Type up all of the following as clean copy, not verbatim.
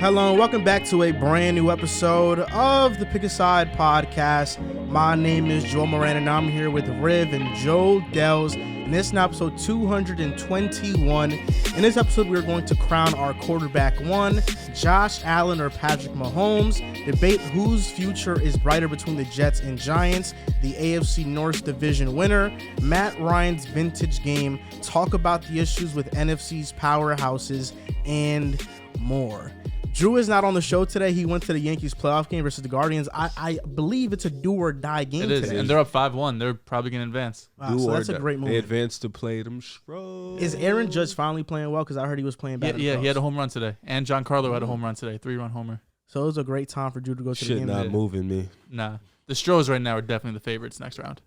Hello and welcome back to a brand new episode of the Pick a Side podcast. My name is Joe Moran and I'm here with Riv and Joe Dehls. And this is episode 221. In this episode, we're going to crown our quarterback one, Josh Allen or Patrick Mahomes, debate whose future is brighter between the Jets and Giants, the AFC North division winner, Matt Ryan's vintage game, talk about the issues with NFC's powerhouses, and more. Drew is not on the show today. He went to the Yankees playoff game versus the Guardians. I believe it's a do or die game today. It is, and they're up 5-1. They're probably going to advance. Wow, so that's a great move. They advanced to play them strong. Is Aaron Judge finally playing well? Because I heard he was playing bad. Yeah, he had a home run today. And Giancarlo had a home run today, 3-run homer. So it was a great time for Drew to go to the game. Shit not moving me. Nah. The Stros right now are definitely the favorites next round.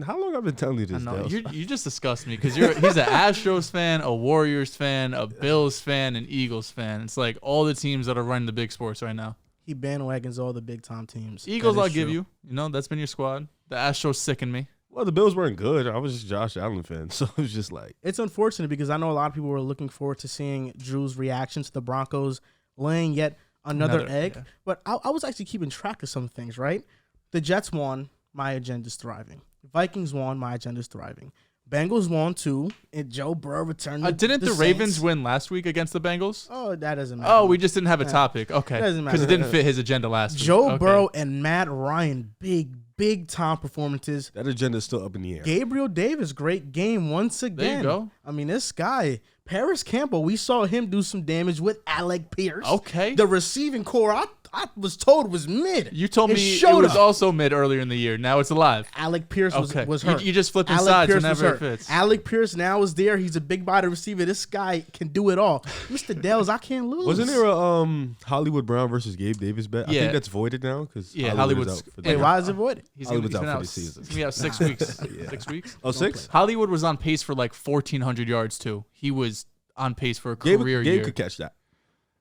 How long I've been telling you this? I know. You just disgust me because he's an Astros fan, a Warriors fan, a Bills fan, an Eagles fan. It's like all the teams that are running the big sports right now. He bandwagons all the big time teams. Eagles, I'll give you. You know, that's been your squad. The Astros sicken me. Well, the Bills weren't good. I was just a Josh Allen fan, so it was just like. It's unfortunate because I know a lot of people were looking forward to seeing Drew's reaction to the Broncos laying yet another egg. Yeah. But I was actually keeping track of some things, right? The Jets won. My agenda's thriving. Vikings won. My agenda's thriving. Bengals won too, and Joe Burrow returned. Didn't the Ravens win last week against the Bengals? Oh, that doesn't matter. Oh, we just didn't have a topic. Okay, doesn't matter because it didn't fit his agenda last week. Joe Burrow and Matt Ryan, big time performances. That agenda's still up in the air. Gabriel Davis, great game once again. There you go. I mean, this guy, Paris Campbell, we saw him do some damage with Alec Pierce. Okay. The receiving core, I was told was mid. You told me it was also mid earlier in the year. Now it's alive. Alec Pierce was hurt. You just flipping sides whenever it fits. Alec Pierce now is there. He's a big body receiver. This guy can do it all. Mr. Dehls, I can't lose. Wasn't there a Hollywood Brown versus Gabe Davis bet? Yeah. I think that's voided now because Hollywood's out for Wait, why is it voided? Hollywood's out for the season. He's gonna be out 6 weeks. Yeah. 6 weeks. Oh, 6? Hollywood was on pace for like 1,400 yards too. He was on pace for a career year. Gabe could catch that.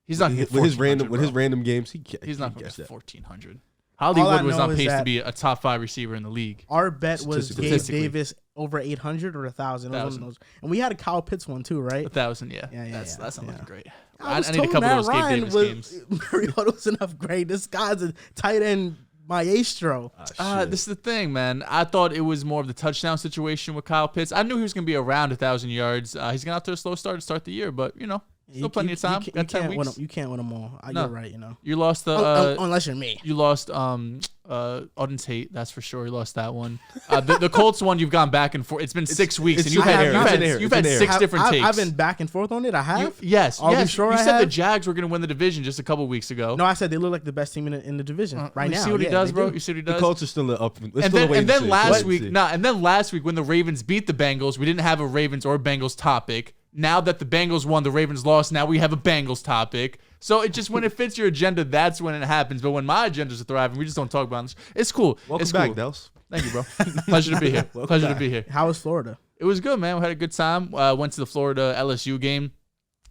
He's not with his random games. He's not going to get 1,400. Hollywood was on pace to be a top 5 receiver in the league. Our bet was Gabe Davis over 800 or 1,000. And we had a Kyle Pitts one too, right? 1,000, yeah. Yeah. That's not looking great. I need a couple of those Gabe Davis games. Mariota was an upgrade. This guy's a tight end maestro. This is the thing, man. I thought it was more of the touchdown situation with Kyle Pitts. I knew he was going to be around 1,000 yards. He's going to have to a slow start to start the year, but, you know. Still plenty of time. You can't win them all. You're right, you know. You lost the... unless you're me. You lost Auden Tate, that's for sure. You lost that one. The Colts one, you've gone back and forth. It's been 6 weeks, and you've had 6 different takes. I've been back and forth on it. I have? Yes. Are you sure you said the Jags were going to win the division just a couple weeks ago. No, I said they look like the best team in the division right now. You see what he does, bro? You see what he does? The Colts are still up. And then last week, when the Ravens beat the Bengals, we didn't have a Ravens or Bengals topic. Now that the Bengals won, the Ravens lost. Now we have a Bengals topic. So it just when it fits your agenda, that's when it happens. But when my agendas are thriving, we just don't talk about this. It's cool. Welcome it's back, cool. Dehls. Thank you, bro. Pleasure to be here. Pleasure to be here. How was Florida? It was good, man. We had a good time. Went to the Florida LSU game.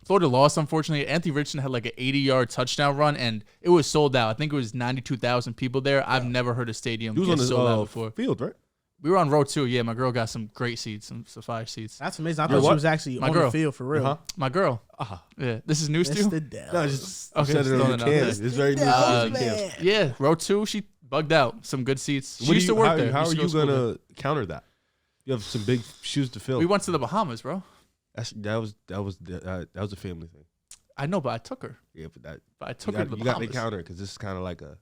Florida lost, unfortunately. Anthony Richardson had like an 80-yard touchdown run, and it was sold out. I think it was 92,000 people there. I've never heard a stadium get sold out before. Field, right? We were on row 2. Yeah, my girl got some great seats, some fire seats. That's amazing. I thought she was actually on the field for real. My girl. Yeah, this is news to you? No, just said it on your cam. It's very news on your cam. Yeah, row 2, she bugged out. Some good seats. She used to work there. How are you going to counter that? You have some big shoes to fill. We went to the Bahamas, bro. That was a family thing. I know, but I took her. Yeah, but I took her to the Bahamas. You got to counter because this is kind of like a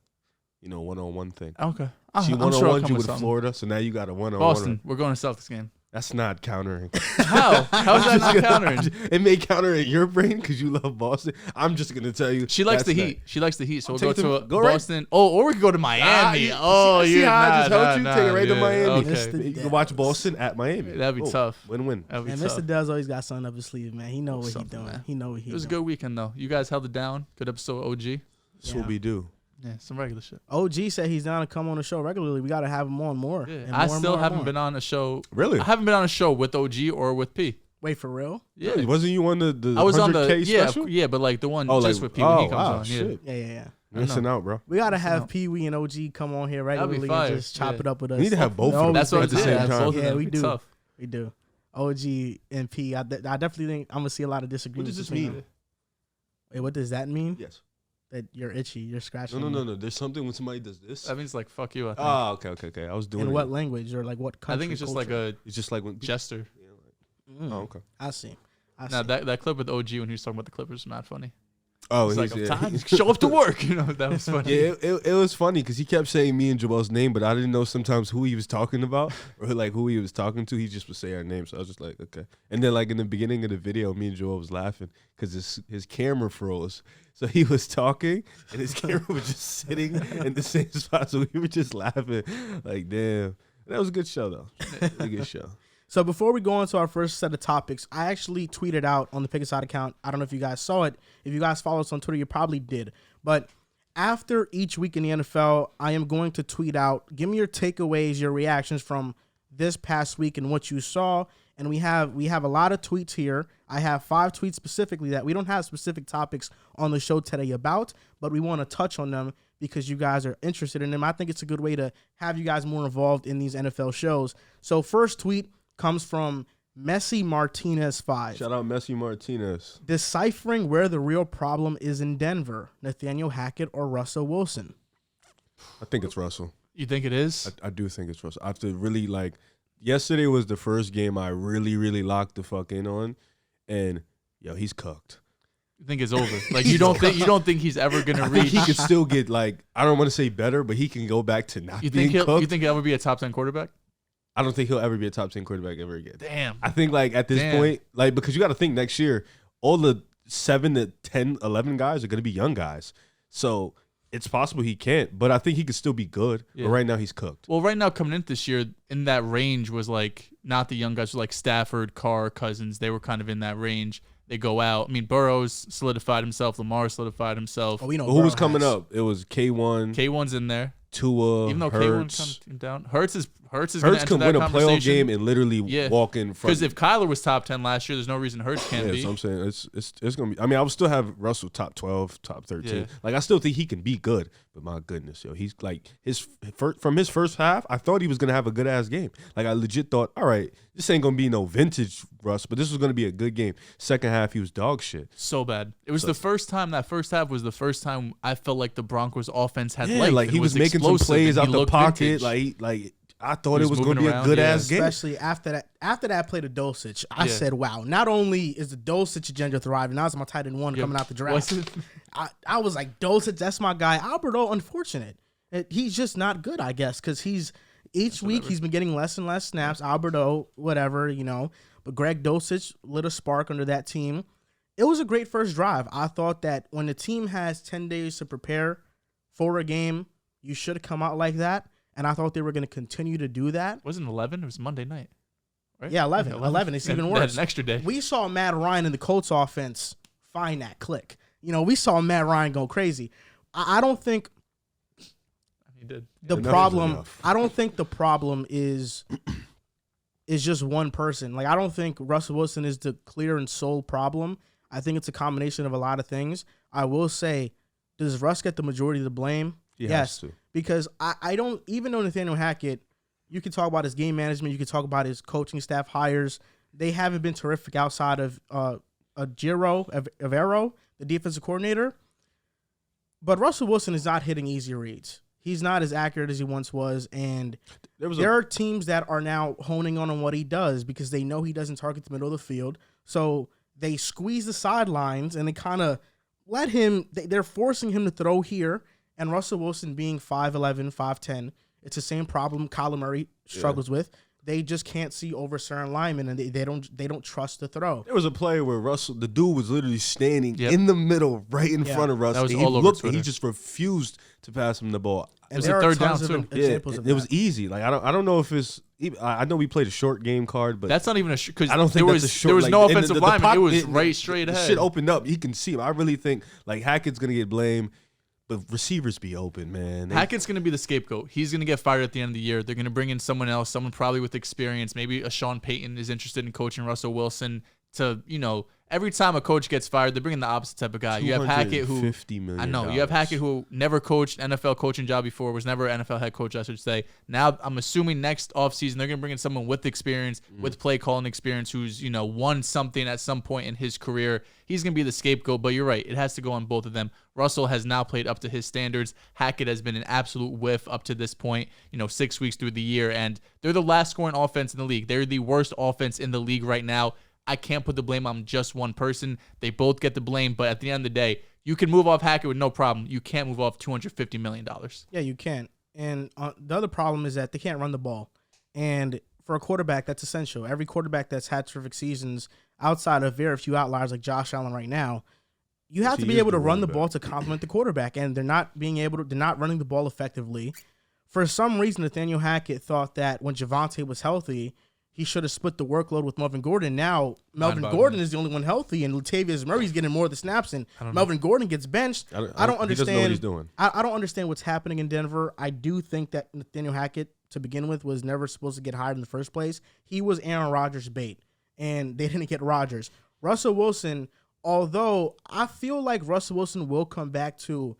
one-on-one thing. Okay. She one-on-one you with Florida, so now you got a one-on-one. Boston, we're going to Celtics game. That's not countering. How? How is that not countering? It may counter in your brain because you love Boston. I'm just going to tell you. She likes the Heat. She likes the Heat, so we'll go to Boston. Right? Oh, or we could go to Miami. See how I just helped you? Take it right to Miami. Okay. You can watch Boston at Miami. That'd be tough. Win-win. And Mr. Dehls always got something up his sleeve, man. He know what he's doing. Man. He know what he's doing. It was a good weekend, though. You guys held it down. Good episode, OG. That's what we do. Yeah, some regular shit. OG said he's down to come on the show regularly. We got to have him on more. Yeah. I still haven't been on a show. Really? I haven't been on a show with OG or with P. Wait, for real? Yeah. Really? Wasn't you on the I was on the special? Yeah, but like the one just with P when he comes on. Shit. Yeah. Missing out, bro. We got to have Pee Wee and OG come on here regularly and just chop it up with us. We need to have both of them at the same time. Yeah, we do. We do. OG and P. I definitely think I'm going to see a lot of disagreements. What does this mean? Wait, what does that mean? Yes. that you're itchy. You're scratching. No. There's something when somebody does this. That means like fuck you. I think. Oh, okay. I was doing In it. what language or like what country? I think it's just culture? It's just like when gesture. Oh, okay. I see. Now that clip with OG when he was talking about the Clippers was not funny. Oh, he's like, I'm tired. Show up to work. That was funny. Yeah, it was funny because he kept saying me and Joel's name, but I didn't know sometimes who he was talking about or like who he was talking to. He just would say our name, so I was just like, okay. And then like in the beginning of the video, me and Joel was laughing because his camera froze. So he was talking and his camera was just sitting in the same spot. So we were just laughing, like, damn. That was a good show though. A good show. So before we go on to our first set of topics, I actually tweeted out on the Pick a Side account. I don't know if you guys saw it. If you guys follow us on Twitter, you probably did. But after each week in the NFL, I am going to tweet out, give me your takeaways, your reactions from this past week and what you saw. And we have a lot of tweets here. I have 5 tweets specifically that we don't have specific topics on the show today about, but we want to touch on them because you guys are interested in them. I think it's a good way to have you guys more involved in these NFL shows. So first tweet comes from Messi Martinez 5. Shout out Messi Martinez. Deciphering where the real problem is in Denver, Nathaniel Hackett or Russell Wilson? I think it's Russell. You think it is? I do think it's Russell. I have to really like. Yesterday was the first game I really, really locked the fuck in on, and yo, he's cooked. You think it's over? Like you don't think he's ever gonna reach? He could still get like I don't want to say better, but he can go back to not being cooked. You think he'll ever be a top 10 quarterback? I don't think he'll ever be a top 10 quarterback ever again. Damn. I think like at this point, like because you got to think next year, all the 7 to 10, 11 guys are going to be young guys. So it's possible he can't, but I think he could still be good. Yeah. But right now he's cooked. Well, right now coming into this year, in that range was like not the young guys, like Stafford, Carr, Cousins. They were kind of in that range. They go out. I mean, Burrow's solidified himself. Lamar solidified himself. Oh, we know who was coming up? It was K1. K1's in there. Tua, even though Hurts. K1 comes down, Hurts is Hurts can win a playoff game and literally walk in front. Because if Kyler was top 10 last year, there's no reason Hurts can't be. Yeah, so I'm saying it's gonna be. I mean, I would still have Russell top 12, top 13. Yeah. Like I still think he can be good, but my goodness, yo, he's like from his first half. I thought he was gonna have a good ass game. Like I legit thought, all right, this ain't gonna be no vintage Russ, but this was gonna be a good game. Second half, he was dog shit. So bad. It was the first time. That first half was the first time I felt like the Broncos offense had life. Like he was making some plays out the pocket. Vintage. Like I thought it was going to be a good ass game. Especially after that play to Dulcich, I said, wow, not only is the Dulcich agenda thriving, now it's my tight end 1 coming out the draft. I was like, Dulcich, that's my guy. Alberto, unfortunate. He's just not good, I guess, because each week he's been getting less and less snaps. Alberto, whatever, But Greg Dulcich lit a spark under that team. It was a great first drive. I thought that when the team has 10 days to prepare for a game, you should come out like that. And I thought they were going to continue to do that. Wasn't 11? It was Monday night, right? Yeah, 11. 11. It's even worse. An extra day. We saw Matt Ryan in the Colts offense find that click. We saw Matt Ryan go crazy. I don't think he did. The problem. I don't think the problem is just one person. Like I don't think Russell Wilson is the clear and sole problem. I think it's a combination of a lot of things. I will say, does Russ get the majority of the blame? Yes, because I don't, even though Nathaniel Hackett, you can talk about his game management, you can talk about his coaching staff hires. They haven't been terrific outside of Avero, the defensive coordinator. But Russell Wilson is not hitting easy reads. He's not as accurate as he once was, and there are teams that are now honing on what he does because they know he doesn't target the middle of the field. So they squeeze the sidelines and they kind of let him. They're forcing him to throw here. And Russell Wilson being 5'11", 5'10", it's the same problem Kyler Murray struggles with. They just can't see over certain linemen, and they don't trust the throw. There was a play where the dude was literally standing in the middle, right in front of Russ. That was and all over Twitter. He just refused to pass him the ball. And it was a third down too. It was easy. Like I don't know if it's. I know we played a short game card, but that's not even a because I don't think that's a short. There was no offensive lineman. It was right straight ahead. Shit opened up. You can see him. I really think like Hackett's gonna get blamed. But receivers be open, man. Hackett's going to be the scapegoat. He's going to get fired at the end of the year. They're going to bring in someone else, someone probably with experience. Maybe a Sean Payton is interested in coaching Russell Wilson. to, every time a coach gets fired, they're bringing the opposite type of guy. You have Hackett, who $50 million. I know you have Hackett, who never coached an NFL coaching job before, was never an NFL head coach, I should say. Now I'm assuming next offseason they're gonna bring in someone with experience, with play calling experience, who's won something at some point in his career. He's gonna be the scapegoat, but you're right, it has to go on both of them. Russell has now played up to his standards. Hackett has been an absolute whiff up to this point. 6 weeks through the year, and they're the last scoring offense in the league. They're the worst offense in the league right now. I can't put the blame on just one person. They both get the blame, but at the end of the day, you can move off Hackett with no problem. You can't move off $250 million. Yeah, you can. And the other problem is that they can't run the ball. And for a quarterback, that's essential. Every quarterback that's had terrific seasons, outside of very few outliers like Josh Allen right now, you have to be able to run the ball to complement the quarterback, and they're not running the ball effectively. For some reason, Nathaniel Hackett thought that when Javonte was healthy, he should have split the workload with Melvin Gordon. Now, Melvin Gordon is the only one healthy, and Latavius Murray's getting more of the snaps, and Melvin Gordon gets benched. I don't understand. He doesn't know what he's doing. I don't understand what's happening in Denver. I do think that Nathaniel Hackett, to begin with, was never supposed to get hired in the first place. He was Aaron Rodgers' bait, and they didn't get Rodgers. Russell Wilson, although I feel like Russell Wilson will come back to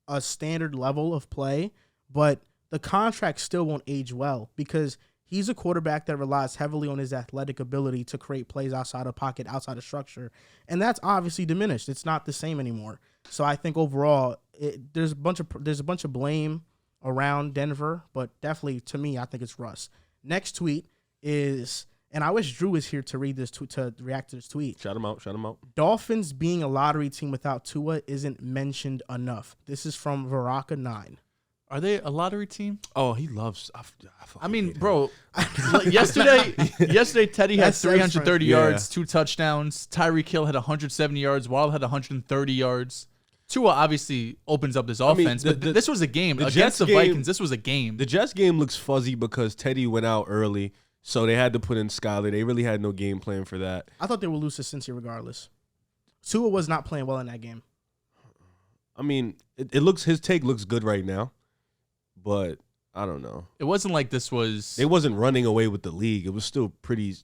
a standard level of play, but the contract still won't age well because he's a quarterback that relies heavily on his athletic ability to create plays outside of pocket, outside of structure, and that's obviously diminished. It's not the same anymore. So I think overall, there's a bunch of blame around Denver, but definitely to me, I think it's Russ. Next tweet is, and I wish Drew was here to read this to react to this tweet. Shout him out. Dolphins being a lottery team without Tua isn't mentioned enough. This is from Varaka9. Are they a lottery team? Oh, he loves. I mean, bro. yesterday Teddy had 330 yards, 2 touchdowns. Tyreek Hill had 170 yards. Waddle had 130 yards. Tua obviously opens up this offense, but this was a game against the Vikings. This was a game. The Jets game looks fuzzy because Teddy went out early, so they had to put in Skyler. They really had no game plan for that. I thought they would lose to Cincy regardless. Tua was not playing well in that game. I mean, his take looks good right now. But I don't know. It wasn't like this was. They wasn't running away with the league. It was still pretty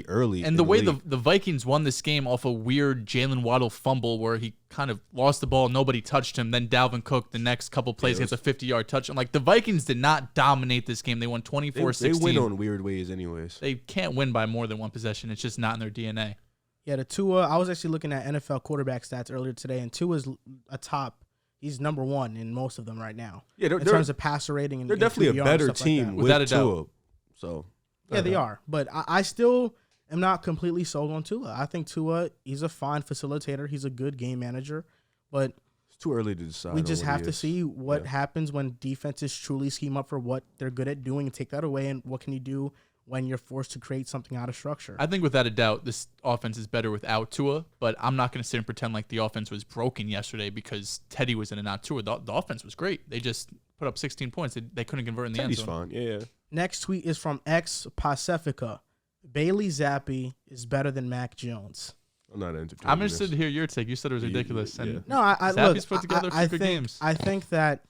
early. And the way the Vikings won this game off a weird Jalen Waddle fumble where he kind of lost the ball, nobody touched him. Then Dalvin Cook the next couple plays gets a 50-yard touchdown. Like the Vikings did not dominate this game. They won 24-16. They win on weird ways, anyways. They can't win by more than one possession. It's just not in their DNA. Yeah, the Tua. I was actually looking at NFL quarterback stats earlier today, and Tua's a top. He's number one in most of them right now. Yeah, in terms of passer rating. And they're definitely a better team without a Tua. doubt. So yeah, they are. But I still am not completely sold on Tua. I think Tua, he's a fine facilitator. He's a good game manager. But it's too early to decide. We just have to see what happens when defenses truly scheme up for what they're good at doing and take that away. And what can you do when you're forced to create something out of structure? I think without a doubt, this offense is better without Tua, but I'm not going to sit and pretend like the offense was broken yesterday because Teddy was in and out Tua. The offense was great. They just put up 16 points. They couldn't convert in the end zone. Teddy's fine, yeah. Next tweet is from X Pacifica. Bailey Zappi is better than Mac Jones. I'm not entertaining. I'm interested to hear your take. You said it was ridiculous. Yeah. No, Zappi's put together a good games. I think that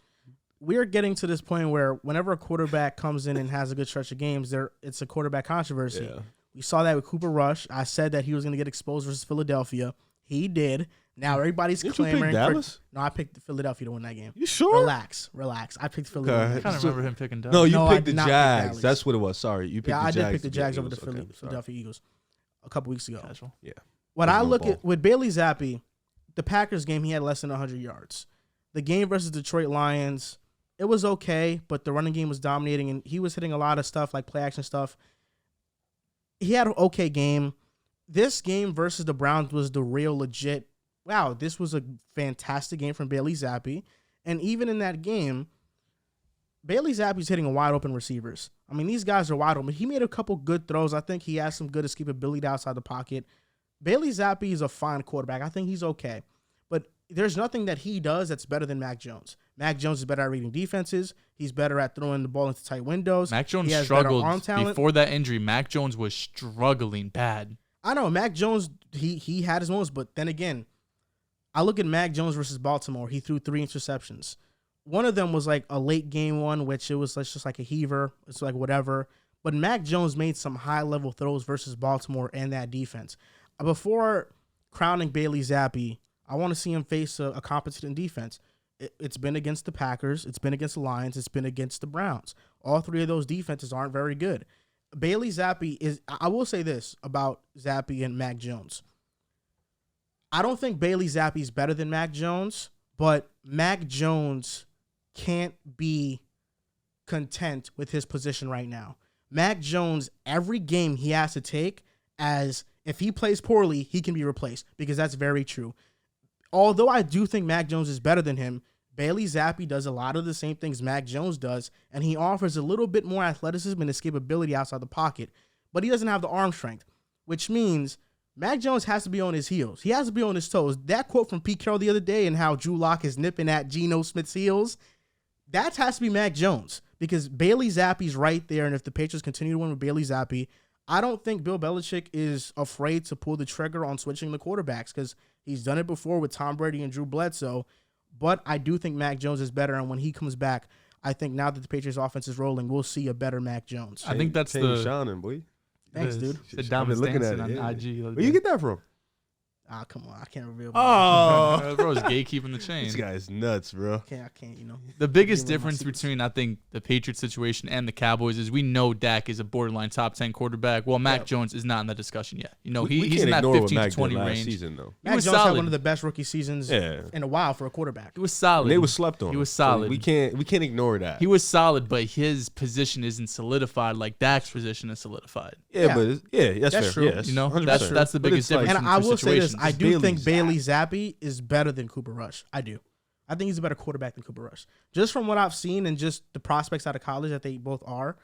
we're getting to this point where whenever a quarterback comes in and has a good stretch of games, it's a quarterback controversy. Yeah. We saw that with Cooper Rush. I said that he was going to get exposed versus Philadelphia. He did. Now everybody's clamoring. Dallas? No, I picked Philadelphia to win that game. You sure? Relax. I picked Philadelphia. I kind of remember him picking Dallas. No, you picked the Jags. That's what it was. Sorry, you picked the Jags. I did pick the Jags over the Philadelphia Eagles a couple weeks ago. Casual. Yeah. When I look at with Bailey Zappi, the Packers game, he had less than 100 yards. The game versus Detroit Lions, it was okay, but the running game was dominating, and he was hitting a lot of stuff, like play action stuff. He had an okay game. This game versus the Browns was the real legit, wow, this was a fantastic game from Bailey Zappi. And even in that game, Bailey Zappi's hitting wide open receivers. I mean, these guys are wide open. He made a couple good throws. I think he has some good escapability outside the pocket. Bailey Zappi is a fine quarterback. I think he's okay. But there's nothing that he does that's better than Mac Jones. Mac Jones is better at reading defenses. He's better at throwing the ball into tight windows. Mac Jones struggled before that injury. Mac Jones was struggling bad. I know. Mac Jones, he had his moments, but then again, I look at Mac Jones versus Baltimore. He threw 3 interceptions. One of them was like a late game one, which it was just like a heaver. It's like whatever. but Mac Jones made some high-level throws versus Baltimore and that defense. Before crowning Bailey Zappi, I want to see him face a competent defense. It's been against the Packers. It's been against the Lions. It's been against the Browns. All three of those defenses aren't very good. Bailey Zappi is – I will say this about Zappi and Mac Jones. I don't think Bailey Zappi is better than Mac Jones, but Mac Jones can't be content with his position right now. Mac Jones, every game he has to take as if he plays poorly, he can be replaced, because that's very true. Although I do think Mac Jones is better than him, Bailey Zappi does a lot of the same things Mac Jones does, and he offers a little bit more athleticism and escapability outside the pocket, but he doesn't have the arm strength, which means Mac Jones has to be on his heels. He has to be on his toes. That quote from Pete Carroll the other day and how Drew Lock is nipping at Geno Smith's heels, that has to be Mac Jones, because Bailey Zappi's right there, and if the Patriots continue to win with Bailey Zappi, I don't think Bill Belichick is afraid to pull the trigger on switching the quarterbacks, because he's done it before with Tom Brady and Drew Bledsoe. But I do think Mac Jones is better, and when he comes back, I think now that the Patriots offense is rolling, we'll see a better Mac Jones. I think that's the shining, boy. Thanks, dude. The diamond looking at dancing it, on IG. Where you get that from? Ah, come on. I can't reveal. Bro's gatekeeping the chain. This guy's nuts, bro. I can't, you know. The biggest difference between, I think, the Patriots situation and the Cowboys is we know Dak is a borderline top 10 quarterback. Well, Mac Jones is not in that discussion yet. You know, he's in that 15 to 20 range. Season, though. Mac Jones had one of the best rookie seasons in a while for a quarterback. He was solid. And they were slept on. He was solid. So we can't ignore that. He was solid, but his position isn't solidified like Dak's position is solidified. Yeah, but that's fair. true. Yes, You know, 100%. that's the biggest difference. And I will say this: I do think Bailey Bailey Zappi is better than Cooper Rush. I do. I think he's a better quarterback than Cooper Rush. Just from what I've seen and just the prospects out of college that they both are,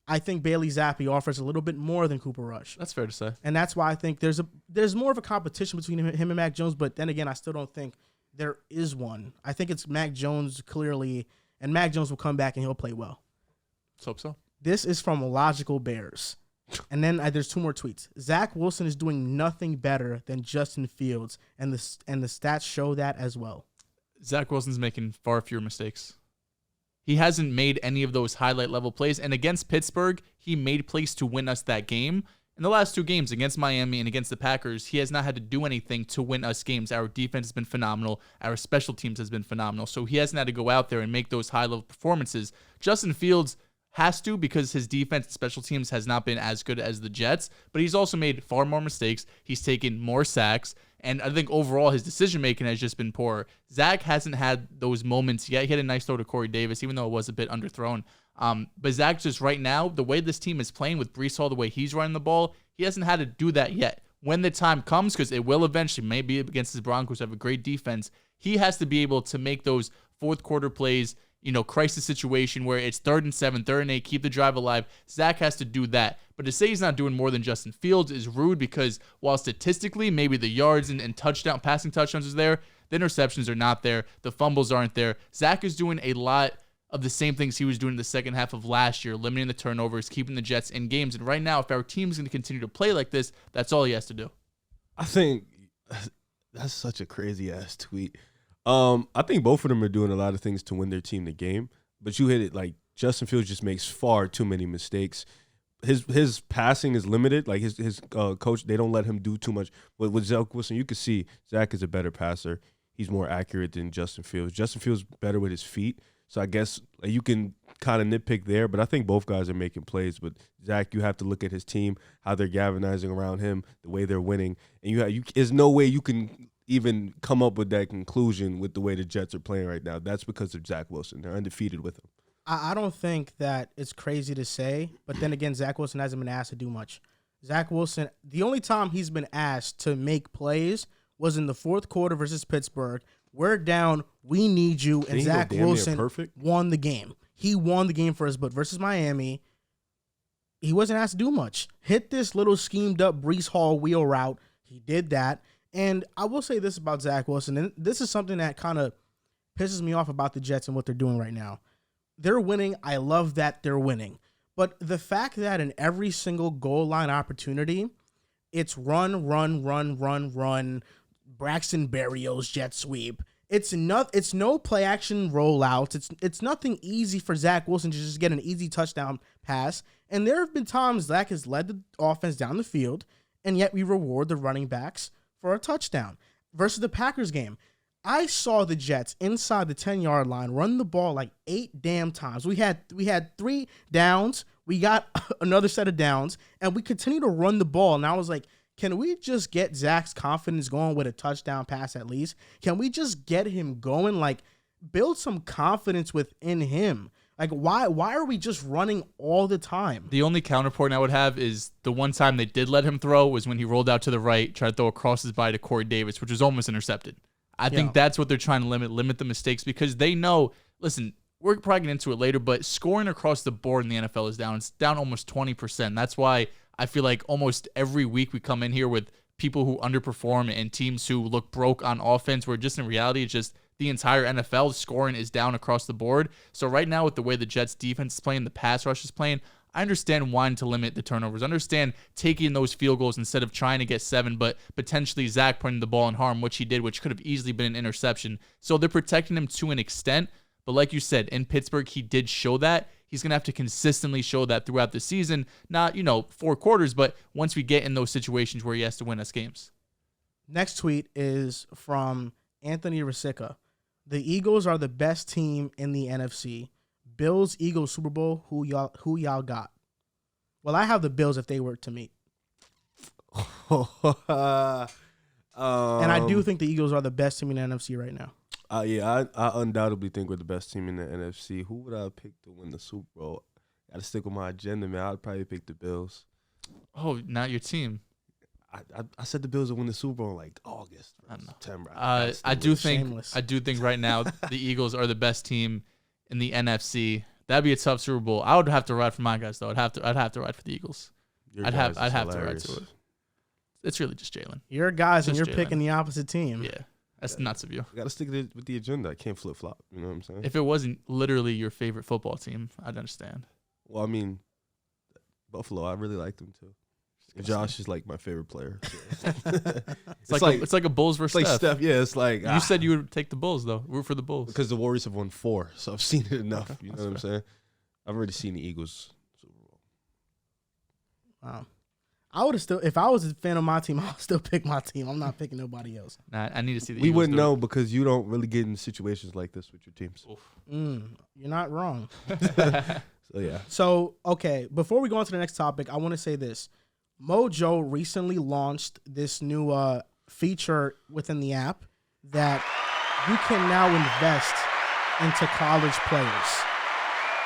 I think Bailey Zappi offers a little bit more than Cooper Rush. That's fair to say. And that's why I think there's more of a competition between him and Mac Jones, but then again, I still don't think there is one. I think it's Mac Jones clearly, and Mac Jones will come back and he'll play well. Let's hope so. This is from Logical Bears. And then there's two more tweets. Zach Wilson is doing nothing better than Justin Fields, and the stats show that as well. Zach Wilson's making far fewer mistakes. He hasn't made any of those highlight level plays, and against Pittsburgh, he made plays to win us that game. In the last two games, against Miami and against the Packers, he has not had to do anything to win us games. Our defense has been phenomenal. Our special teams has been phenomenal. So he hasn't had to go out there and make those high-level performances. Justin Fields has to, because his defense and special teams has not been as good as the Jets, but he's also made far more mistakes. He's taken more sacks, and I think overall his decision-making has just been poor. Zach hasn't had those moments yet. He had a nice throw to Corey Davis, even though it was a bit underthrown. But Zach just right now, the way this team is playing with Breece Hall, the way he's running the ball, he hasn't had to do that yet. When the time comes, because it will eventually, maybe against his Broncos, who have a great defense, he has to be able to make those fourth quarter plays, crisis situation where it's 3rd and 7, 3rd and 8, keep the drive alive. Zach has to do that. But to say he's not doing more than Justin Fields is rude, because while statistically maybe the yards and passing touchdowns is there, the interceptions are not there. The fumbles aren't there. Zach is doing a lot of the same things he was doing in the second half of last year, limiting the turnovers, keeping the Jets in games. And right now, if our team is going to continue to play like this, that's all he has to do. I think that's such a crazy-ass tweet. I think both of them are doing a lot of things to win their team the game, but you hit it, like Justin Fields just makes far too many mistakes. His passing is limited. Like his coach, they don't let him do too much. But with Zach Wilson, you can see Zach is a better passer. He's more accurate than Justin Fields. Justin Fields better with his feet. So I guess you can kind of nitpick there, but I think both guys are making plays. But Zach, you have to look at his team, how they're galvanizing around him, the way they're winning, and there's no way you can even come up with that conclusion with the way the Jets are playing right now. That's because of Zach Wilson. They're undefeated with him. I don't think that it's crazy to say, but then again, Zach Wilson hasn't been asked to do much. Zach Wilson, the only time he's been asked to make plays was in the fourth quarter versus Pittsburgh. We're down, we need you, and Zach Wilson won the game. He won the game for us, but versus Miami, he wasn't asked to do much. Hit this little schemed up Breece Hall wheel route. He did that. And I will say this about Zach Wilson, and this is something that kind of pisses me off about the Jets and what they're doing right now. They're winning. I love that they're winning. But the fact that in every single goal line opportunity, it's run, Braxton Berrios jet sweep, It's no play action rollouts. It's nothing easy for Zach Wilson to just get an easy touchdown pass. And there have been times Zach has led the offense down the field, and yet we reward the running backs for a touchdown. Versus the Packers game, I saw the Jets inside the 10-yard line run the ball like 8 damn times. We had 3 downs. We got another set of downs, and we continue to run the ball. And I was like, can we just get Zach's confidence going with a touchdown pass at least? Can we just get him going? Like, build some confidence within him. Like, why are we just running all the time? The only counterpoint I would have is the one time they did let him throw was when he rolled out to the right, tried to throw across his body to Corey Davis, which was almost intercepted. I think that's what they're trying to limit the mistakes, because they know, listen, we're probably getting into it later, but scoring across the board in the NFL is down. It's down almost 20%. That's why I feel like almost every week we come in here with people who underperform and teams who look broke on offense, where just in reality, it's just the entire NFL scoring is down across the board. So right now, with the way the Jets defense is playing, the pass rush is playing, I understand wanting to limit the turnovers. I understand taking those field goals instead of trying to get 7, but potentially Zach putting the ball in harm, which he did, which could have easily been an interception. So they're protecting him to an extent. But like you said, in Pittsburgh, he did show that. He's going to have to consistently show that throughout the season. Not, 4 quarters, but once we get in those situations where he has to win us games. Next tweet is from Anthony Rasica. The Eagles are the best team in the NFC. Bills, Eagles, Super Bowl, who y'all got? Well, I have the Bills if they were to meet. And I do think the Eagles are the best team in the NFC right now. I undoubtedly think we're the best team in the NFC. Who would I pick to win the Super Bowl? Got to stick with my agenda, man. I'd probably pick the Bills. Oh, not your team. I said the Bills would win the Super Bowl in like August, September. I do think right now the Eagles are the best team in the NFC. That'd be a tough Super Bowl. I would have to ride for my guys though. I'd have to ride for the Eagles. I'd have to ride to it. It's really just Jalen. Your guys, and you're picking the opposite team. Yeah. That's nuts of you. I got to stick with the agenda. I can't flip-flop. You know what I'm saying? If it wasn't literally your favorite football team, I'd understand. Well, I mean, Buffalo, I really like them too. Josh is like my favorite player. So. it's like a Bulls versus Steph. Steph. Yeah, it's like you said you would take the Bulls though. Root for the Bulls because the Warriors have won 4, so I've seen it enough. Okay, you know what I'm saying? I've already seen the Eagles Super Bowl. Wow. I would have still, if I was a fan of my team, I would still pick my team. I'm not picking nobody else. Nah, I need to see the We Eagles wouldn't know because you don't really get in situations like this with your teams. You're not wrong. So, yeah. So, okay, before we go on to the next topic, I want to say this. Mojo recently launched this new feature within the app that you can now invest into college players.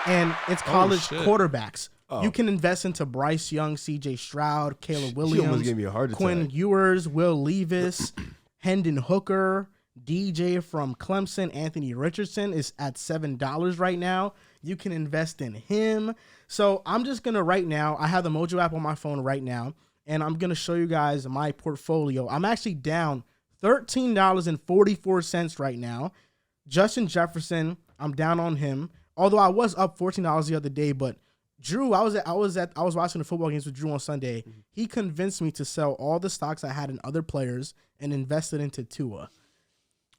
And it's college quarterbacks. Oh. You can invest into Bryce Young, C.J. Stroud, Caleb Williams, gave me a heart attack. Quinn Ewers, Will Levis, Hendon Hooker, DJ from Clemson, Anthony Richardson is at $7 right now. You can invest in him. So I'm just going to right now, I have the Mojo app on my phone right now, and I'm going to show you guys my portfolio. I'm actually down $13.44 right now. Justin Jefferson, I'm down on him. Although I was up $14 the other day, but Drew, I was watching the football games with Drew on Sunday. Mm-hmm. He convinced me to sell all the stocks I had in other players and invested into Tua.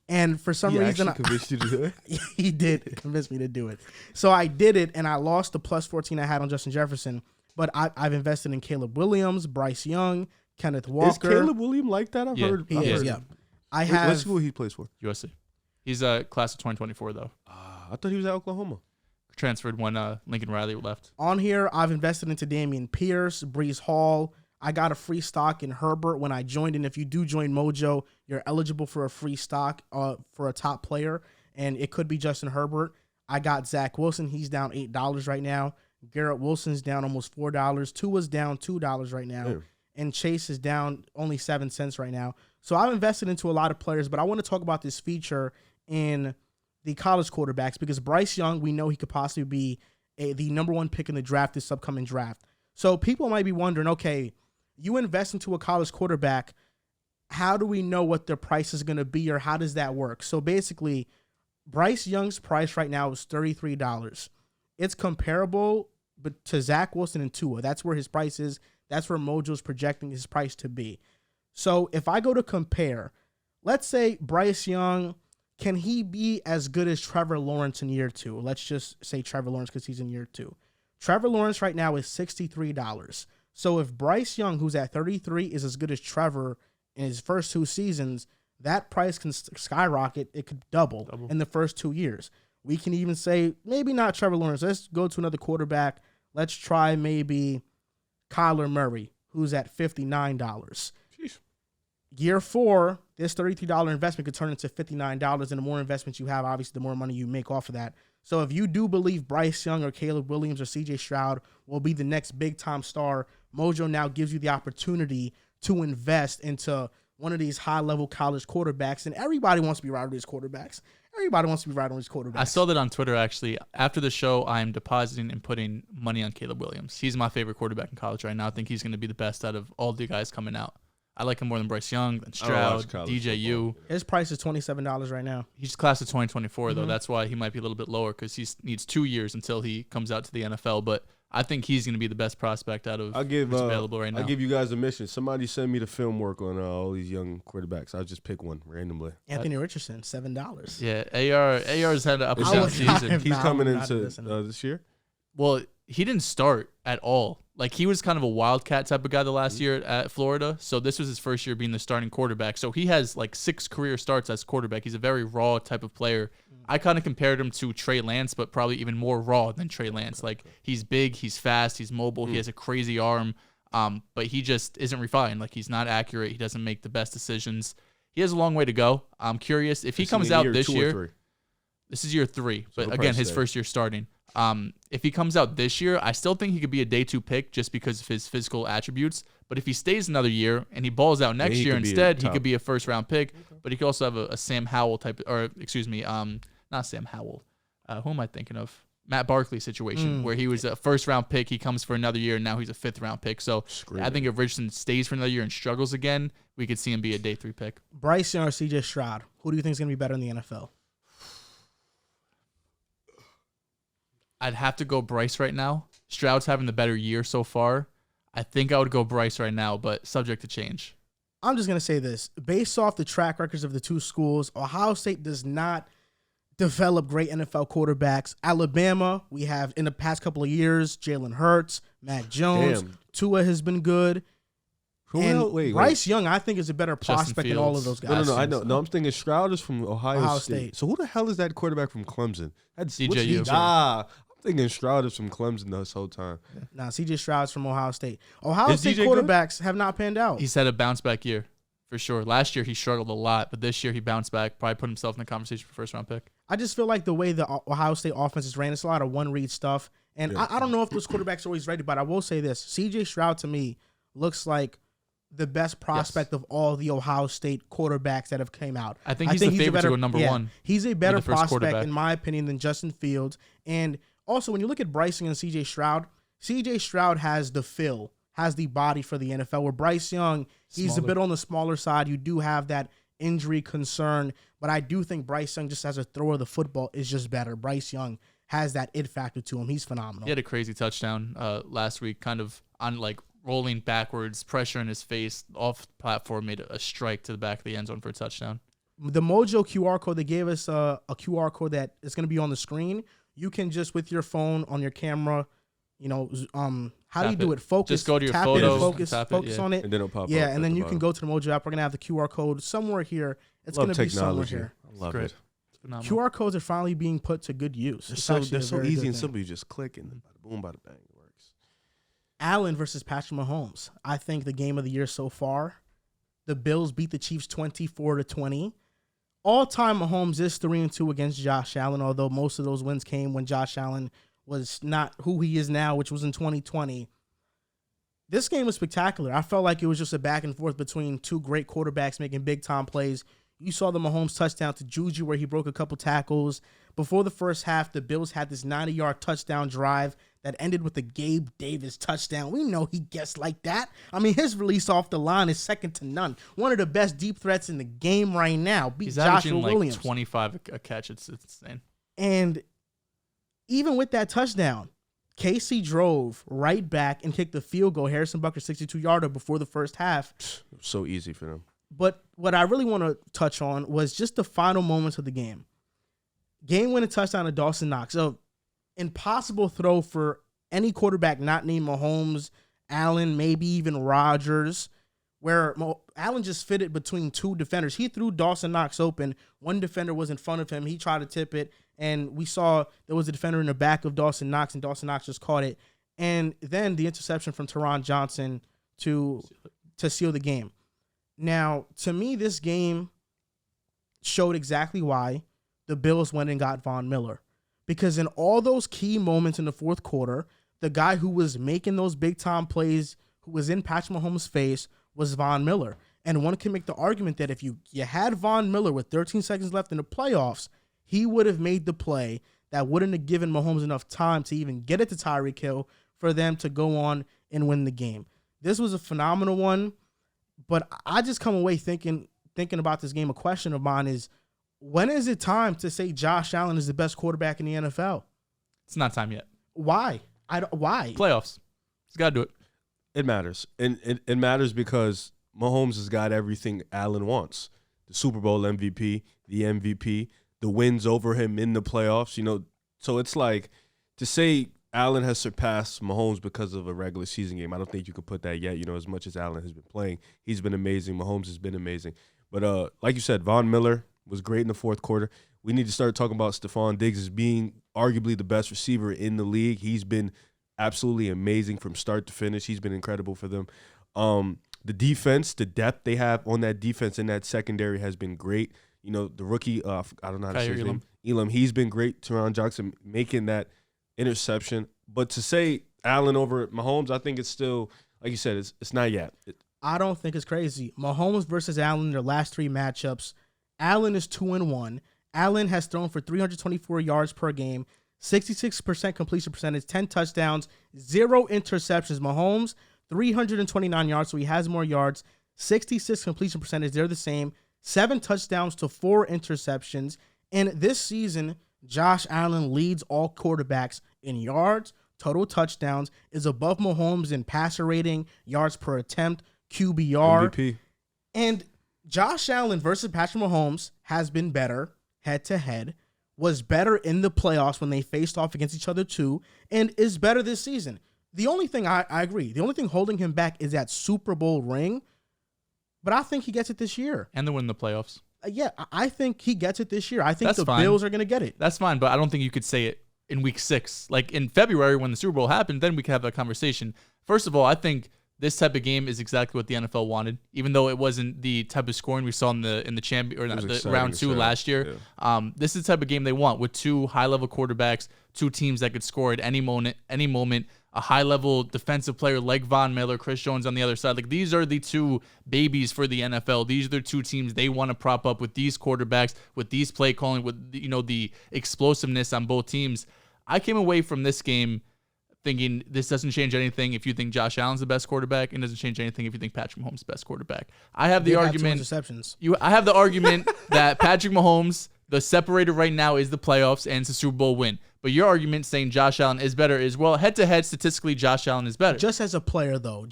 And for some reason, he convinced you to do it? He did convince me to do it. So I did it, and I lost the plus 14 I had on Justin Jefferson. But I've invested in Caleb Williams, Bryce Young, Kenneth Walker. Is Caleb Williams like that? I've heard. He is. Yeah. What school he plays for? USC. He's a class of 2024 though. I thought he was at Oklahoma. Transferred when Lincoln Riley left. On here, I've invested into Dameon Pierce, Breece Hall. I got a free stock in Herbert when I joined. And if you do join Mojo, you're eligible for a free stock for a top player. And it could be Justin Herbert. I got Zach Wilson. He's down $8 right now. Garrett Wilson's down almost $4. Tua's down $2 right now. Damn. And Chase is down only 7 cents right now. So I've invested into a lot of players. But I want to talk about this feature in the college quarterbacks, because Bryce Young, we know he could possibly be the number 1 pick in the draft, this upcoming draft. So people might be wondering, okay, you invest into a college quarterback, how do we know what their price is going to be, or how does that work? So basically, Bryce Young's price right now is $33. It's comparable to Zach Wilson and Tua. That's where his price is. That's where Mojo's projecting his price to be. So if I go to compare, let's say Bryce Young can he be as good as Trevor Lawrence in year 2? Let's just say Trevor Lawrence because he's in year 2. Trevor Lawrence right now is $63. So if Bryce Young, who's at 33, is as good as Trevor in his first 2 seasons, that price can skyrocket. It could double in the first 2 years. We can even say maybe not Trevor Lawrence. Let's go to another quarterback. Let's try maybe Kyler Murray, who's at $59. Jeez. Year 4, this $33 investment could turn into $59, and the more investments you have, obviously, the more money you make off of that. So if you do believe Bryce Young or Caleb Williams or C.J. Stroud will be the next big-time star, Mojo now gives you the opportunity to invest into one of these high-level college quarterbacks, and everybody wants to be right on these quarterbacks. Everybody wants to be right on these quarterbacks. I saw that on Twitter, actually. After the show, I'm depositing and putting money on Caleb Williams. He's my favorite quarterback in college right now. I think he's going to be the best out of all the guys coming out. I like him more than Bryce Young, than Stroud, DJU. His price is $27 right now. He's class of 2024, though. That's why he might be a little bit lower because he needs 2 years until he comes out to the NFL. But I think he's going to be the best prospect out of what's available right now. I'll give you guys a mission. Somebody send me the film work on all these young quarterbacks. I'll just pick one randomly. Anthony Richardson, $7. Yeah, AR's had an up and down season. He's coming into this year? Well, he didn't start at all. Like, he was kind of a wildcat type of guy the last year at Florida. So this was his first year being the starting quarterback. So he has like 6 career starts as quarterback. He's a very raw type of player. I kind of compared him to Trey Lance, but probably even more raw than Trey Lance. Like, he's big, he's fast, he's mobile, he has a crazy arm, but he just isn't refined. Like, he's not accurate. He doesn't make the best decisions. He has a long way to go. I'm curious if he comes out this year. This is year 3, but again, his first year starting. If he comes out this year, I still think he could be a day 2 pick just because of his physical attributes. But if he stays another year and he balls out next year instead, he could be a first round pick. But he could also have a Sam Howell type, or excuse me, not Sam Howell. Who am I thinking of? Matt Barkley situation where he was a first round pick. He comes for another year and now he's a 5th round pick. So I think if Richardson stays for another year and struggles again, we could see him be a day 3 pick. Bryce Young or C.J. Stroud, who do you think is going to be better in the NFL? I'd have to go Bryce right now. Stroud's having the better year so far. I think I would go Bryce right now, but subject to change. I'm just going to say this. Based off the track records of the 2 schools, Ohio State does not develop great NFL quarterbacks. Alabama, we have in the past couple of years, Jalen Hurts, Mac Jones. Tua has been good. Bryce Young, I think, is a better prospect than all of those guys. No, I know. No, I'm thinking Stroud is from Ohio State. So who the hell is that quarterback from Clemson? That's DJU. I'm thinking Stroud is from Clemson this whole time. Nah, C.J. Stroud's from Ohio State. Ohio State quarterbacks have not panned out. He's had a bounce back year, for sure. Last year he struggled a lot, but this year he bounced back, probably put himself in the conversation for first round pick. I just feel like the way the Ohio State offense is ran, it's a lot of one-read stuff. And I don't know if those quarterbacks are always ready, but I will say this. C.J. Stroud, to me, looks like the best prospect of all the Ohio State quarterbacks that have came out. I think he's the favorite to go number 1. He's a better prospect, in my opinion, than Justin Fields. And also, when you look at Bryce Young and C.J. Stroud has the feel, has the body for the NFL, where Bryce Young, he's a bit on the smaller side. You do have that injury concern, but I do think Bryce Young, just as a thrower of the football, is just better. Bryce Young has that it factor to him. He's phenomenal. He had a crazy touchdown last week, kind of on rolling backwards, pressure in his face, off platform, made a strike to the back of the end zone for a touchdown. The Mojo QR code, they gave us a QR code that is going to be on the screen. You can just, with your phone on your camera, how do you do it? Focus. Just go to your photos, focus on it. And then it'll pop up. Yeah, and then you can go to the Mojo app. We're going to have the QR code somewhere here. It's going to be somewhere here. I love it. QR codes are finally being put to good use. They're so easy and simple. You just click and bada boom, bada bang. It works. Allen versus Patrick Mahomes. I think the game of the year so far. The Bills beat the Chiefs 24-20. All-time Mahomes is 3-2 against Josh Allen, although most of those wins came when Josh Allen was not who he is now, which was in 2020. This game was spectacular. I felt like it was just a back and forth between 2 great quarterbacks making big-time plays. You saw the Mahomes touchdown to Juju where he broke a couple tackles. Before the first half, the Bills had this 90-yard touchdown drive that ended with a Gabe Davis touchdown. We know he gets like that. I mean, his release off the line is second to none. One of the best deep threats in the game right now. He's averaging Williams. 25 a catch. It's insane. And even with that touchdown, KC drove right back and kicked the field goal. Harrison Butker 62-yarder before the first half. So easy for them. But what I really want to touch on was just the final moments of the game. Game-winning touchdown to Dawson Knox. So impossible throw for any quarterback not named Mahomes, Allen, maybe even Rodgers, where Allen just fitted between two defenders. He threw Dawson Knox open. One defender was in front of him. He tried to tip it, and we saw there was a defender in the back of Dawson Knox, and Dawson Knox just caught it. And then the interception from Teron Johnson to seal the game. Now, to me, this game showed exactly why the Bills went and got Von Miller. Because in all those key moments in the fourth quarter, the guy who was making those big-time plays, who was in Patrick Mahomes' face, was Von Miller. And one can make the argument that if you had Von Miller with 13 seconds left in the playoffs, he would have made the play that wouldn't have given Mahomes enough time to even get it to Tyreek Hill for them to go on and win the game. This was a phenomenal one, but I just come away thinking about this game. A question of mine is, when is it time to say Josh Allen is the best quarterback in the NFL? It's not time yet. Why? Why? Playoffs. He's got to do it. It matters. And it matters because Mahomes has got everything Allen wants. The Super Bowl MVP, the MVP, the wins over him in the playoffs. So it's like to say Allen has surpassed Mahomes because of a regular season game. I don't think you can put that yet. As much as Allen has been playing, he's been amazing. Mahomes has been amazing. But like you said, Von Miller was great in the fourth quarter. We need to start talking about Stephon Diggs as being arguably the best receiver in the league. He's been absolutely amazing from start to finish. He's been incredible for them. The defense, the depth they have on that defense in that secondary has been great. The rookie, I don't know how to say his name. Elam, he's been great. Teron Johnson making that interception. But to say Allen over Mahomes, I think it's still, like you said, it's not yet. I don't think it's crazy. Mahomes versus Allen, their last three matchups, Allen is 2-1. Allen has thrown for 324 yards per game, 66% completion percentage, 10 touchdowns, 0 interceptions. Mahomes, 329 yards, so he has more yards, 66 completion percentage, they're the same, 7 touchdowns to 4 interceptions. And this season, Josh Allen leads all quarterbacks in yards, total touchdowns, is above Mahomes in passer rating, yards per attempt, QBR. MVP. And Josh Allen versus Patrick Mahomes has been better head-to-head, was better in the playoffs when they faced off against each other too, and is better this season. The only thing I agree, the only thing holding him back is that Super Bowl ring, but I think he gets it this year. And they win the playoffs. Yeah, I think he gets it this year. I think That's the fine. Bills are going to get it. That's fine, but I don't think you could say it in week 6. Like in February when the Super Bowl happened, then we could have that conversation. First of all, I think this type of game is exactly what the NFL wanted, even though it wasn't the type of scoring we saw in the champion or the round 2 last year. Yeah. This is the type of game they want with 2 high-level quarterbacks, 2 teams that could score at any moment, a high-level defensive player like Von Miller, Chris Jones on the other side. Like these are the 2 babies for the NFL. These are the 2 teams they want to prop up with these quarterbacks, with these play calling, with the explosiveness on both teams. I came away from this game thinking this doesn't change anything if you think Josh Allen's the best quarterback, and doesn't change anything if you think Patrick Mahomes is the best quarterback. I have the argument. I have the argument that Patrick Mahomes, the separator right now is the playoffs and it's a Super Bowl win. But your argument saying Josh Allen is better is, well, head-to-head, statistically, Josh Allen is better. Just as a player, though.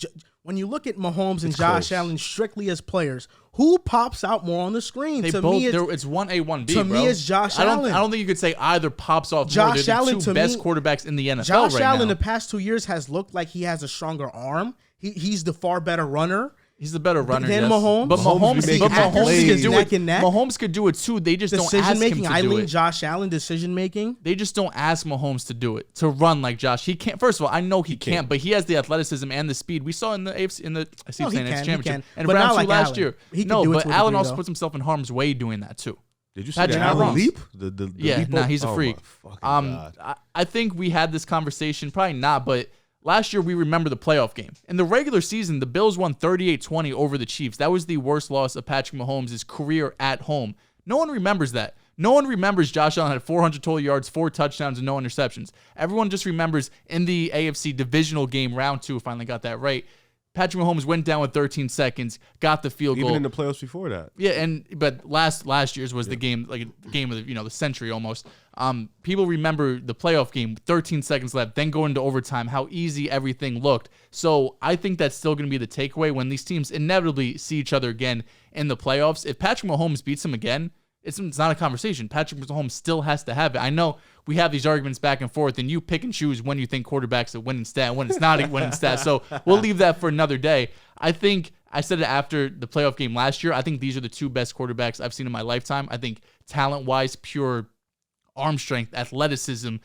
When you look at Mahomes and Josh Allen strictly as players, who pops out more on the screen? It's 1A, 1B, to me, it's Josh Allen. I don't think you could say either pops off more. They're the 2 best quarterbacks in the NFL Josh right Allen now. the past 2 years has looked like he has a stronger arm. He's the far better runner. He's the better runner than yes. Mahomes. But Mahomes could do it. Neck. Mahomes could do it too. They just don't ask him to do it. I lean Josh Allen decision making. They just don't ask Mahomes to do it, to run like Josh. He can't. First of all, I know he can't, but he has the athleticism and the speed. We saw in the AFC AFC championship and round 2 last year. But Allen also puts himself in harm's way doing that too. Did you see the Allen leap? The leap he's a freak. I think we had this conversation, probably not, but last year, we remember the playoff game. In the regular season, the Bills won 38-20 over the Chiefs. That was the worst loss of Patrick Mahomes' career at home. No one remembers that. No one remembers Josh Allen had 400 total yards, 4 touchdowns, and no interceptions. Everyone just remembers in the AFC divisional game, round 2, finally got that right, Patrick Mahomes went down with 13 seconds, got the field goal. Even in the playoffs before that. Yeah, but last year's was the game, like a game of the century almost. People remember the playoff game, 13 seconds left, then go into overtime, how easy everything looked. So I think that's still going to be the takeaway when these teams inevitably see each other again in the playoffs. If Patrick Mahomes beats him again, it's not a conversation. Patrick Mahomes still has to have it. I know we have these arguments back and forth, and you pick and choose when you think quarterback's a winning stat and when it's not a winning stat. So we'll leave that for another day. I think I said it after the playoff game last year. I think these are the two best quarterbacks I've seen in my lifetime. I think talent-wise, pure arm strength, athleticism,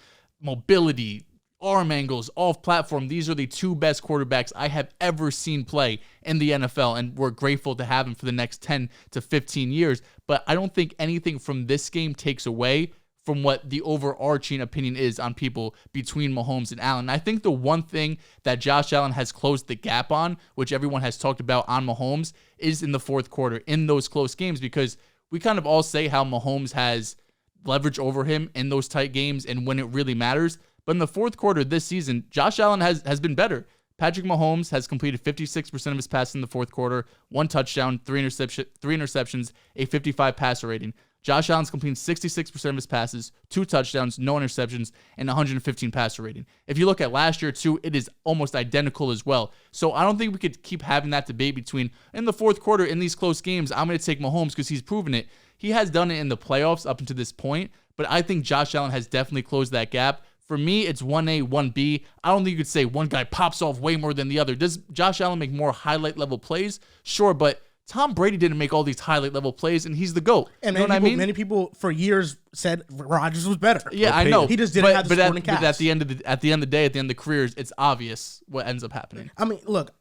mobility, arm angles, off-platform. These are the two best quarterbacks I have ever seen play in the NFL, and we're grateful to have them for the next 10 to 15 years. But I don't think anything from this game takes away from what the overarching opinion is on people between Mahomes and Allen. I think the one thing that Josh Allen has closed the gap on, which everyone has talked about on Mahomes, is in the fourth quarter, in those close games, because we kind of all say how Mahomes has leverage over him in those tight games and when it really matters. But in the fourth quarter this season, Josh Allen has been better. Patrick Mahomes has completed 56% of his passes in the fourth quarter, 1 touchdown, 3 interceptions, a 55 passer rating. Josh Allen's completing 66% of his passes, 2 touchdowns, no interceptions, and 115 passer rating. If you look at last year, too, it is almost identical as well. So I don't think we could keep having that debate between, in the fourth quarter, in these close games, I'm going to take Mahomes because he's proven it. He has done it in the playoffs up until this point, but I think Josh Allen has definitely closed that gap. For me, it's 1A, 1B. I don't think you could say one guy pops off way more than the other. Does Josh Allen make more highlight-level plays? Sure, but Tom Brady didn't make all these highlight-level plays, and he's the GOAT. And you know what I mean? Many people for years said Rodgers was better. Yeah, I know. He just didn't have the supporting cast. But at the end of the day, at the end of the careers, it's obvious what ends up happening. I mean, look,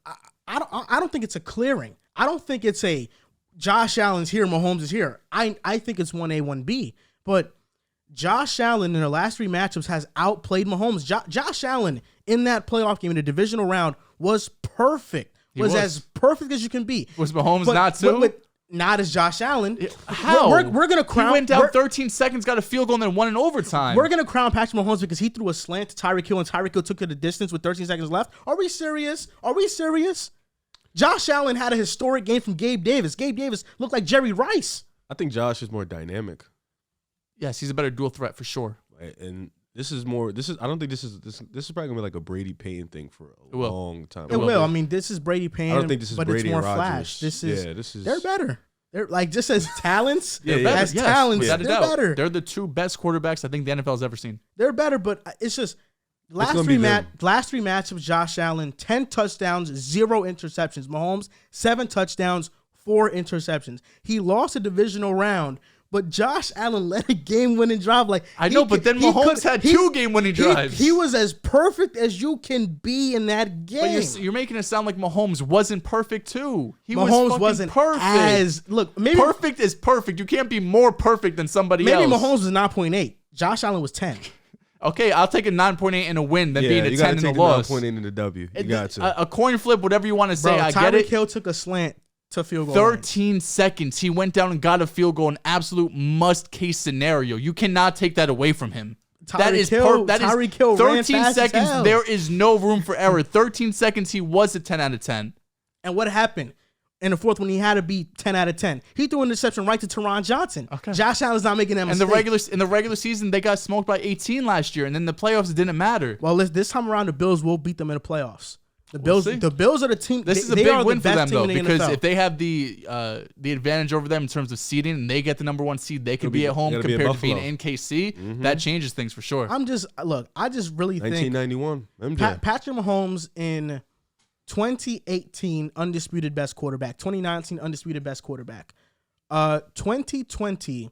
I don't think it's a clearing. I don't think it's a Josh Allen's here, Mahomes is here. I think it's 1A, 1B. But Josh Allen in the last 3 matchups has outplayed Mahomes. Josh Allen in that playoff game in the divisional round was perfect. Was as perfect as you can be. Was Mahomes not too? But not as Josh Allen. How? We're going to crown. He went down 13 seconds, got a field goal, and then won in overtime. We're going to crown Patrick Mahomes because he threw a slant to Tyreek Hill, and Tyreek Hill took it the distance with 13 seconds left. Are we serious? Josh Allen had a historic game from Gabe Davis. Gabe Davis looked like Jerry Rice. I think Josh is more dynamic. Yes, he's a better dual threat for sure. And I don't think this is probably gonna be like a Brady Payton thing for a long time. It will. I mean, this is Brady Payton. I don't think this is but Brady it's more and flash. Rodgers. This is they're better. They're like just as talents. They're better. They're the two best quarterbacks I think the NFL's ever seen. They're better, but it's just last three matchups. Josh Allen 10 touchdowns, 0 interceptions. Mahomes 7 touchdowns, 4 interceptions. He lost a divisional round. But Josh Allen led a game-winning drive. But then Mahomes had 2 game-winning drives. He was as perfect as you can be in that game. But you're making it sound like Mahomes wasn't perfect too. Mahomes wasn't perfect. Perfect is perfect. You can't be more perfect than somebody else. Maybe Mahomes was 9.8. Josh Allen was 10. Okay, I'll take a 9.8 in a win than being a 10 in a loss. 9.8 in the W. You got to. A coin flip, whatever you want to say. I get it. Tyreek Hill took a slant to field goal 13 seconds. He went down and got a field goal, an absolute must-case scenario. You cannot take that away from him. Tyreek Hill 13 seconds. There is no room for error. 13 seconds, he was a 10 out of 10. And what happened in the fourth when he had to be 10 out of 10? He threw an interception right to Teron Johnson. Okay. Josh Allen's not making that mistake. In the regular season, they got smoked by 18 last year, and then the playoffs, it didn't matter. Well, this time around, the Bills will beat them in the playoffs. The Bills are the team. This is a big win for them, though, because if they have the advantage over them in terms of seeding and they get the number 1 seed, they could be at home compared to being in KC. Mm-hmm. That changes things for sure. I just really think 1991 MJ. Patrick Mahomes in 2018 undisputed best quarterback, 2019 undisputed best quarterback, 2020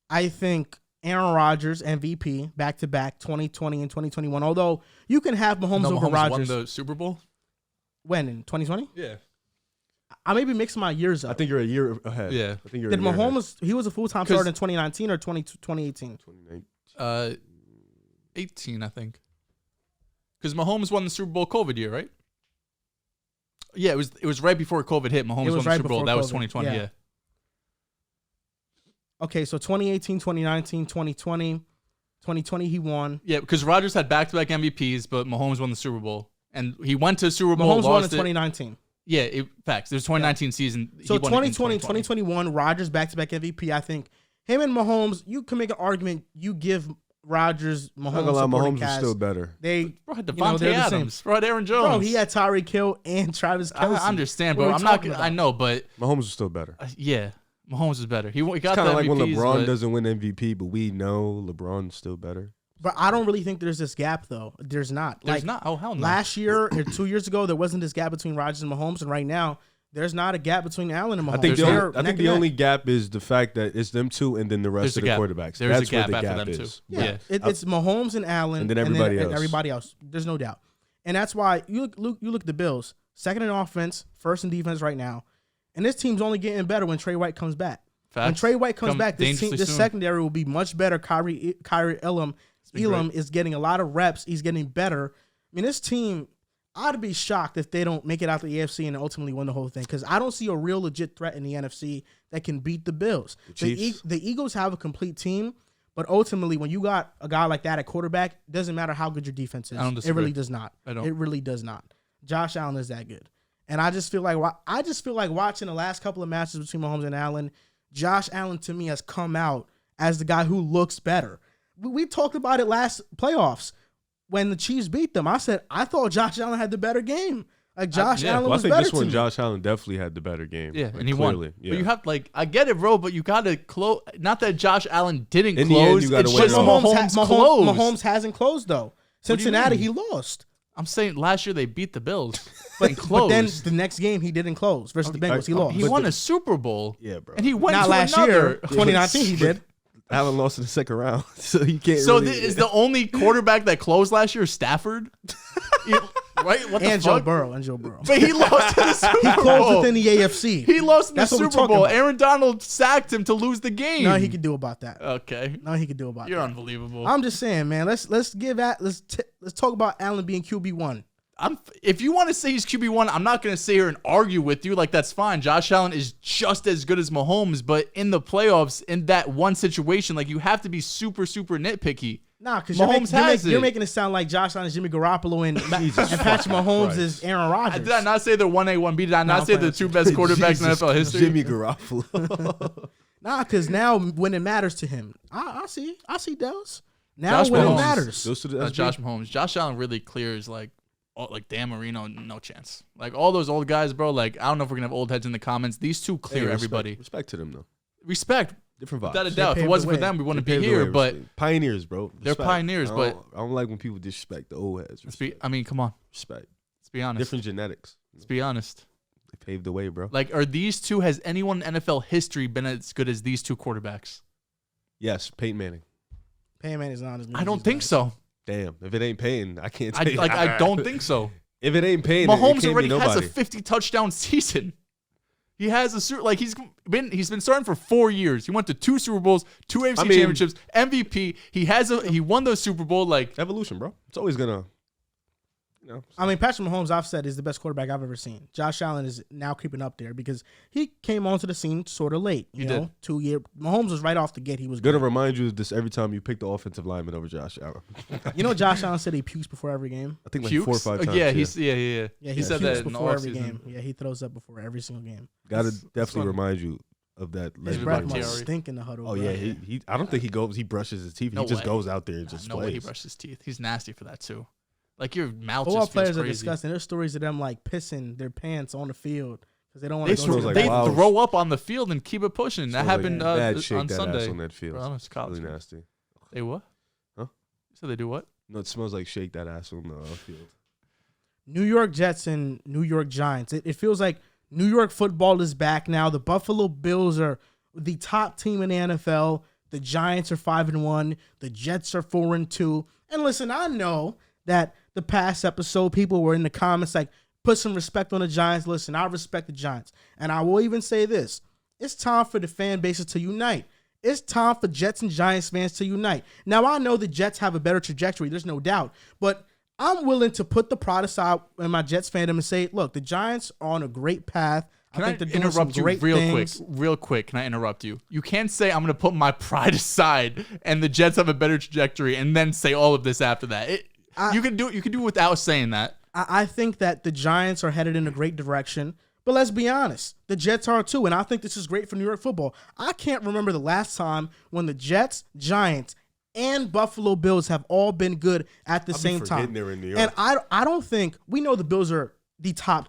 I think Aaron Rodgers MVP back-to-back 2020 and 2021. Although you can have Mahomes over Rodgers. Won the Super Bowl? When, in 2020? Yeah. I may be mixing my years up. I think you're a year ahead. Yeah. I think you're Did Mahomes, he was a full-time starter in 2019 or 2018? 18, I think. Because Mahomes won the Super Bowl COVID year, right? Yeah, it was right before COVID hit. Mahomes won the Super Bowl. That was 2020, yeah. Okay, so 2018, 2019, 2020. 2020 he won. Yeah, because Rodgers had back-to-back MVPs, but Mahomes won the Super Bowl. And he went to Super Bowl. Mahomes won in 2019. Yeah, facts. There's 2019 season. So 2020, 2021, Rodgers back-to-back MVP. I think him and Mahomes, you can make an argument. You give Rodgers, Mahomes is still better. Bro, had Devontae Adams. Bro, had Aaron Jones. Bro, he had Tyreek Hill and Travis Kelce. I understand, bro. I'm not. I know, but Mahomes is still better. Yeah, Mahomes is better. He got it's kind of like MVPs, when LeBron doesn't win MVP, but we know LeBron's still better. But I don't really think there's this gap, though. There's not. There's not. Oh, hell no. Last year or 2 years ago, there wasn't this gap between Rodgers and Mahomes, and right now, there's not a gap between Allen and Mahomes. I think the only gap is the fact that it's them two and then the rest of the quarterbacks. There's a gap after them too. Yeah. It's Mahomes and Allen and then everybody else. There's no doubt. And that's why you look at the Bills, second in offense, first in defense right now. And this team's only getting better when Trey White comes back. Facts. When Trey White comes back, this secondary will be much better. Kyrie Elam is getting a lot of reps. He's getting better. I mean, this team, I'd be shocked if they don't make it out the AFC and ultimately win the whole thing, because I don't see a real legit threat in the NFC that can beat the Bills. The Eagles have a complete team, but ultimately when you got a guy like that at quarterback, it doesn't matter how good your defense is. It really does not. It really does not. Josh Allen is that good. And I just feel like watching the last couple of matches between Mahomes and Allen, Josh Allen to me has come out as the guy who looks better. We talked about it last playoffs when the Chiefs beat them. I said I thought Josh Allen had the better game. Like Josh Allen was better. I think this one Josh Allen definitely had the better game. Yeah, and he won. Yeah. But you have I get it, bro. But you got to close. Not that Josh Allen didn't close. It's just Mahomes hasn't closed though. Cincinnati, he lost. I'm saying last year they beat the Bills, but then the next game he didn't close versus the Bengals. He lost. He won a Super Bowl. Yeah, bro. And he went not to last year. 2019 he did. Allen lost in the second round, so he can't. So is the only quarterback that closed last year Stafford? Right? What the fuck? Joe Burrow. But he lost in the Super Bowl. He closed within the AFC. He lost in the Super Bowl. Aaron Donald sacked him to lose the game. No, he could do about that. Okay. No, he could do about that. You're unbelievable. I'm just saying, man. Let's talk about Allen being QB1. If you want to say he's QB1, I'm not going to sit here and argue with you. Like, that's fine. Josh Allen is just as good as Mahomes, but in the playoffs, in that one situation, like, you have to be super, super nitpicky. Nah, because you're making it sound like Josh Allen is Jimmy Garoppolo and Patrick Mahomes is Aaron Rodgers. Did I not say they're 1A, 1B? Did I not say the two best quarterbacks in NFL history? Jimmy Garoppolo. Nah, because now when it matters to him, I see Dehls. Now Josh when Mahomes, it matters. That's Josh Mahomes. Josh Allen really clears, like Dan Marino, no chance. Like, all those old guys, bro, like, I don't know if we're going to have old heads in the comments. These two clear everybody. Respect to them, though. Respect. Different vibes. Without a doubt. If it wasn't for them, we wouldn't be here. But pioneers, bro. Respect. They're pioneers, but I don't like when people disrespect the old heads. I mean, come on. Respect. Let's be honest. Different genetics. Let's be honest. They paved the way, bro. Like, are these two, has anyone in NFL history been as good as these two quarterbacks? Yes, Peyton Manning. Peyton Manning is not as good. I don't think so. Damn. If it ain't Peyton, I can't take it. I don't think so. If it ain't Payne, Mahomes already has a 50 touchdown season. He has he's been starting for 4 years. He went to 2 Super Bowls, 2 AFC championships, MVP. He won those Super Bowl, like, evolution, bro. It's always gonna, I mean, Patrick Mahomes, I've said, is the best quarterback I've ever seen. Josh Allen is now creeping up there because he came onto the scene sort of late. You know, 2 year. Mahomes was right off the gate. He was gonna remind you of this every time you pick the offensive lineman over Josh Allen. Josh Allen said he pukes before every game. I think like 4 or 5 times. Yeah, he said that before every game. Yeah, he throws up before every single game. Gotta definitely remind you of that. His breath must stink in the huddle. Oh yeah, he. I don't think he brushes his teeth. He just goes out there and just plays. No way he brushes his teeth. He's nasty for that too. Like, your mouth just feels crazy. Players are disgusting. There's stories of them, like, pissing their pants on the field because they don't want to go to the They throw up on the field and keep it pushing. That happened on Sunday. On that field. Bro, it's really nasty. They what? Huh? So they do what? No, it smells like shake that ass on the field. New York Jets and New York Giants. It feels like New York football is back now. The Buffalo Bills are the top team in the NFL. The Giants are 5-1. The Jets are 4-2. And listen, I know that the past episode, people were in the comments like, put some respect on the Giants. Listen, I respect the Giants. And I will even say this. It's time for the fan bases to unite. It's time for Jets and Giants fans to unite. Now, I know the Jets have a better trajectory. There's no doubt. But I'm willing to put the pride aside in my Jets fandom and say, look, the Giants are on a great path. Can I interrupt you real quick? Can I interrupt you? You can't say I'm going to put my pride aside and the Jets have a better trajectory and then say all of this after that. You can do it without saying that. I think that the Giants are headed in a great direction. But let's be honest, the Jets are too, and I think this is great for New York football. I can't remember the last time when the Jets, Giants, and Buffalo Bills have all been good at the same time. They're in New York. And I don't think we know the Bills are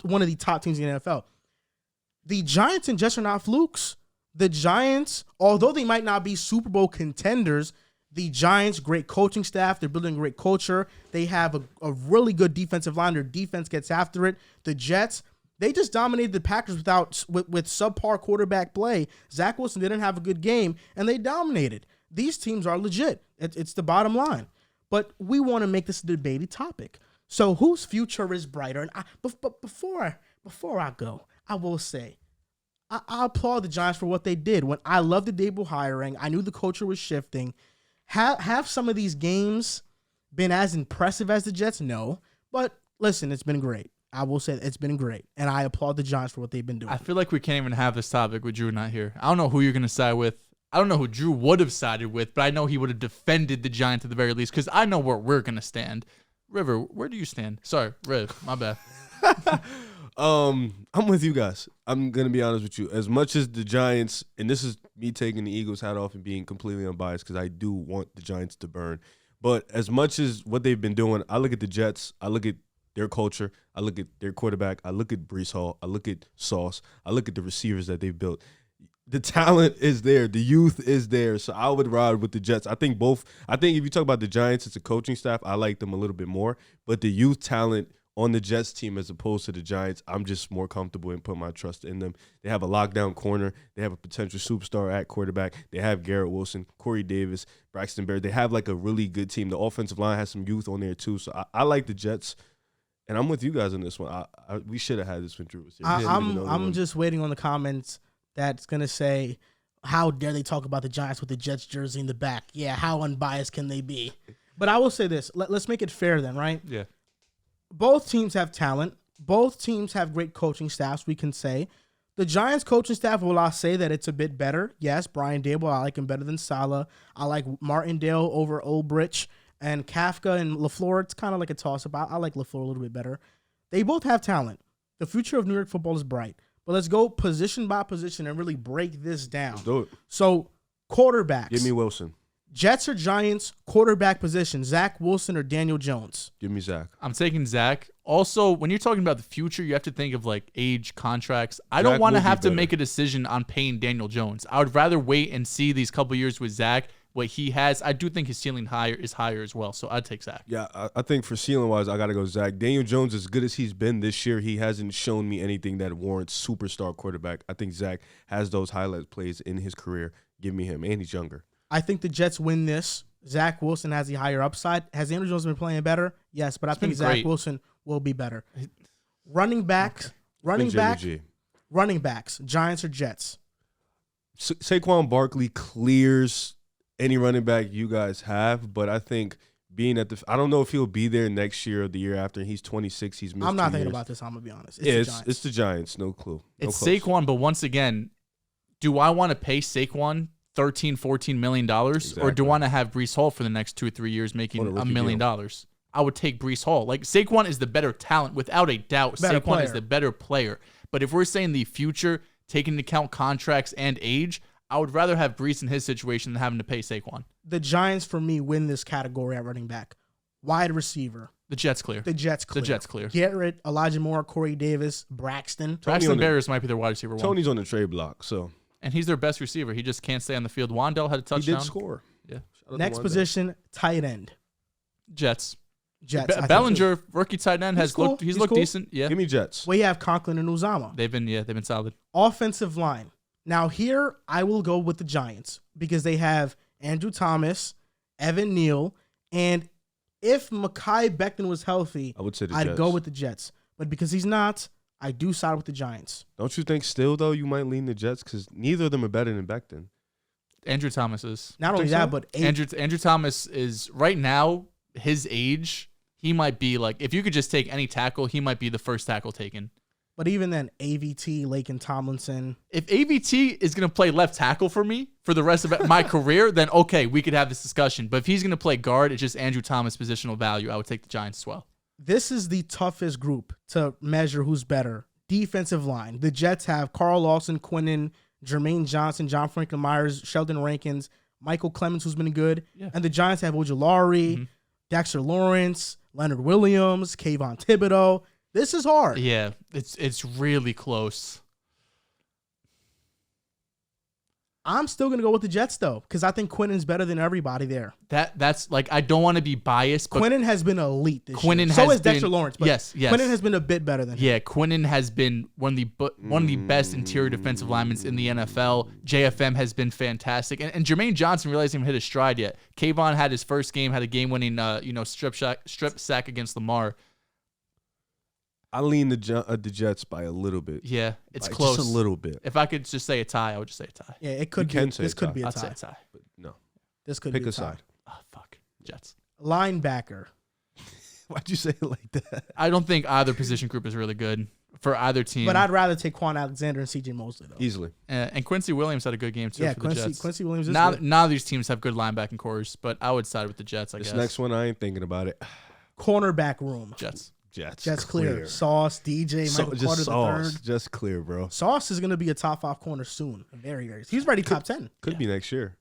one of the top teams in the NFL. The Giants and Jets are not flukes. The Giants, although they might not be Super Bowl contenders, the Giants, great coaching staff. They're building a great culture. They have a really good defensive line. Their defense gets after it. The Jets, they just dominated the Packers with subpar quarterback play. Zach Wilson didn't have a good game, and they dominated. These teams are legit. It's the bottom line. But we want to make this a debated topic. So whose future is brighter? And before I go, I will say, I applaud the Giants for what they did. When I loved the Dable hiring, I knew the culture was shifting. Have some of these games been as impressive as the Jets? No. But listen, it's been great. I will say it's been great. And I applaud the Giants for what they've been doing. I feel like we can't even have this topic with Drew not here. I don't know who you're going to side with. I don't know who Drew would have sided with, but I know he would have defended the Giants at the very least because I know where we're going to stand. River, where do you stand? Sorry, Riv, my bad. I'm with you guys. I'm going to be honest with you. As much as the Giants, and this is me taking the Eagles hat off and being completely unbiased because I do want the Giants to burn. But as much as what they've been doing, I look at the Jets, I look at their culture, I look at their quarterback, I look at Breece Hall, I look at Sauce, I look at the receivers that they've built. The talent is there. The youth is there. So I would ride with the Jets. I think if you talk about the Giants, it's a coaching staff. I like them a little bit more. But the youth talent on the Jets team as opposed to the Giants, I'm just more comfortable and put my trust in them. They have a lockdown corner. They have a potential superstar at quarterback. They have Garrett Wilson, Corey Davis, Braxton Berry. They have like a really good team. The offensive line has some youth on there too. So I like the Jets. And I'm with you guys on this one. We should have had this when Drew was here. I'm just waiting on the comments that's going to say, how dare they talk about the Giants with the Jets jersey in the back? Yeah, how unbiased can they be? But I will say this. Let's make it fair then, right? Yeah. Both teams have talent. Both teams have great coaching staffs, we can say. The Giants coaching staff, will I say that it's a bit better? Yes, Brian Dable, I like him better than Saleh. I like Martindale over Olbrich. And Kafka and LaFleur, it's kind of like a toss-up. I like LaFleur a little bit better. They both have talent. The future of New York football is bright. But let's go position by position and really break this down. Let's do it. So, quarterbacks. Give me Wilson. Jets or Giants, quarterback position, Zach Wilson or Daniel Jones? Give me Zach. I'm taking Zach. Also, when you're talking about the future, you have to think of like age, contracts. I don't want to have to make a decision on paying Daniel Jones. I would rather wait and see these couple years with Zach, what he has. I do think his ceiling is higher as well, so I'd take Zach. Yeah, I think for ceiling-wise, I got to go Zach. Daniel Jones, as good as he's been this year, he hasn't shown me anything that warrants superstar quarterback. I think Zach has those highlight plays in his career. Give me him, and he's younger. I think the Jets win this. Zach Wilson has the higher upside. Has Daniel Jones been playing better? Yes, but I think Zach Wilson will be better. Running backs, Giants or Jets? Saquon Barkley clears any running back you guys have, but I think being at I don't know if he'll be there next year or the year after. He's 26. He's missed I'm not 2 thinking years. about this. I'm going to be honest. It's the Giants. No clue. It's Saquon, but once again, do I want to pay Saquon $13, $14 million, or do I want to have Breece Hall for the next 2 or 3 years making $1 million? I would take Breece Hall. Like, Saquon is the better talent, without a doubt. Saquon is the better player. But if we're saying the future, taking into account contracts and age, I would rather have Breece in his situation than having to pay Saquon. The Giants, for me, win this category at running back. Wide receiver. The Jets clear. The Jets clear. Garrett, Elijah Moore, Corey Davis, Braxton. Braxton Berrios might be their wide receiver one. Tony's on the trade block, so. And he's their best receiver. He just can't stay on the field. Wandell had a touchdown. He did score. Yeah. Next position, tight end. Jets. Bellinger, rookie tight end, he's looked decent. Yeah. Give me Jets. We have Conklin and Uzama. They've been solid. Offensive line. Now here I will go with the Giants because they have Andrew Thomas, Evan Neal, and if Mekhi Becton was healthy, I would say I'd go with the Jets. But because he's not, I do side with the Giants. Don't you think still, though, you might lean the Jets? Because neither of them are better than Becton. Andrew Thomas is. Not only that, but Andrew Thomas is, right now, his age, he might be like, if you could just take any tackle, he might be the first tackle taken. But even then, AVT, Laken Tomlinson. If AVT is going to play left tackle for me for the rest of my career, then okay, we could have this discussion. But if he's going to play guard, it's just Andrew Thomas positional value. I would take the Giants as well. this is the toughest group to measure who's better. Defensive line. The Jets have Carl Lawson, Quinnen, Jermaine Johnson, John Franklin Myers, Sheldon Rankins, Michael Clemens, who's been good. Yeah. And the Giants have Ojulari, Dexter Lawrence, Leonard Williams, Kayvon Thibodeau. This is hard. Yeah, it's really close. I'm still going to go with the Jets, though, because I think Quinnen's better than everybody there. That's like, I don't want to be biased, but Quinnen has been elite this year. So has Dexter Lawrence, but yes. Quinnen has been a bit better than him. Yeah, Quinnen has been one of the best interior defensive linemen in the NFL. JFM has been fantastic. And Jermaine Johnson really hasn't even hit his stride yet. Kayvon had his first game, had a game-winning strip sack against Lamar. I lean the Jets by a little bit. Yeah, it's close. Just a little bit. If I could just say a tie, I would just say a tie. Yeah, it could be. This could be a tie. I'd say a tie. But no. This could be a tie. Pick a side. Oh, fuck. Jets. Linebacker. Why'd you say it like that? I don't think either position group is really good for either team. But I'd rather take Quan Alexander and C.J. Mosley, though. Easily. And Quincy Williams had a good game, too, for the Jets. Quincy Williams is none good. of these teams have good linebacking cores, but I would side with the Jets, I guess. This next one, I ain't thinking about it. Cornerback room. Jets clear. Sauce, DJ, Michael Carter the third. Just clear, bro. Sauce is going to be a top 5 corner soon. Very, very. He's ready top 10. Could be next year.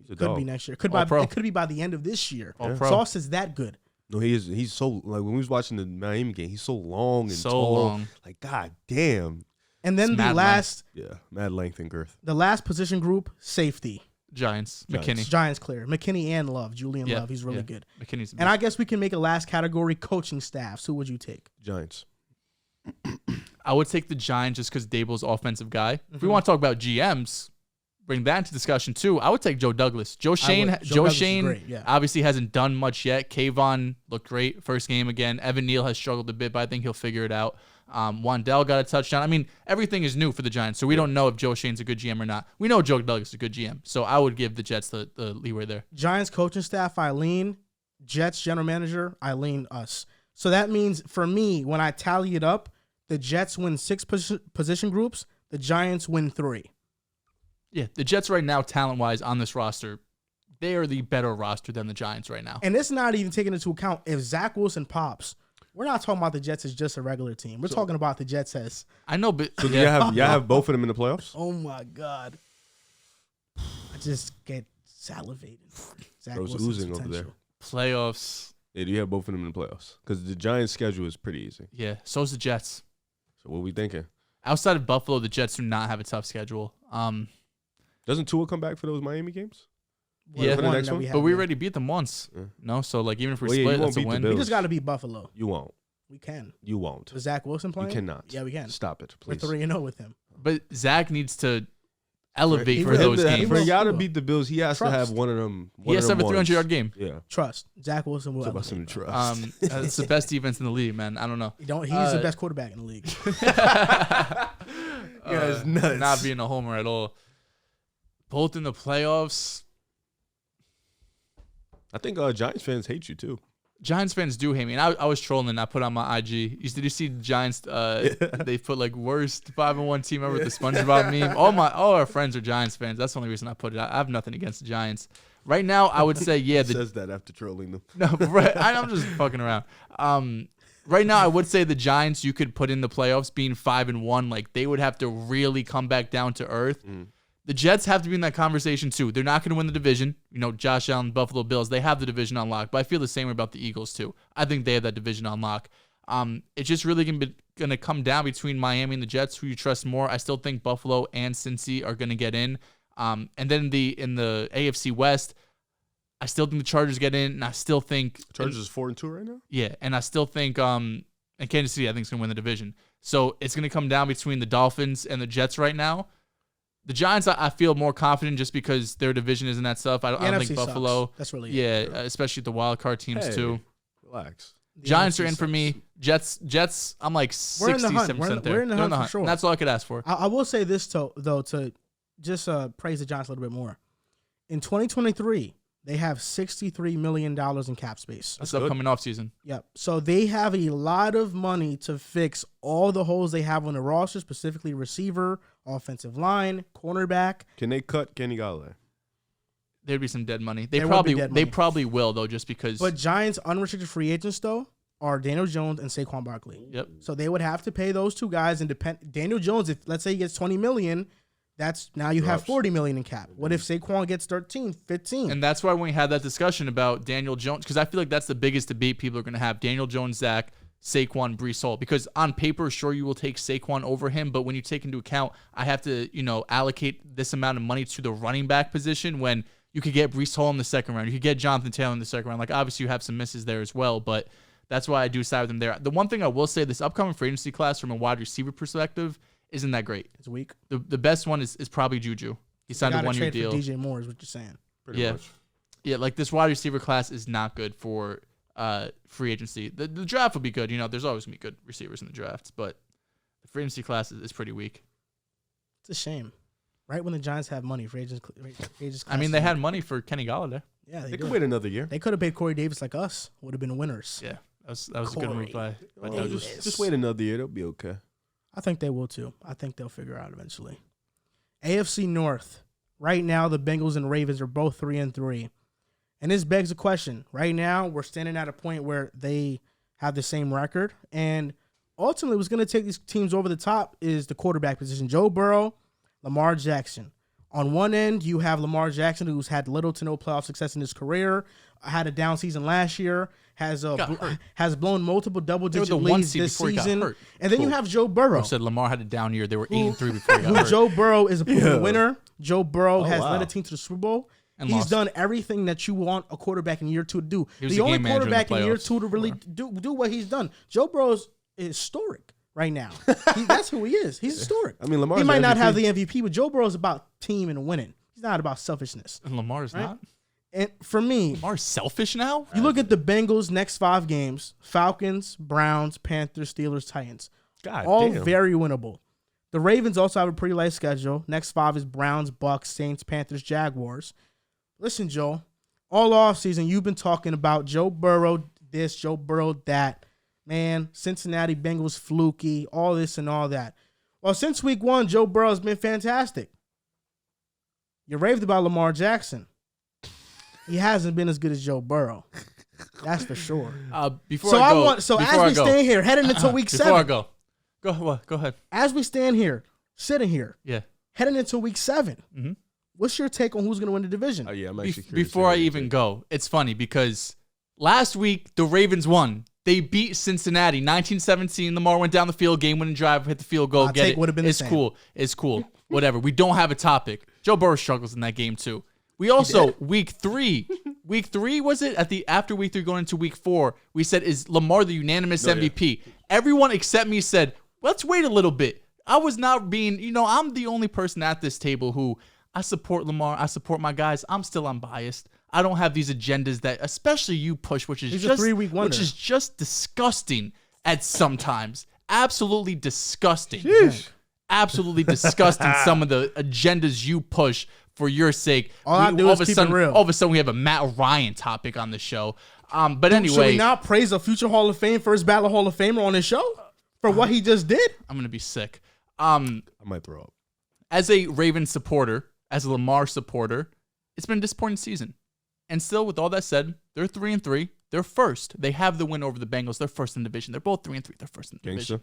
Could be next year. It could be by the end of this year. Sauce is that good. No, he is. He's so, like, when we was watching the Miami game, he's so long and tall. Like, god damn. And then the last. Mad length and girth. The last position group, safety. Giants. McKinney. Giants clear. McKinney and Love. Julian Love. He's really good. McKinney's and I guess we can make a last category, coaching staffs. Who would you take? Giants. I would take the Giants just because Dable's offensive guy. If we want to talk about GMs, bring that into discussion too. I would take Joe Douglas. Joe Shane obviously hasn't done much yet. Kayvon looked great first game again. Evan Neal has struggled a bit, but I think he'll figure it out. Wandell got a touchdown. I mean, everything is new for the Giants, so we don't know if Joe Shane's a good GM or not. We know Joe Douglas is a good GM, so I would give the Jets the leeway there. Giants coaching staff, Eileen. Jets general manager, Eileen, us. So that means, for me, when I tally it up, the Jets win 6 position groups, the Giants win 3. Yeah, the Jets right now, talent-wise, on this roster, they are the better roster than the Giants right now. And it's not even taking into account if Zach Wilson pops. We're not talking about the Jets as just a regular team. We're talking about the Jets as... I know, but... So y'all have both of them in the playoffs? Oh, my God. I just get salivated. Zach Wilson's oozing potential. over there. Playoffs. Yeah, do you have both of them in the playoffs? Because the Giants' schedule is pretty easy. Yeah, so's the Jets. So what are we thinking? Outside of Buffalo, the Jets do not have a tough schedule. Doesn't Tua come back for those Miami games? Yeah, for the next one? But we already beat them once. Yeah. No, so like even if we split, that's a win. We just got to beat Buffalo. You won't. We can. You won't. Is Zach Wilson playing? You cannot. Yeah, we can. Stop it, please. We're 3-0 with him. But Zach needs to elevate for those games. For y'all to beat the Bills, he has to have one of them. He has to have a 300-yard game. Yeah. Trust. Zach Wilson will. About some trust. It's the best defense in the league, man. I don't know. He's the best quarterback in the league. It's nuts. Not being a homer at all. Both in the playoffs. I think Giants fans hate you too. Giants fans do hate me. And I was trolling and I put on my IG. Did you see the Giants? They put like worst 5-1 team ever with the SpongeBob meme. All our friends are Giants fans. That's the only reason I put it. I have nothing against the Giants. Right now, I would say says that after trolling them. No, right, I'm just fucking around. Right now, I would say the Giants you could put in the playoffs being 5-1. Like they would have to really come back down to earth. The Jets have to be in that conversation too. They're not going to win the division. You know, Josh Allen, Buffalo Bills, they have the division on lock. But I feel the same way about the Eagles too. I think they have that division on lock. It's just really going to come down between Miami and the Jets, who you trust more. I still think Buffalo and Cincy are going to get in. And then in the AFC West, I still think the Chargers get in, and I still think Chargers is 4-2 right now. Yeah, and I still think and Kansas City I think is going to win the division. So it's going to come down between the Dolphins and the Jets right now. The Giants, I feel more confident just because their division isn't that tough. I don't think Buffalo. Sucks. That's really especially the wild card teams too. Relax. Giants are in for me. Jets. I'm like 67% there. We're in the hunt for sure. And that's all I could ask for. I will say this though to just praise the Giants a little bit more. In 2023, they have $63 million in cap space. That's the upcoming offseason. Yep. So they have a lot of money to fix all the holes they have on the roster, specifically receiver, offensive line, cornerback. Can they cut Kenny Galladay? There'd be some dead money. They probably will though, just because. But Giants unrestricted free agents though, are Daniel Jones and Saquon Barkley. Yep. So they would have to pay those two guys. And Daniel Jones, if let's say he gets $20 million, that's now you have $40 million in cap. What if Saquon gets 13, 15? And that's why when we had that discussion about Daniel Jones, because I feel like that's the biggest debate people are going to have: Daniel Jones, Zach, Saquon, Breece Hall. Because on paper, sure, you will take Saquon over him, but when you take into account, I have to, allocate this amount of money to the running back position when you could get Breece Hall in the second round, you could get Jonathan Taylor in the second round. Like, obviously, you have some misses there as well, but that's why I do side with him there. The one thing I will say, this upcoming free agency class from a wide receiver perspective isn't that great. It's weak. The best one is probably Juju. He signed a 1-year deal. For DJ Moore is what you're saying. Pretty much. Yeah, like this wide receiver class is not good for free agency. The draft will be good. There's always going to be good receivers in the drafts, but the free agency class is pretty weak. It's a shame. Right when the Giants have money, free agents I mean, they had money for Kenny Galladay. Yeah, they could wait another year. They could have paid Corey Davis like us. Would have been winners. Yeah, that was a good move by just wait another year. They'll be okay. I think they will too. I think they'll figure out eventually. AFC North. Right now, the Bengals and Ravens are both 3-3. And this begs a question. Right now, we're standing at a point where they have the same record. And ultimately, what's going to take these teams over the top is the quarterback position. Joe Burrow, Lamar Jackson. On one end, you have Lamar Jackson, who's had little to no playoff success in his career, had a down season last year, has blown multiple double-digit leads this season. And then you have Joe Burrow. Who said Lamar had a down year. They were 8-3 before he got hurt. Joe Burrow is a proven winner. Joe Burrow has led a team to the Super Bowl. And he's done everything that you want a quarterback in year 2 to do. The only quarterback in year 2 to really do what he's done. Joe Burrow is historic right now. That's who he is. He's historic. I mean, he might not have the MVP, but Joe Burrow is about team and winning. He's not about selfishness. And Lamar's not? And for me, Lamar's selfish now? You look at the Bengals' next 5 games: Falcons, Browns, Panthers, Steelers, Titans. All very winnable. The Ravens also have a pretty light schedule. Next 5 is Browns, Bucs, Saints, Panthers, Jaguars. Listen, Joe, all offseason you've been talking about Joe Burrow this, Joe Burrow that. Man, Cincinnati Bengals fluky, all this and all that. Well, since week 1, Joe Burrow has been fantastic. You raved about Lamar Jackson. He hasn't been as good as Joe Burrow. That's for sure. As we stand here, heading into week 7. Before I go ahead. As we stand here, sitting here, yeah, heading into week 7, what's your take on who's going to win the division? Oh, yeah, I'm actually curious. Before I even go, it's funny because last week the Ravens won. They beat Cincinnati 19-17. Lamar went down the field, game-winning drive, hit the field goal, get it. Would have been it's cool. It's cool. Whatever. We don't have a topic. Joe Burrow struggles in that game too. We also week 3 was it? After week 3 going into week 4, we said, is Lamar the unanimous MVP? Yeah. Everyone except me said, let's wait a little bit. I was not being, I'm the only person at this table who I support Lamar. I support my guys. I'm still unbiased. I don't have these agendas that, especially you push, which is just 3-week wonder. Which is just disgusting at sometimes. Absolutely disgusting. Absolutely disgusting. Some of the agendas you push for your sake. All of a sudden, we have a Matt Ryan topic on the show. But anyway, should we not praise a future Hall of Fame, first ballot Hall of Famer on this show for what he just did? I'm gonna be sick. I might throw up. As a Ravens supporter, as a Lamar supporter, it's been a disappointing season. And still, with all that said, they're 3-3. They're first. They have the win over the Bengals. They're first in the division. They're both 3-3. They're first in the division.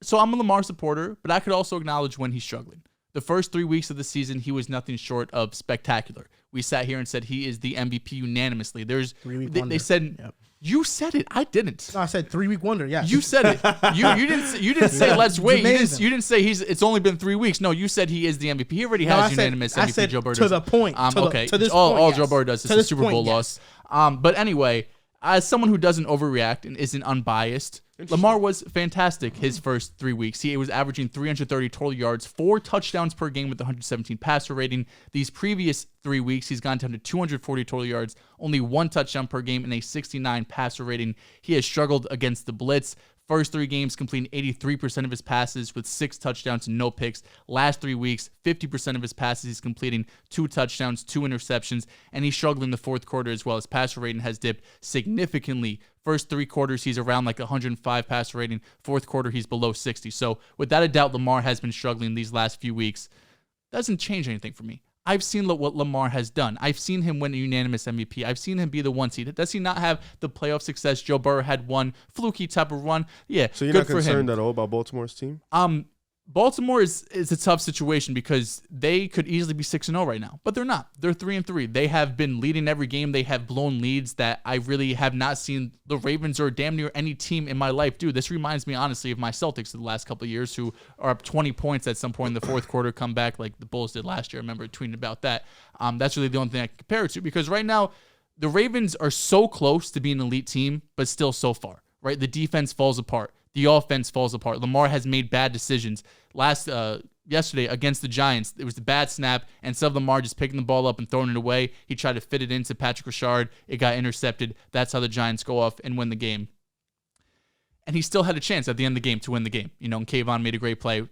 So I'm a Lamar supporter, but I could also acknowledge when he's struggling. The first 3 weeks of the season, he was nothing short of spectacular. We sat here and said he is the MVP unanimously. There's 3-week wonder. They said you said it. I didn't. No, I said 3-week wonder. Yeah, you said it. You didn't say let's wait. You didn't say it's only been 3 weeks. No, you said he is the MVP. He already has unanimous MVP. I said Joe Burrow to the point. Okay. To this all point, Joe Burrow does is a Super Bowl loss. But anyway, as someone who doesn't overreact and isn't unbiased, Lamar was fantastic his first 3 weeks. He was averaging 330 total yards, 4 touchdowns per game with 117 passer rating. These previous 3 weeks, he's gone down to 240 total yards, only 1 touchdown per game, and a 69 passer rating. He has struggled against the blitz. First 3 games, completing 83% of his passes with 6 touchdowns and no picks. Last 3 weeks, 50% of his passes, he's completing 2 touchdowns, 2 interceptions, and he's struggling in the fourth quarter as well. His passer rating has dipped significantly. First 3 quarters, he's around like 105 passer rating. Fourth quarter, he's below 60. So without a doubt, Lamar has been struggling these last few weeks. Doesn't change anything for me. I've seen what Lamar has done. I've seen him win a unanimous MVP. I've seen him be the 1 seed. Does he not have the playoff success Joe Burrow had one fluky type of run? Yeah, so you're good not for concerned him. at all about Baltimore's team? Baltimore is a tough situation because they could easily be 6-0 right now, but they're not. They're 3-3. They have been leading every game. They have blown leads that I really have not seen the Ravens or damn near any team in my life do. This reminds me, honestly, of my Celtics of the last couple of years, who are up 20 points at some point in the fourth quarter, come back like the Bulls did last year. I remember tweeting about that. That's really the only thing I can compare it to, because right now the Ravens are so close to being an elite team, but still so far, right? The defense falls apart. The offense falls apart. Lamar has made bad decisions. Yesterday against the Giants, it was the bad snap, and instead of Lamar just picking the ball up and throwing it away, he tried to fit it into Patrick Rashard. It got intercepted. That's how the Giants go off and win the game. And he still had a chance at the end of the game to win the game. And Kayvon made a great play.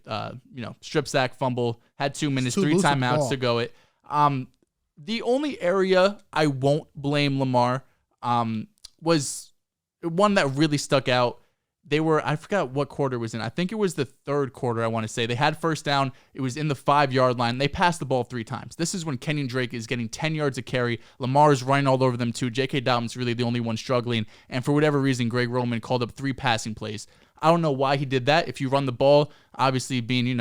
Strip sack, fumble, had 2 minutes, 3 timeouts to go it. The only area I won't blame Lamar was one that really stuck out. I forgot what quarter it was in. I think it was the third quarter, I want to say. They had first down. It was in the 5-yard line. They passed the ball 3 times. This is when Kenyon Drake is getting 10 yards a carry. Lamar is running all over them too. J.K. Dobbins really the only one struggling. And for whatever reason, Greg Roman called up 3 passing plays. I don't know why he did that. If you run the ball, obviously being,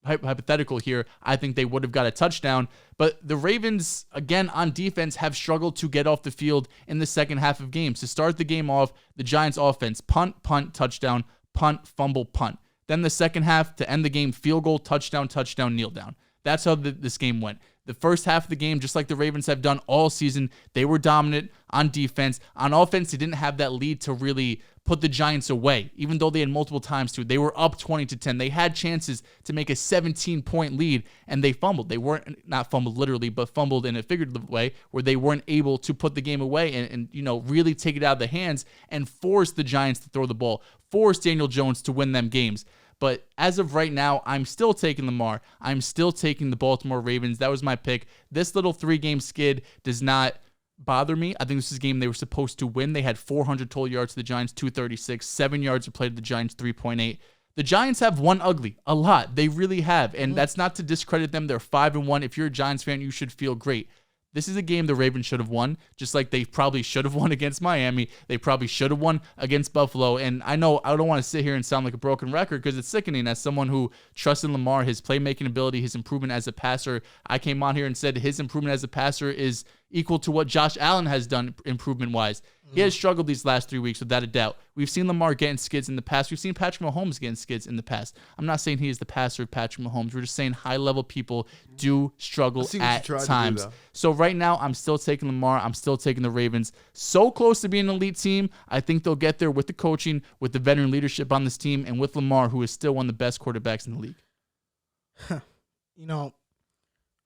hypothetical here, I think they would have got a touchdown. But the Ravens, again, on defense, have struggled to get off the field in the second half of games. To start the game off, the Giants offense, punt, touchdown, punt, fumble, punt. Then the second half, to end the game, field goal, touchdown, kneel down. That's how this game went. The first half of the game, just like the Ravens have done all season, they were dominant on defense. On offense, they didn't have that lead to really put the Giants away, even though they had multiple times to. They were up 20-10. They had chances to make a 17-point lead, and they fumbled. They weren't, not fumbled literally, but fumbled in a figurative way, where they weren't able to put the game away and really take it out of the hands and force the Giants to throw the ball, force Daniel Jones to win them games. But as of right now, I'm still taking Lamar. I'm still taking the Baltimore Ravens. That was my pick. This little 3-game skid does not bother me. I think this is a game they were supposed to win. They had 400 total yards to the Giants, 236. 7 yards were played to the Giants, 3.8. The Giants have won ugly a lot. They really have. And that's not to discredit them. They're 5-1. If you're a Giants fan, you should feel great. This is a game the Ravens should have won, just like they probably should have won against Miami. They probably should have won against Buffalo. And I know I don't want to sit here and sound like a broken record, because it's sickening. As someone who trusted Lamar, his playmaking ability, his improvement as a passer, I came on here and said his improvement as a passer is equal to what Josh Allen has done improvement-wise. He has struggled these last 3 weeks, without a doubt. We've seen Lamar getting skids in the past. We've seen Patrick Mahomes getting skids in the past. I'm not saying he is the passer of Patrick Mahomes. We're just saying high-level people do struggle at times. So right now, I'm still taking Lamar. I'm still taking the Ravens. So close to being an elite team. I think they'll get there with the coaching, with the veteran leadership on this team, and with Lamar, who is still one of the best quarterbacks in the league.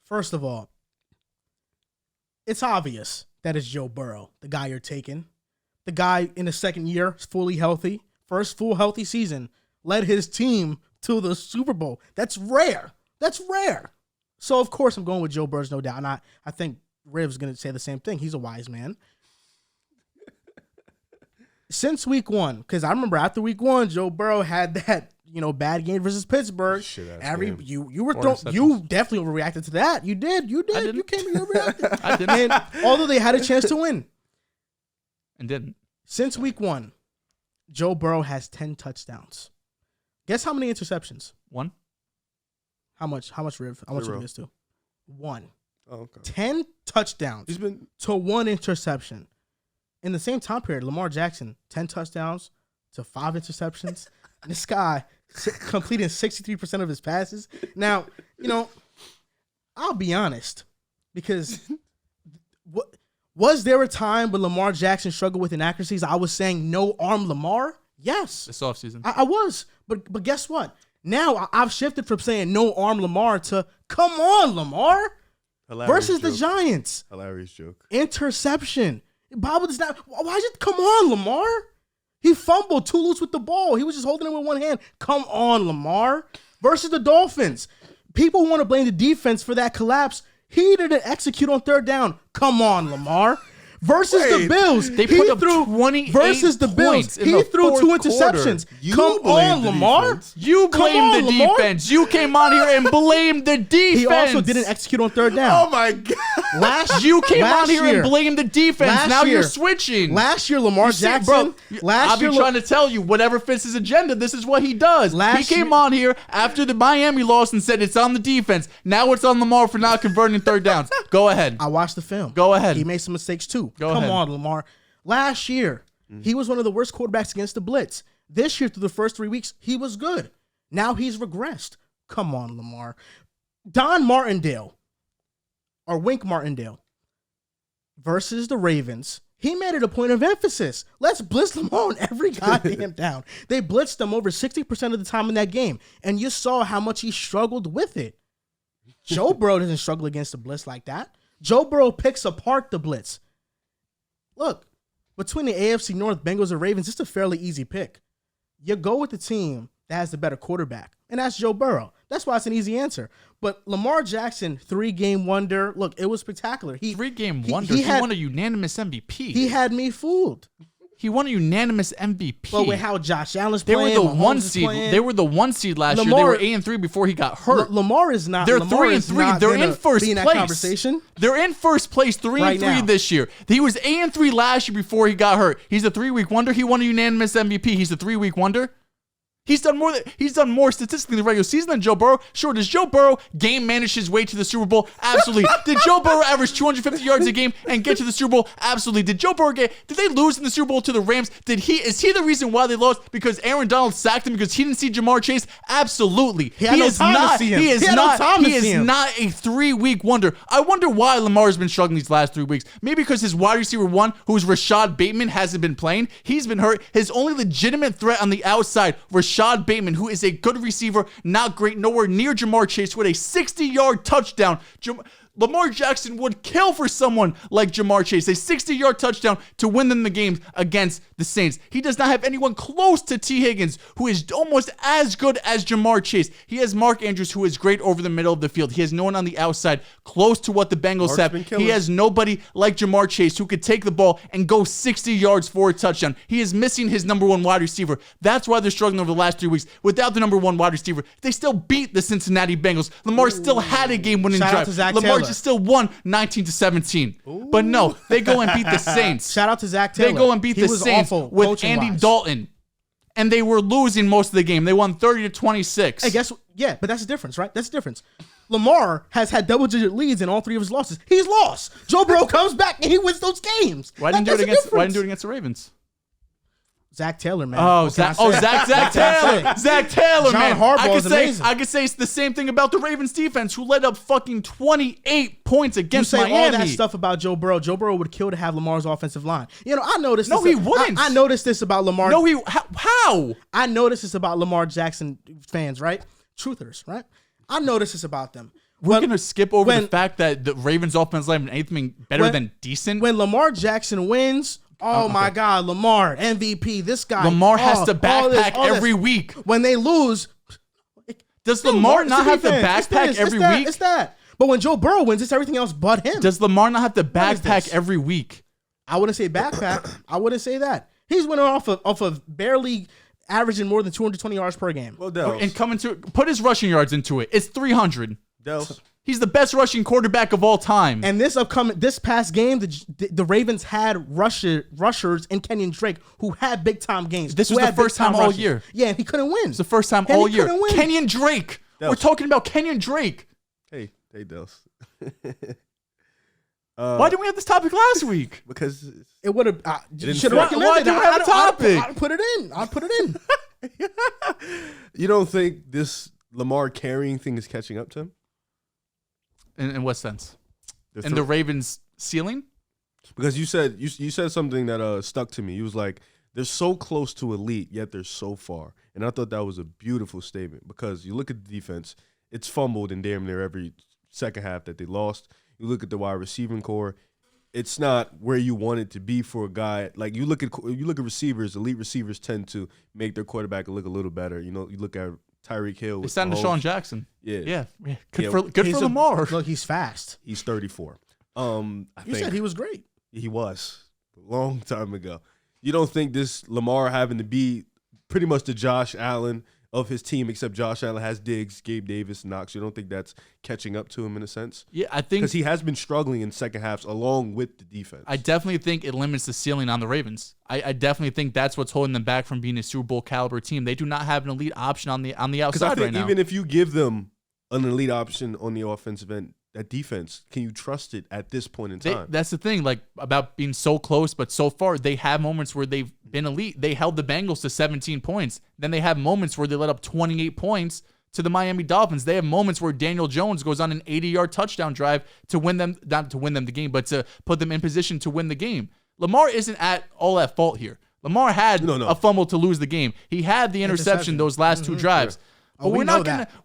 First of all, it's obvious that it's Joe Burrow, the guy you're taking. The guy in his second year, fully healthy, first full healthy season, led his team to the Super Bowl. That's rare. So, of course, I'm going with Joe Burrow, no doubt. And I think Riv's going to say the same thing. He's a wise man. Since week 1, because I remember after week 1, Joe Burrow had that bad game versus Pittsburgh. You definitely overreacted to that. You did. You came and overreacted. I didn't. And although they had a chance to win. And didn't. Since week 1, Joe Burrow has 10 touchdowns. Guess how many interceptions? 1. How much, Riv? I want you to guess too. 1. Oh, okay. 10 touchdowns to 1 interception. In the same time period, Lamar Jackson, 10 touchdowns to 5 interceptions. This guy completing 63% of his passes. Now, I'll be honest, because was there a time when Lamar Jackson struggled with inaccuracies? I was saying no arm Lamar. Yes, this offseason I was, but guess what? Now I've shifted from saying no arm Lamar to come on Lamar. Hilarious versus joke. The Giants. Hilarious joke. Interception. Bible does not. Why'd you come on Lamar? He fumbled, too loose with the ball. He was just holding it with one hand. Come on, Lamar. Versus the Dolphins. People want to blame the defense for that collapse. He didn't execute on third down. Come on, Lamar. versus the Bills. They put up 28 versus the Bills. He threw 2 interceptions. Come on, Lamar. You blame the defense. You came on here and blamed the defense. He also didn't execute on 3rd down. Oh my God! You came on here and blamed the defense. Now you're switching. Last year, Lamar Jackson. I'll be trying to tell you, whatever fits his agenda, this is what he does. He came on here after the Miami loss and said it's on the defense. Now it's on Lamar for not converting 3rd downs. Go ahead. I watched the film. Go ahead. He made some mistakes too. Come on, Lamar. Last year, he was one of the worst quarterbacks against the blitz. This year, through the first 3 weeks, he was good. Now he's regressed. Come on, Lamar. Don Martindale, or Wink Martindale, versus the Ravens. He made it a point of emphasis. Let's blitz Lamar on every goddamn down. They blitzed him over 60% of the time in that game, and you saw how much he struggled with it. Joe Burrow doesn't struggle against the blitz like that. Joe Burrow picks apart the blitz. Look, between the AFC North, Bengals, and Ravens, it's a fairly easy pick. You go with the team that has the better quarterback, and that's Joe Burrow. That's why it's an easy answer. But Lamar Jackson, 3-game wonder. Look, it was spectacular. 3-game wonder. He won a unanimous MVP. He had me fooled. He won a unanimous MVP. But with how Josh Allen's they playing, were the 1 seed. They were the 1 seed last year. They were 8-3 before he got hurt. Lamar is not. They're Lamar 3-3. They're in first place. That conversation. They're in first place, 3-3 this year. He was 8-3 last year before he got hurt. He's a 3-week wonder. He won a unanimous MVP. He's a 3-week wonder. He's done more statistically in the regular season than Joe Burrow. Sure, does Joe Burrow game manage his way to the Super Bowl? Absolutely. Did Joe Burrow average 250 yards a game and get to the Super Bowl? Absolutely. Did they lose in the Super Bowl to the Rams? Is he the reason why they lost? Because Aaron Donald sacked him because he didn't see Jamar Chase? Absolutely. He is not a 3-week wonder. I wonder why Lamar's been struggling these last 3 weeks. Maybe because his wide receiver 1, who's Rashad Bateman, hasn't been playing. He's been hurt. His only legitimate threat on the outside, Rashad Bateman, who is a good receiver, not great, nowhere near Jamar Chase, with a 60-yard touchdown. Lamar Jackson would kill for someone like Jamar Chase, a 60-yard touchdown to win them the games against the Saints. He does not have anyone close to T. Higgins, who is almost as good as Jamar Chase. He has Mark Andrews, who is great over the middle of the field. He has no one on the outside close to what the Bengals have. He has nobody like Jamar Chase who could take the ball and go 60 yards for a touchdown. He is missing his number 1 wide receiver. That's why they're struggling over the last 3 weeks. Without the number 1 wide receiver, they still beat the Cincinnati Bengals. Lamar still had a game-winning drive. Lamar just still won 19-17. But no, they go and beat the Saints. Shout out to Zach Taylor. They go and beat the Saints with Andy Dalton. And they were losing most of the game. They won 30-26. Hey, guess what? Yeah, but that's the difference, right? That's the difference. Lamar has had double-digit leads in all 3 of his losses. He's lost. Joe Burrow comes back and he wins those games. Why didn't do it against the Ravens? Zach Taylor, man. Zach Taylor. Zach Taylor, John man. Harbaugh is amazing. I could say it's the same thing about the Ravens defense, who led up fucking 28 points against Miami. You say all that stuff about Joe Burrow. Joe Burrow would kill to have Lamar's offensive line. You know, I noticed this. No, he wouldn't. I noticed this about Lamar. No, how? I noticed this about Lamar Jackson fans, right? Truthers, right? I noticed this about them. We're going to skip over the fact that the Ravens offensive line is anything better than decent. When Lamar Jackson wins, my God, Lamar, MVP, this guy. Lamar has to backpack every week. When they lose. Does Lamar not have to backpack every week? It's that. But when Joe Burrow wins, it's everything else but him. Does Lamar not have to backpack every week? I wouldn't say backpack. I wouldn't say that. He's winning off of barely averaging more than 220 yards per game. Well, Dehls. And put his rushing yards into it. It's 300. Dehls. He's the best rushing quarterback of all time. And this past game, the Ravens had rushers in Kenyon Drake who had big time games. This was the first time all year. Yeah, and he couldn't win. It's the first time all year. Kenyon Drake. Dehls. We're talking about Kenyon Drake. Hey, Dehls. Why didn't we have this topic last week? Because it would have. Should have recommended. Why didn't we have a topic? I'd put it in. You don't think this Lamar carrying thing is catching up to him? In what sense? In the Ravens' ceiling? Because you said something that stuck to me. You was like, they're so close to elite, yet they're so far. And I thought that was a beautiful statement because you look at the defense, it's fumbled in damn near every second half that they lost. You look at the wide receiving core, it's not where you want it to be for a guy. Like you look at receivers, elite receivers tend to make their quarterback look a little better. You know, you look at Tyreek Hill. It's signed Deshaun Jackson. Yeah. Good for Lamar. Look, he's fast. He's 34. You said he was great. He was a long time ago. You don't think this Lamar having to be pretty much the Josh Allen of his team, except Josh Allen has Diggs, Gabe Davis, Knox. You don't think that's catching up to him in a sense? Yeah, I think because he has been struggling in second halves along with the defense. I definitely think it limits the ceiling on the Ravens. I definitely think that's what's holding them back from being a Super Bowl caliber team. They do not have an elite option on the outside I think right now. even if you give them an elite option on the offensive end, that defense, can you trust it at this point in time? That's the thing, like about being so close, but so far they have moments where they've been elite. They held the Bengals to 17 points. Then they have moments where they let up 28 points to the Miami Dolphins. They have moments where Daniel Jones goes on an 80-yard touchdown drive to win them, not to win them the game, but to put them in position to win the game. Lamar isn't all at fault here. Lamar had a fumble to lose the game. He had the interception those last two drives. Sure. But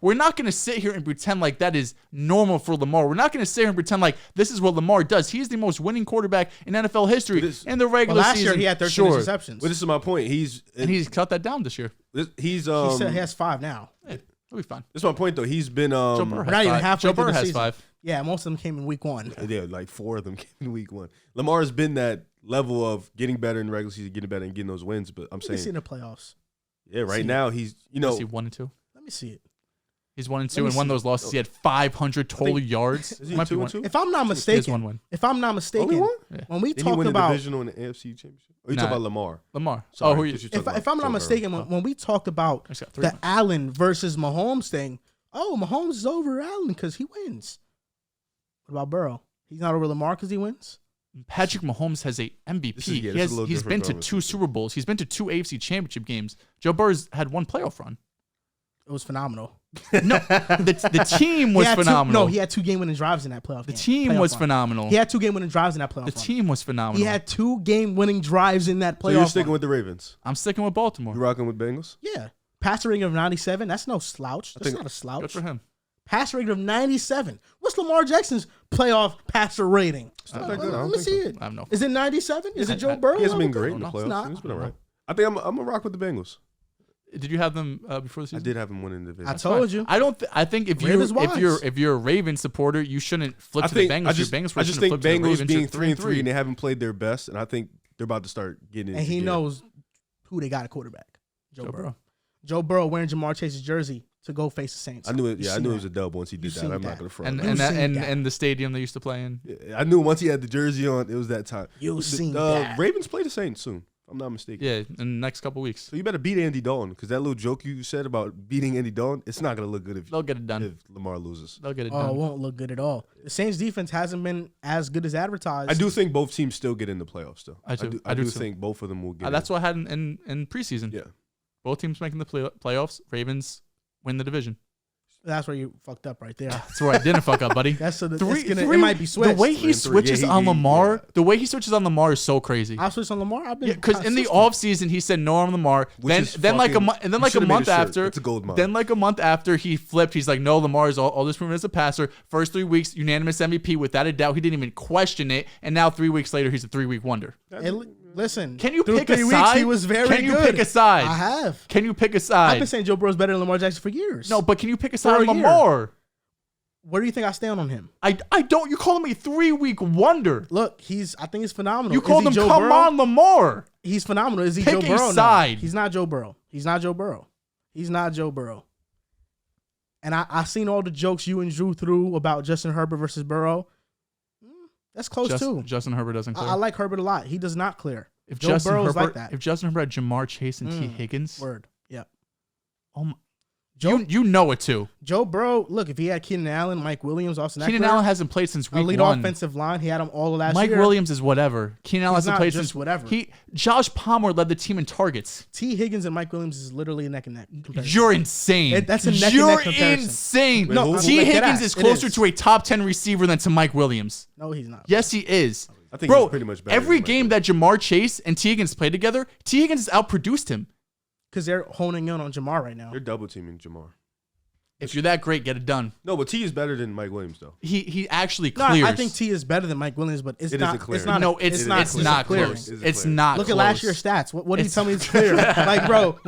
we're not gonna sit here and pretend like that is normal for Lamar. We're not gonna sit here and pretend like this is what Lamar does. He's the most winning quarterback in NFL history in the regular season. Last year he had 13 interceptions. But this is my point. He's cut that down this year. He said he has 5 now. Yeah, he'll be fine. This is my point though. He's been Joe Burrow has 5. Yeah, most of them came in week 1. Yeah, like 4 of them came in week 1. Lamar has been that level of getting better in the regular season, getting better and getting those wins. But I'm saying, see in the playoffs. Yeah, right now he's Is he 1 and 2? Let me see it. He's 1 and 2, and one of those losses he had 500 total yards. Is he 2 and 2? If I'm not mistaken, one win. Only one? When we Did talked he win about the division on the AFC Championship, or you talking about Lamar? Lamar. Sorry, if I'm not mistaken, when we talked about the Allen versus Mahomes thing, Mahomes is over Allen because he wins. What about Burrow? He's not over Lamar because he wins. Patrick Mahomes has a MVP. He's been to 2 Super Bowls. He's been to 2 AFC Championship games. Joe Burrow's had 1 playoff run. It was phenomenal. No, the team was phenomenal. He had 2 game-winning drives in that playoff game. The team was phenomenal. He had 2 game-winning drives in that playoff. The team was phenomenal. He had 2 game-winning drives in that playoff. So you're sticking with the Ravens? I'm sticking with Baltimore. You rocking with Bengals? Yeah. Passer rating of 97. That's no slouch. That's not a slouch. Good for him. Passer rating of 97. What's Lamar Jackson's playoff passer rating? Let me see it. I have no. Is it 97? Is it Joe Burrow? He hasn't been great in the playoffs. playoffs. He's been all right. I think I'm going to rock with the Bengals. Did you have them before the season? I did have them winning the division. I told you. I think if you're a Ravens supporter, you shouldn't flip to the Bengals. I just think Bengals being 3-3 and they haven't played their best, and I think they're about to start getting. And he knows who they got at quarterback. Joe Burrow. Joe Burrow wearing Jamar Chase's jersey to go face the Saints. I knew it. Yeah, I knew it was a dub once he did that. I'm not gonna front. And the stadium they used to play in. Yeah, I knew once he had the jersey on, it was that time. You've seen that. Ravens play the Saints soon. I'm not mistaken. Yeah, in the next couple weeks. So you better beat Andy Dalton, because that little joke you said about beating Andy Dalton, it's not gonna look good if they'll get it done. If Lamar loses, they'll get it done. It won't look good at all. The Saints defense hasn't been as good as advertised. I do think both teams still get in the playoffs, though. I do too. think both of them will get. That's what I had in preseason. Yeah, both teams making the playoffs. Ravens win the division. That's where you fucked up right there. That's where I didn't fuck up, buddy. It might be switched. The way he switches on Lamar, is so crazy. I switched on Lamar. Because in the offseason he said no on Lamar. Then like a month after, it's a gold mine. Then like a month after he flipped, he's like, no, Lamar is all this proven as a passer. First 3 weeks, unanimous MVP without a doubt. He didn't even question it. And now 3 weeks later, he's a 3-week wonder. Listen, can you pick a 3 side? Weeks, he was very good. Can you pick a side? I have. Can you pick a side? I've been saying Joe Burrow's better than Lamar Jackson for years. No, but can you pick a side on Lamar? Where do you think I stand on him? I don't. You call him a 3-week wonder. Look, I think he's phenomenal. You called him come on Lamar. He's phenomenal. Is he Pick Joe Burrow? A side. No, he's not Joe Burrow. He's not Joe Burrow. He's not Joe Burrow. And I seen all the jokes you and Drew threw about Justin Herbert versus Burrow. That's close too. Justin Herbert doesn't clear. I like Herbert a lot. He does not clear. If Joe Burrow's like that. If Justin Herbert had Jamar Chase and T. Higgins. Word. Yep. Oh my. You know it too. Joe Burrow, look, if he had Keenan Allen, Mike Williams, Austin Eckler. Keenan Allen hasn't played since week 1. Elite offensive line. He had them all last year. Mike Williams is whatever. Keenan Allen hasn't played since whatever. Josh Palmer led the team in targets. T. Higgins and Mike Williams is literally a neck and neck comparison. You're insane. That's a neck and neck comparison. You're insane. No, T. Higgins is closer to a top 10 receiver than to Mike Williams. No, he's not. Yes, he is. I think he's pretty much better. Every game that Jamar Chase and T. Higgins played together, T. Higgins has outproduced him. Because they're honing in on Jamar right now. They're double teaming Jamar. If you're that great, get it done. No, but T is better than Mike Williams, though. He actually clears. No, I think T is better than Mike Williams, but it's not clear. It's not close. It's not. Look at last year's stats. What do you tell me it's clear? Like, bro,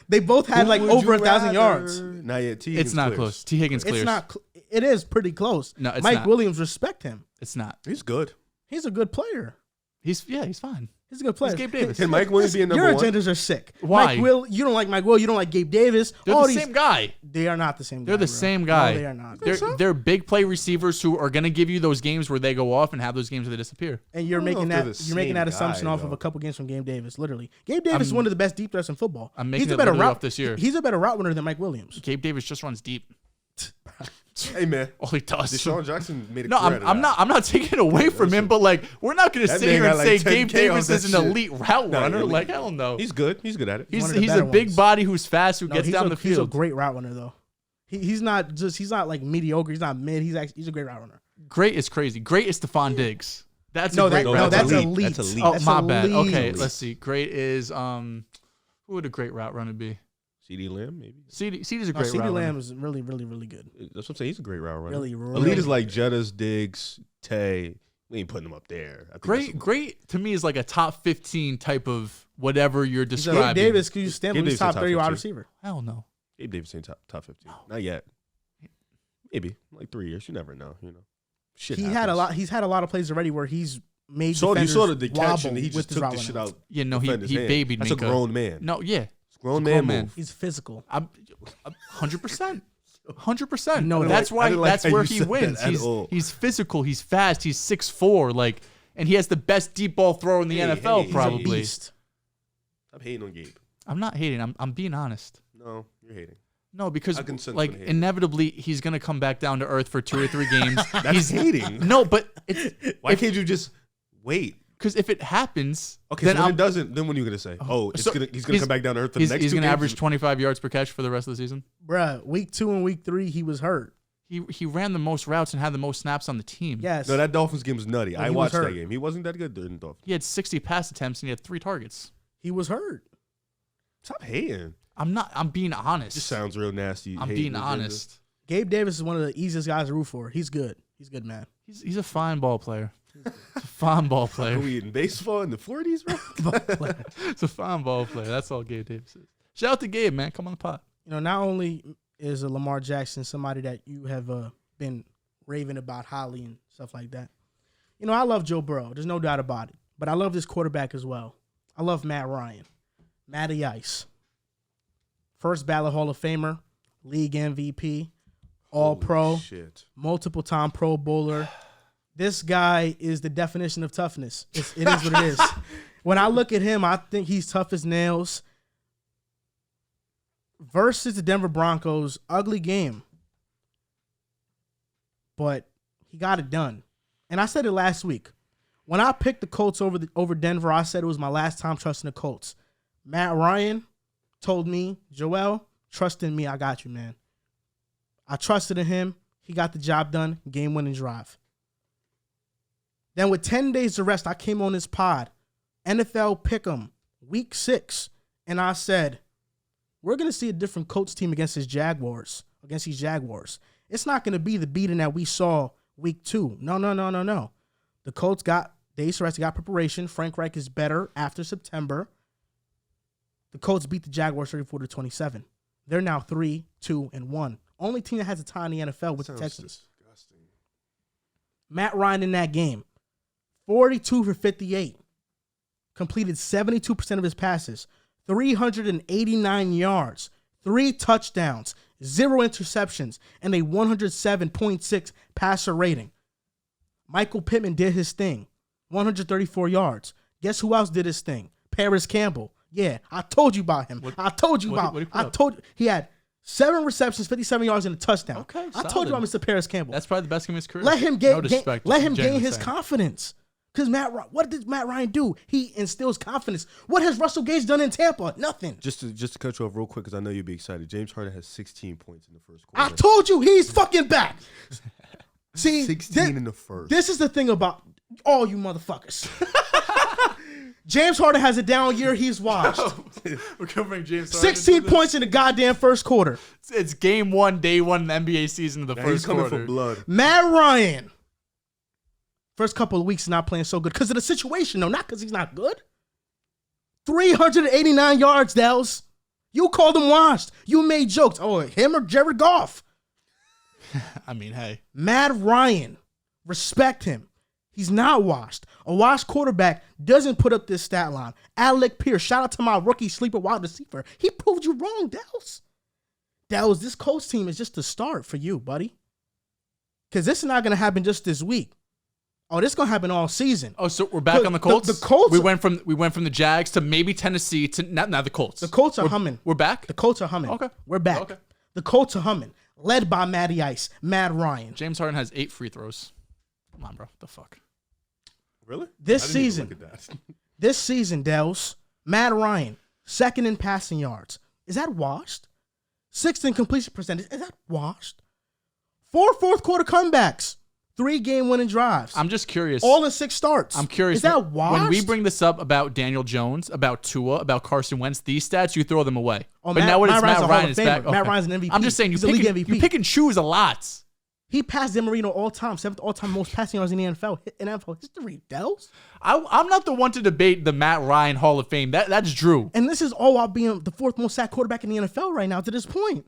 they both had like over 1,000 yards. Not yet. T. It's not close. T. Higgins clears. It's not. It is pretty close. No, it's Mike not. Williams, respect him. It's not. He's good. He's a good player. He's fine. He's a good player. He's Gabe Davis. Can Mike Williams be a number Your one? agendas are sick. Why? You don't like Mike Will. You don't like Gabe Davis. They're the same guy. They are not the same guy. They're the same guy. No, they are not. They're big play receivers who are going to give you those games where they go off and have those games where they disappear. And you're making that assumption off of a couple games from Gabe Davis. Literally, Gabe Davis is one of the best deep threats in football. I'm making it off this year. He's a better route runner than Mike Williams. Gabe Davis just runs deep. Hey man, all he does. Deshaun Jackson made a no. I'm not taking it away from him, but like we're not going to sit here and say Gabe Davis is an elite route runner. Like hell no. He's good. He's good at it. He's a big body who's fast, who gets down the field. He's a great route runner though. He's not like mediocre. He's not mid. He's a great route runner. Great is crazy. Great is Stephon Diggs. That's that's elite. That's elite. Oh, my bad. Okay, let's see. Great is who would a great route runner be? CeeDee Lamb, maybe. CeeDee's a great route runner. CeeDee Lamb is really, really, really good. That's what I'm saying. He's a great route runner. Really. Elite is like Jettas, Diggs, Tay. We ain't putting him up there. Great to me is like a top 15 type of whatever you're describing. Gabe Davis, could you stand with top 30 wide receiver? Hell no. Gabe Davis ain't top 15. No. Not yet. Maybe like 3 years. You never know. Shit. He's had a lot of plays already where he's made. So you saw the catch and he just took the shit out. Yeah, no, he babied That's Micah. a grown man. No, yeah. Grown man move. He's physical. 100%. 100%. No, that's where he wins. He's physical. He's fast. He's 6'4", like, and he has the best deep ball thrower in the NFL, probably. He's a beast. I'm hating on Gabe. I'm not hating. I'm being honest. No, you're hating. No, because like inevitably he's gonna come back down to earth for 2 or 3 games. He's hating. No, but why can't you just wait? Because if it happens, okay, then so when it doesn't, then what are you gonna say? Oh, he's gonna come back down to earth for the next 2 games. He's gonna average 25 yards per catch for the rest of the season. Bruh, week 2 and week 3 he was hurt. He ran the most routes and had the most snaps on the team. Yes. No, that Dolphins game was nutty. I watched that game. He wasn't that good during the Dolphins. He had 60 pass attempts and he had 3 targets. He was hurt. Stop hating. I'm being honest. Just sounds real nasty. I'm being honest. Gabe Davis is one of the easiest guys to root for. He's good. He's good, man. He's a fine ball player. It's a fine ball player. Are we in baseball in the 40s, bro? It's a fine ball player. That's all Gabe Davis is. Shout out to Gabe, man. Come on the pot. Not only is Lamar Jackson somebody that you have been raving about highly and stuff like that. I love Joe Burrow. There's no doubt about it. But I love this quarterback as well. I love Matt Ryan. Matty Ice. First ballot Hall of Famer, league MVP, All-Pro, multiple-time Pro Bowler. This guy is the definition of toughness. It is what it is. When I look at him, I think he's tough as nails. Versus the Denver Broncos, ugly game. But he got it done. And I said it last week. When I picked the Colts over Denver, I said it was my last time trusting the Colts. Matt Ryan told me, Joel, trust in me. I got you, man. I trusted in him. He got the job done. Game-winning drive. Then with 10 days to rest, I came on this pod. NFL Pick'em, week 6. And I said, we're going to see a different Colts team against these Jaguars. It's not going to be the beating that we saw week 2. No. The Colts got days to rest. They got preparation. Frank Reich is better after September. The Colts beat the Jaguars 34-27. They're now 3-2-1. Only team that has a tie in the NFL with the Texans. Disgusting. Matt Ryan in that game, 42 for 58, completed 72% of his passes, 389 yards, 3 touchdowns, 0 interceptions, and a 107.6 passer rating. Michael Pittman did his thing, 134 yards. Guess who else did his thing? Paris Campbell. Yeah, I told you about him. He had 7 receptions, 57 yards, and a touchdown. Okay, I told you about Mr. Paris Campbell. That's probably the best game of his career. Let him gain his confidence. Because what did Matt Ryan do? He instills confidence. What has Russell Gage done in Tampa? Nothing. Just to cut you off real quick, because I know you'd be excited. James Harden has 16 points in the first quarter. I told you he's fucking back. See, 16 in the first. This is the thing about all you motherfuckers. James Harden has a down year. He's washed. We're covering James Harden. 16 points in the goddamn first quarter. It's game 1, day 1 in the NBA season of the first quarter. He's coming for blood. Matt Ryan. First couple of weeks not playing so good because of the situation, though, not because he's not good. 389 yards, Dehls. You called him washed. You made jokes. Oh, him or Jared Goff? I mean, hey. Matt Ryan. Respect him. He's not washed. A washed quarterback doesn't put up this stat line. Alec Pierce, shout out to my rookie sleeper wide receiver. He proved you wrong, Dehls. Dehls, this Colts team is just the start for you, buddy. Because this is not going to happen just this week. Oh, this is going to happen all season. Oh, so we're back on the Colts? The Colts. We went from the Jags to maybe Tennessee to now the Colts. The Colts are humming. We're back? The Colts are humming. Okay. We're back. Okay. The Colts are humming. Led by Matty Ice, Matt Ryan. James Harden has 8 free throws. Come on, bro. The fuck? Really? This season, Dehls, Matt Ryan, second in passing yards. Is that washed? Sixth in completion percentage. Is that washed? 4 fourth quarter comebacks. 3 game-winning drives. I'm just curious. All in 6 starts. I'm curious. Is that washed? When we bring this up about Daniel Jones, about Tua, about Carson Wentz, these stats, you throw them away. Oh, but now when it's Matt Ryan, it's back. Matt Ryan's an MVP. I'm just saying, you pick and choose a lot. He passed Dan Marino all-time, 7th all-time most passing yards in the NFL history, Dehls. I'm not the one to debate the Matt Ryan Hall of Fame. That's Drew. And this is all while being the 4th most sacked quarterback in the NFL right now to this point.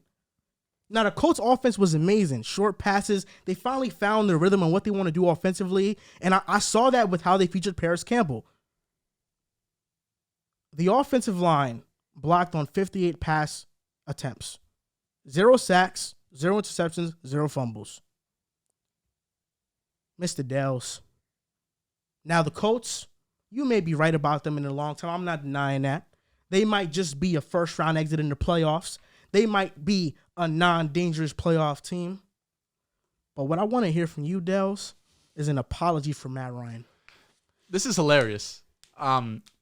Now, the Colts offense was amazing. Short passes. They finally found their rhythm and what they want to do offensively. And I saw that with how they featured Paris Campbell. The offensive line blocked on 58 pass attempts. 0 sacks, 0 interceptions, 0 fumbles. Mr. Dehls. Now, the Colts, you may be right about them in the long term. I'm not denying that. They might just be a first-round exit in the playoffs. They might be a non-dangerous playoff team. But what I want to hear from you, Dehls, is an apology for Matt Ryan. This is hilarious.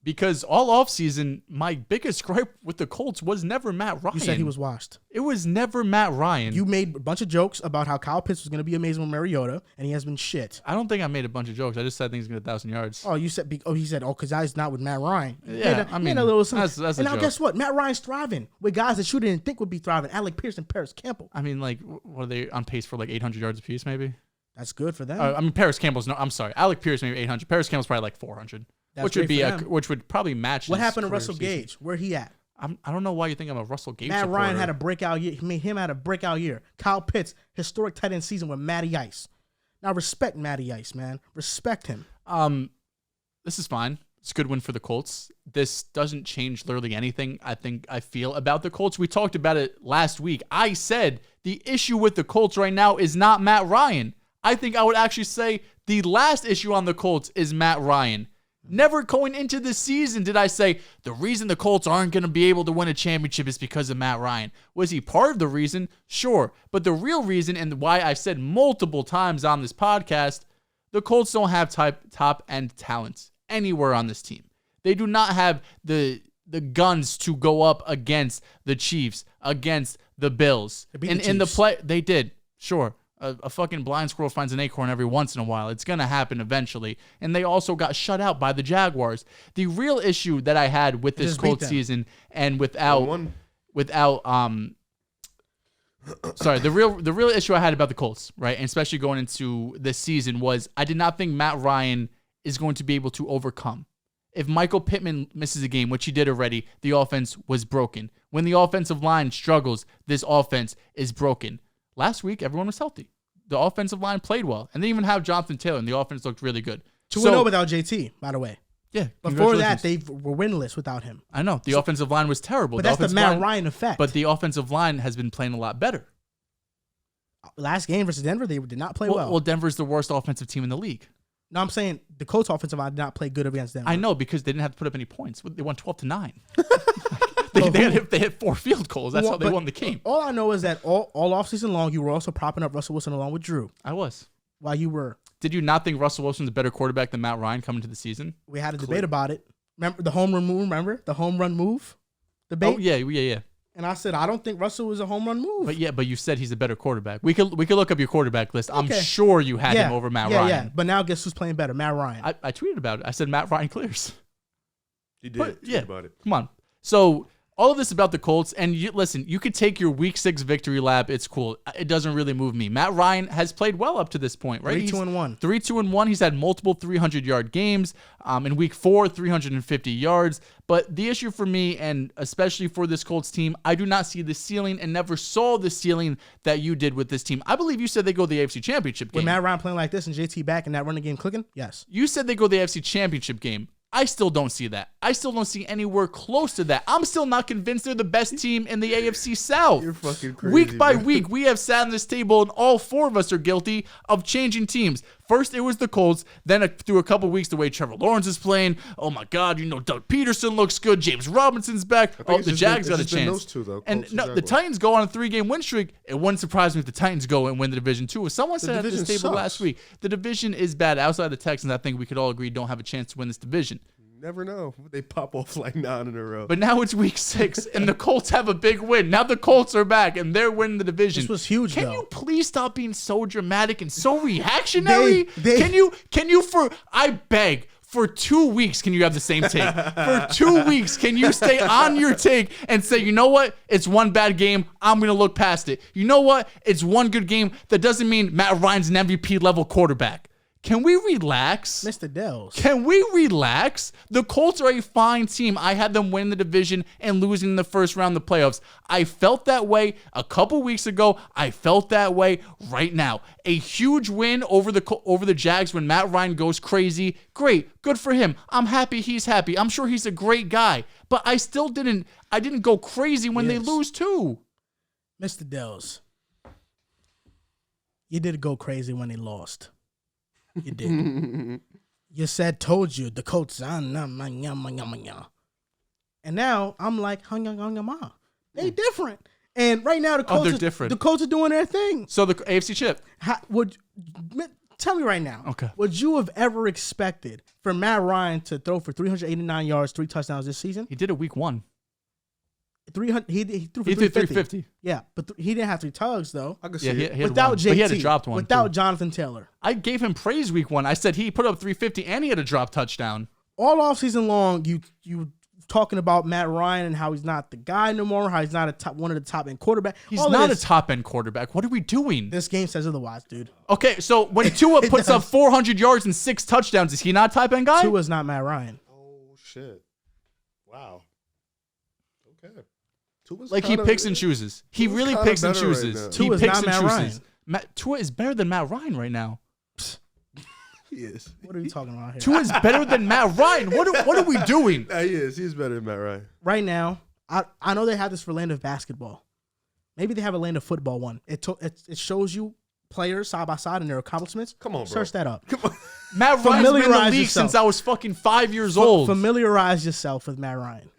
Because all offseason, my biggest gripe with the Colts was never Matt Ryan. You said he was washed. It was never Matt Ryan. You made a bunch of jokes about how Kyle Pitts was going to be amazing with Mariota, and he has been shit. I don't think I made a bunch of jokes. I just said I think he's going to get 1,000 yards. Oh, he said, because I was not with Matt Ryan. Yeah, I mean, a little that's a and now joke. guess what? Matt Ryan's thriving with guys that you didn't think would be thriving. Alec Pierce and Paris Campbell. I mean, like, what are they on pace for, like 800 yards apiece, maybe? That's good for them. I mean, Paris Campbell's no. I'm sorry, Alec Pierce maybe 800. Paris Campbell's probably like 400, which would probably match. What his happened to career Russell season. Gage? Where he at? I don't know why you think I'm a Russell Gage Matt supporter. Ryan had a breakout year. He made him had a breakout year. Kyle Pitts, historic tight end season with Matty Ice. Now respect Matty Ice, man. Respect him. This is fine. It's a good win for the Colts. This doesn't change literally anything I feel about the Colts. We talked about it last week. I said the issue with the Colts right now is not Matt Ryan. I think I would actually say the last issue on the Colts is Matt Ryan. Never going into the season did I say the reason the Colts aren't going to be able to win a championship is because of Matt Ryan. Was he part of the reason? Sure. But the real reason, and why I've said multiple times on this podcast, the Colts don't have top-end talent anywhere on this team. They do not have the guns to go up against the Chiefs, against the Bills. In the play, they did. Sure. A fucking blind squirrel finds an acorn every once in a while. It's going to happen eventually. And they also got shut out by the Jaguars. The real issue that I had with this Colts season and the real issue I had about the Colts, right, and especially going into this season, was I did not think Matt Ryan is going to be able to overcome. If Michael Pittman misses a game, which he did already, the offense was broken. When the offensive line struggles, this offense is broken. Last week, everyone was healthy. The offensive line played well. And they even have Jonathan Taylor, and the offense looked really good. 2-0 without JT, by the way. Yeah. Before that, they were winless without him. I know. The offensive line was terrible. But that's the Matt Ryan effect. But the offensive line has been playing a lot better. Last game versus Denver, they did not play well. Well, Denver's the worst offensive team in the league. No, I'm saying the Colts offensive line did not play good against Denver. I know, because they didn't have to put up any points. They won 12-9. They hit 4 field goals. That's how they won the game. All I know is that all offseason long, you were also propping up Russell Wilson along with Drew. I was. While you were. Did you not think Russell Wilson's a better quarterback than Matt Ryan coming to the season? We had a debate about it. Remember the home run move? Remember the home run move debate? Oh, yeah. And I said, I don't think Russell was a home run move. But you said he's a better quarterback. We could look up your quarterback list. I'm sure you had him over Matt Ryan. Yeah, but now guess who's playing better? Matt Ryan. I tweeted about it. I said Matt Ryan clears. You did tweet about it. Come on. So all of this about the Colts, and listen, you could take your Week 6 victory lap. It's cool. It doesn't really move me. Matt Ryan has played well up to this point, right? 3-2-1. 3-2-1. He's had multiple 300-yard games. In Week 4, 350 yards. But the issue for me, and especially for this Colts team, I do not see the ceiling and never saw the ceiling that you did with this team. I believe you said they go to the AFC Championship game. With Matt Ryan playing like this and JT back and that running game clicking? Yes. You said they go to the AFC Championship game. I still don't see that. I still don't see anywhere close to that. I'm still not convinced they're the best team in the AFC South. You're fucking crazy. Week by week, we have sat on this table, and all 4 of us are guilty of changing teams. First, it was the Colts. Then, through a couple weeks, the way Trevor Lawrence is playing. Oh my God, Doug Peterson looks good. James Robinson's back. Oh, the Jags got a chance. Those two, though, and no, the Titans go on a 3-game win streak. It wouldn't surprise me if the Titans go and win the division too. As someone said at this table last week, the division is bad. Outside of the Texans, I think we could all agree don't have a chance to win this division. Never know. They pop off like 9 in a row. But now it's Week 6, and the Colts have a big win. Now the Colts are back, and they're winning the division. This was huge, Can though. you please stop being so dramatic and so reactionary? Can you, I beg, for 2 weeks, can you have the same take? For 2 weeks, can you stay on your take and say, you know what? It's one bad game. I'm going to look past it. You know what? It's one good game. That doesn't mean Matt Ryan's an MVP level quarterback. Can we relax? Mr. Dehls. Can we relax? The Colts are a fine team. I had them win the division and losing in the first round of the playoffs. I felt that way a couple weeks ago. I felt that way right now. A huge win over the Jags when Matt Ryan goes crazy. Great. Good for him. I'm happy he's happy. I'm sure he's a great guy. But I still didn't go crazy when they lose too. Mr. Dehls. You did go crazy when they lost. You did. You said, told you, the Colts. And now I'm like, they different. And right now the Colts are doing their thing. So the AFC chip. Tell me right now. Okay. Would you have ever expected for Matt Ryan to throw for 389 yards, 3 touchdowns this season? He did it Week 1. 300. He threw for 350. Yeah, but he didn't have 3 tugs though. I could see it. Without JT, but he had a dropped one. Without Jonathan Taylor. I gave him praise Week 1. I said he put up 350 and he had a drop touchdown. All offseason long, you talking about Matt Ryan and how he's not the guy no more, how he's not one of the top end quarterbacks. He's not a top end quarterback. What are we doing? This game says otherwise, dude. Okay, so when Tua puts up 400 yards and 6 touchdowns, is he not a top end guy? Tua's not Matt Ryan. Oh shit! Wow. Okay. Like he picks and chooses. He really picks and chooses. Right he Tua's picks not and Matt chooses. Tua is better than Matt Ryan right now. He is. What are we talking about here? Tua is better than Matt Ryan. What are we doing? Nah, he is. He's better than Matt Ryan. Right now, I know they have this for land of basketball. Maybe they have a land of football one. It shows you players side by side and their accomplishments. Come on, bro. Search that up. Come on. Matt Ryan's been in the league since I was fucking 5 years old. Familiarize yourself with Matt Ryan.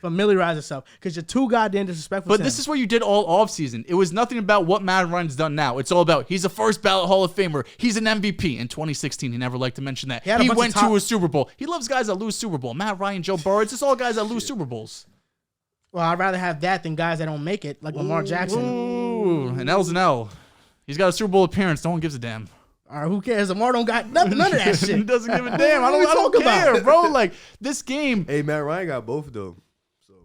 Familiarize yourself because you're too goddamn disrespectful. But this is what you did all offseason. It was nothing about what Matt Ryan's done now. It's all about he's a first ballot Hall of Famer. He's an MVP. In 2016, he never liked to mention that. He went to a Super Bowl. He loves guys that lose Super Bowl. Matt Ryan, Joe Burrow, it's just all guys that lose Super Bowls. Well, I'd rather have that than guys that don't make it, like Lamar Jackson. Ooh, an L's an L. He's got a Super Bowl appearance. No one gives a damn. All right, who cares? Lamar don't got none of that shit. He doesn't give a damn. I don't care, bro. Like, this game. Hey, Matt Ryan got both of them.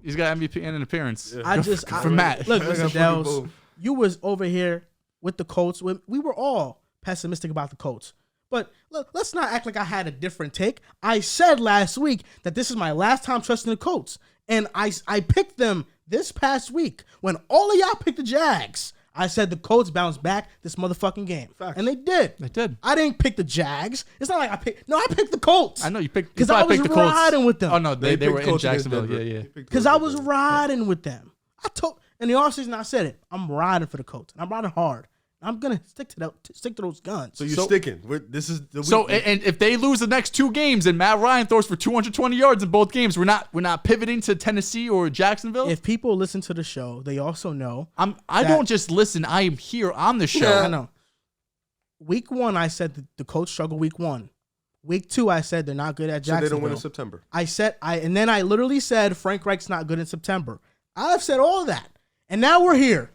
He's got MVP and an appearance. Yeah. For Matt. Look, Mr. Dehls, you was over here with the Colts. We were all pessimistic about the Colts. But look, let's not act like I had a different take. I said last week that this is my last time trusting the Colts. And I picked them this past week when all of y'all picked the Jags. I said the Colts bounced back this motherfucking game. Facts. And they did. They did. I didn't pick the Jags. It's not like I picked the Colts. I know you picked. Because I was riding with them. Oh, no, they were in Jacksonville. Yeah. Because I was riding with them. In the offseason, I said it. I'm riding for the Colts. And I'm riding hard. I'm going to stick to those guns. So you're sticking. This is the week. So, and if they lose the next 2 games and Matt Ryan throws for 220 yards in both games, we're not pivoting to Tennessee or Jacksonville? If people listen to the show, they also know. I don't just listen. I am here on the show. Yeah. I know. Week 1, I said the Colts struggle week 1. Week 2, I said they're not good at Jacksonville. So they don't win in September. And then I literally said Frank Reich's not good in September. I've said all that. And now we're here.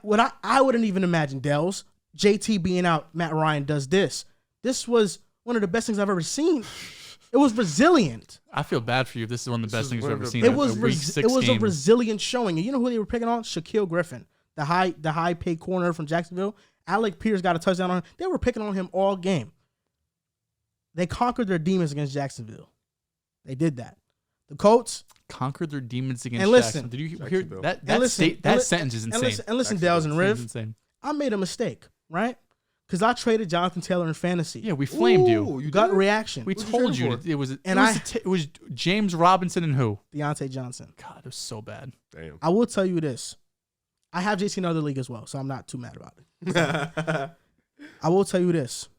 What I wouldn't even imagine, Dehls, JT being out, Matt Ryan does this. This was one of the best things I've ever seen. It was resilient. I feel bad for you. This is one of the best things we've ever seen. It was a resilient showing. And you know who they were picking on? Shaquille Griffin, the high paid corner from Jacksonville. Alec Pierce got a touchdown on him. They were picking on him all game. They conquered their demons against Jacksonville. They did that. The Colts conquered their demons against and listen, Jacksonville. Did you hear that? That sentence is insane. And listen, Dehls and Riv, I made a mistake, right? Because I traded Jonathan Taylor in fantasy. Yeah, we flamed you. You got a reaction. We told you it was James Robinson and who? Deontay Johnson. God, it was so bad. Damn. I will tell you this. I have JC in another league as well, so I'm not too mad about it. I will tell you this.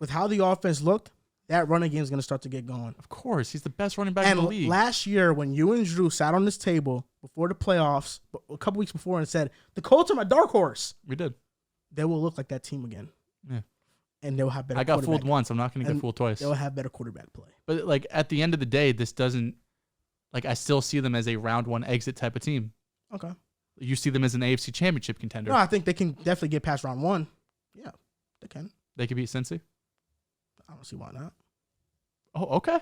With how the offense looked, that running game is going to start to get going. Of course. He's the best running back in the league. And last year, when you and Drew sat on this table before the playoffs, a couple weeks before, and said, the Colts are my dark horse. We did. They will look like that team again. Yeah. And they'll have better I got fooled once. I'm not going to get fooled twice. They'll have better quarterback play. But, like, at the end of the day, this doesn't, like, I still see them as a round one exit type of team. Okay. You see them as an AFC championship contender. No, I think they can definitely get past round one. Yeah, they can. They could beat Cincy? I don't see why not. Oh, okay.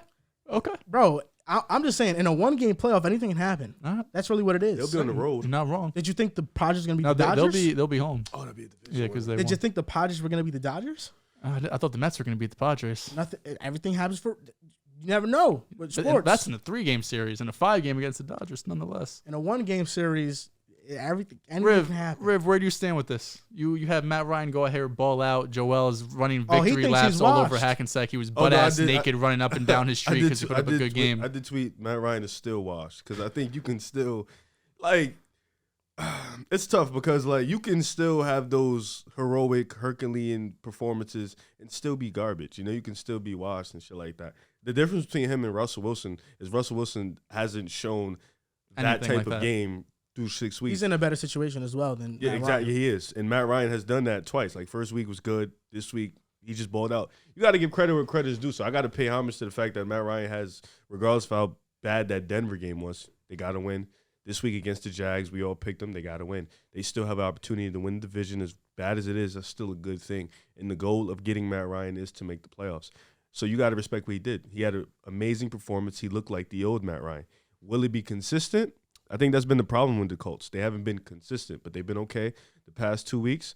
Okay. Bro, I'm just saying, in a one-game playoff, anything can happen. That's really what it is. They'll be on the road. You're not wrong. Did you think the Padres were going to be the Dodgers? They'll be home. Oh, they'll be the division. Yeah, because they Did won. you think the Padres were going to be the Dodgers? I thought the Mets were going to beat the Padres. Nothing. Everything happens for. You never know with sports. That's in a 3-game series and a 5-game against the Dodgers, nonetheless. In a 1-game series, anything can happen. Riv, where do you stand with this? You have Matt Ryan go ahead, ball out. Joel is running victory laps all over Hackensack. He was butt-ass naked running up and down his street because he put up a good game. I did tweet Matt Ryan is still washed because I think you can still, like, it's tough because, like, you can still have those heroic Herculean performances and still be garbage. You know, you can still be washed and shit like that. The difference between him and Russell Wilson is Russell Wilson hasn't shown that type of game through 6 weeks. He's in a better situation as well than Matt exactly. Ryan. He is, and Matt Ryan has done that twice. Like, first week was good. This week he just balled out. You got to give credit where credit is due. So I got to pay homage to the fact that Matt Ryan has, regardless of how bad that Denver game was, they got to win. This week against the Jags, we all picked them. They got to win. They still have an opportunity to win the division. As bad as it is, that's still a good thing. And the goal of getting Matt Ryan is to make the playoffs. So you got to respect what he did. He had an amazing performance. He looked like the old Matt Ryan. Will he be consistent? I think that's been the problem with the Colts. They haven't been consistent, but they've been okay the past 2 weeks.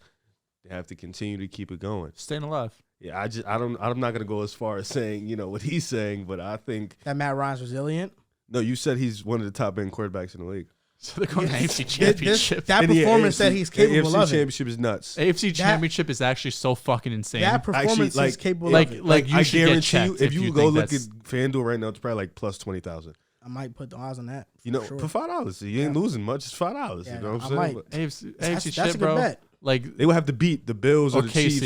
They have to continue to keep it going. Staying alive. Yeah, I'm not gonna go as far as saying, you know, what he's saying, but I think that Matt Ryan's resilient. No, you said he's one of the top end quarterbacks in the league. So they're going to AFC Championship. That performance that he's capable of. AFC Championship is nuts. AFC Championship is actually so fucking insane. That performance is capable of it. Like you I should get checked you, if you go look at FanDuel right now, it's probably like plus 20,000. I might put the odds on that. You know, sure. for $5, you ain't losing much. It's $5. Yeah, you know what I'm saying? AFC that's shit, a good bro. bet. Like they would have to beat the Bills or the KC,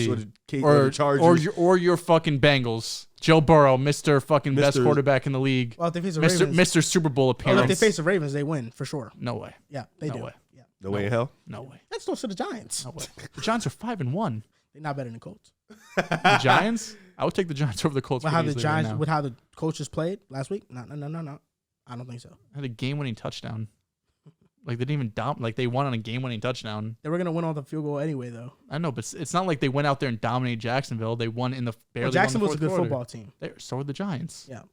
Chiefs or the Chargers or your fucking Bengals. Joe Burrow, Mr. fucking best quarterback in the league. Well, if they face the Ravens, Mr. Super Bowl appearance. If they face the Ravens, they win for sure. No way. Yeah, they do. Way. Yeah. No way in hell. No way. Let's go to the Giants. No way. The Giants are 5-1. They're not better than the Colts. The Giants? I would take the Giants over the Colts. With how the Giants, with how the coaches played last week? No. I don't think so. Had a game-winning touchdown. Like they didn't even like they won on a game-winning touchdown. They were gonna win on the field goal anyway, though. I know, but it's not like they went out there and dominated Jacksonville. They won in the barely. Jacksonville's won the a good quarter. football team. So are the Giants. Yeah.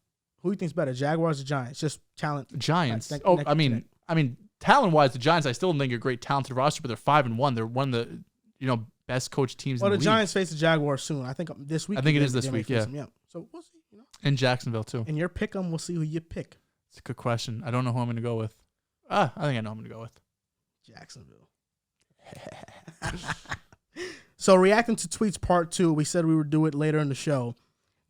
Who do you think's better, Jaguars or Giants? Just talent. Giants. I mean, talent-wise, the Giants I still think are a great talented roster, but they're 5-1. They're one of the best coached teams. Well, in the Giants face the Jaguars soon. I think this week. I think it is this week. Yeah. So we'll see. You know. In Jacksonville too. In your pick 'em, we'll see who you pick. It's a good question. I don't know who I'm going to go with. I think I know who I'm going to go with. Jacksonville. So reacting to tweets part 2, we said we would do it later in the show.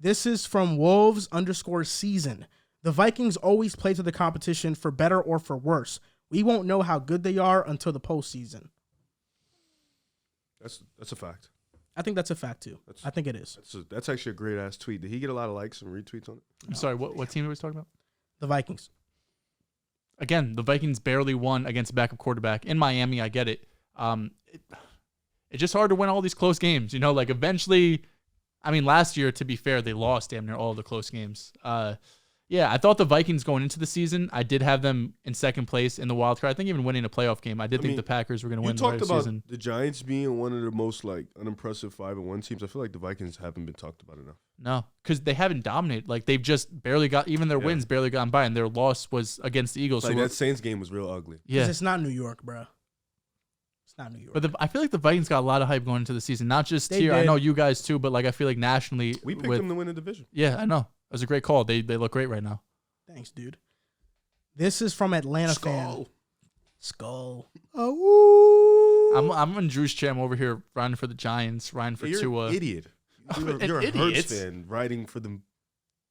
This is from Wolves_season. The Vikings always play to the competition for better or for worse. We won't know how good they are until the postseason. That's a fact. I think that's a fact too. I think it is. That's actually a great ass tweet. Did he get a lot of likes and retweets on it? I'm sorry. What team are we talking about? The Vikings. Again, the Vikings barely won against a backup quarterback in Miami. I get it. It's just hard to win all these close games. You know, like eventually, I mean, last year, to be fair, they lost damn near all of the close games. Yeah, I thought the Vikings going into the season, I did have them in second place in the wild card. I think even winning a playoff game. I think the Packers were going to win the regular season. You talked about the Giants being one of the most like unimpressive 5-1 teams. I feel like the Vikings haven't been talked about enough. No, because they haven't dominated. Like they've just barely got, even their wins barely gotten by, and their loss was against the Eagles. Like that Saints game was real ugly. Yeah, it's not New York, bro. It's not New York. But I feel like the Vikings got a lot of hype going into the season. Not just here. I know you guys too, but like I feel like nationally, we picked them to win the division. Yeah, I know. It was a great call. They look great right now. Thanks, dude. This is from Atlanta fan. Skull. Oh, I'm in Drew's chair. I'm over here riding for the Giants, riding for Tua. You're an idiot. You're a Hurts fan riding for the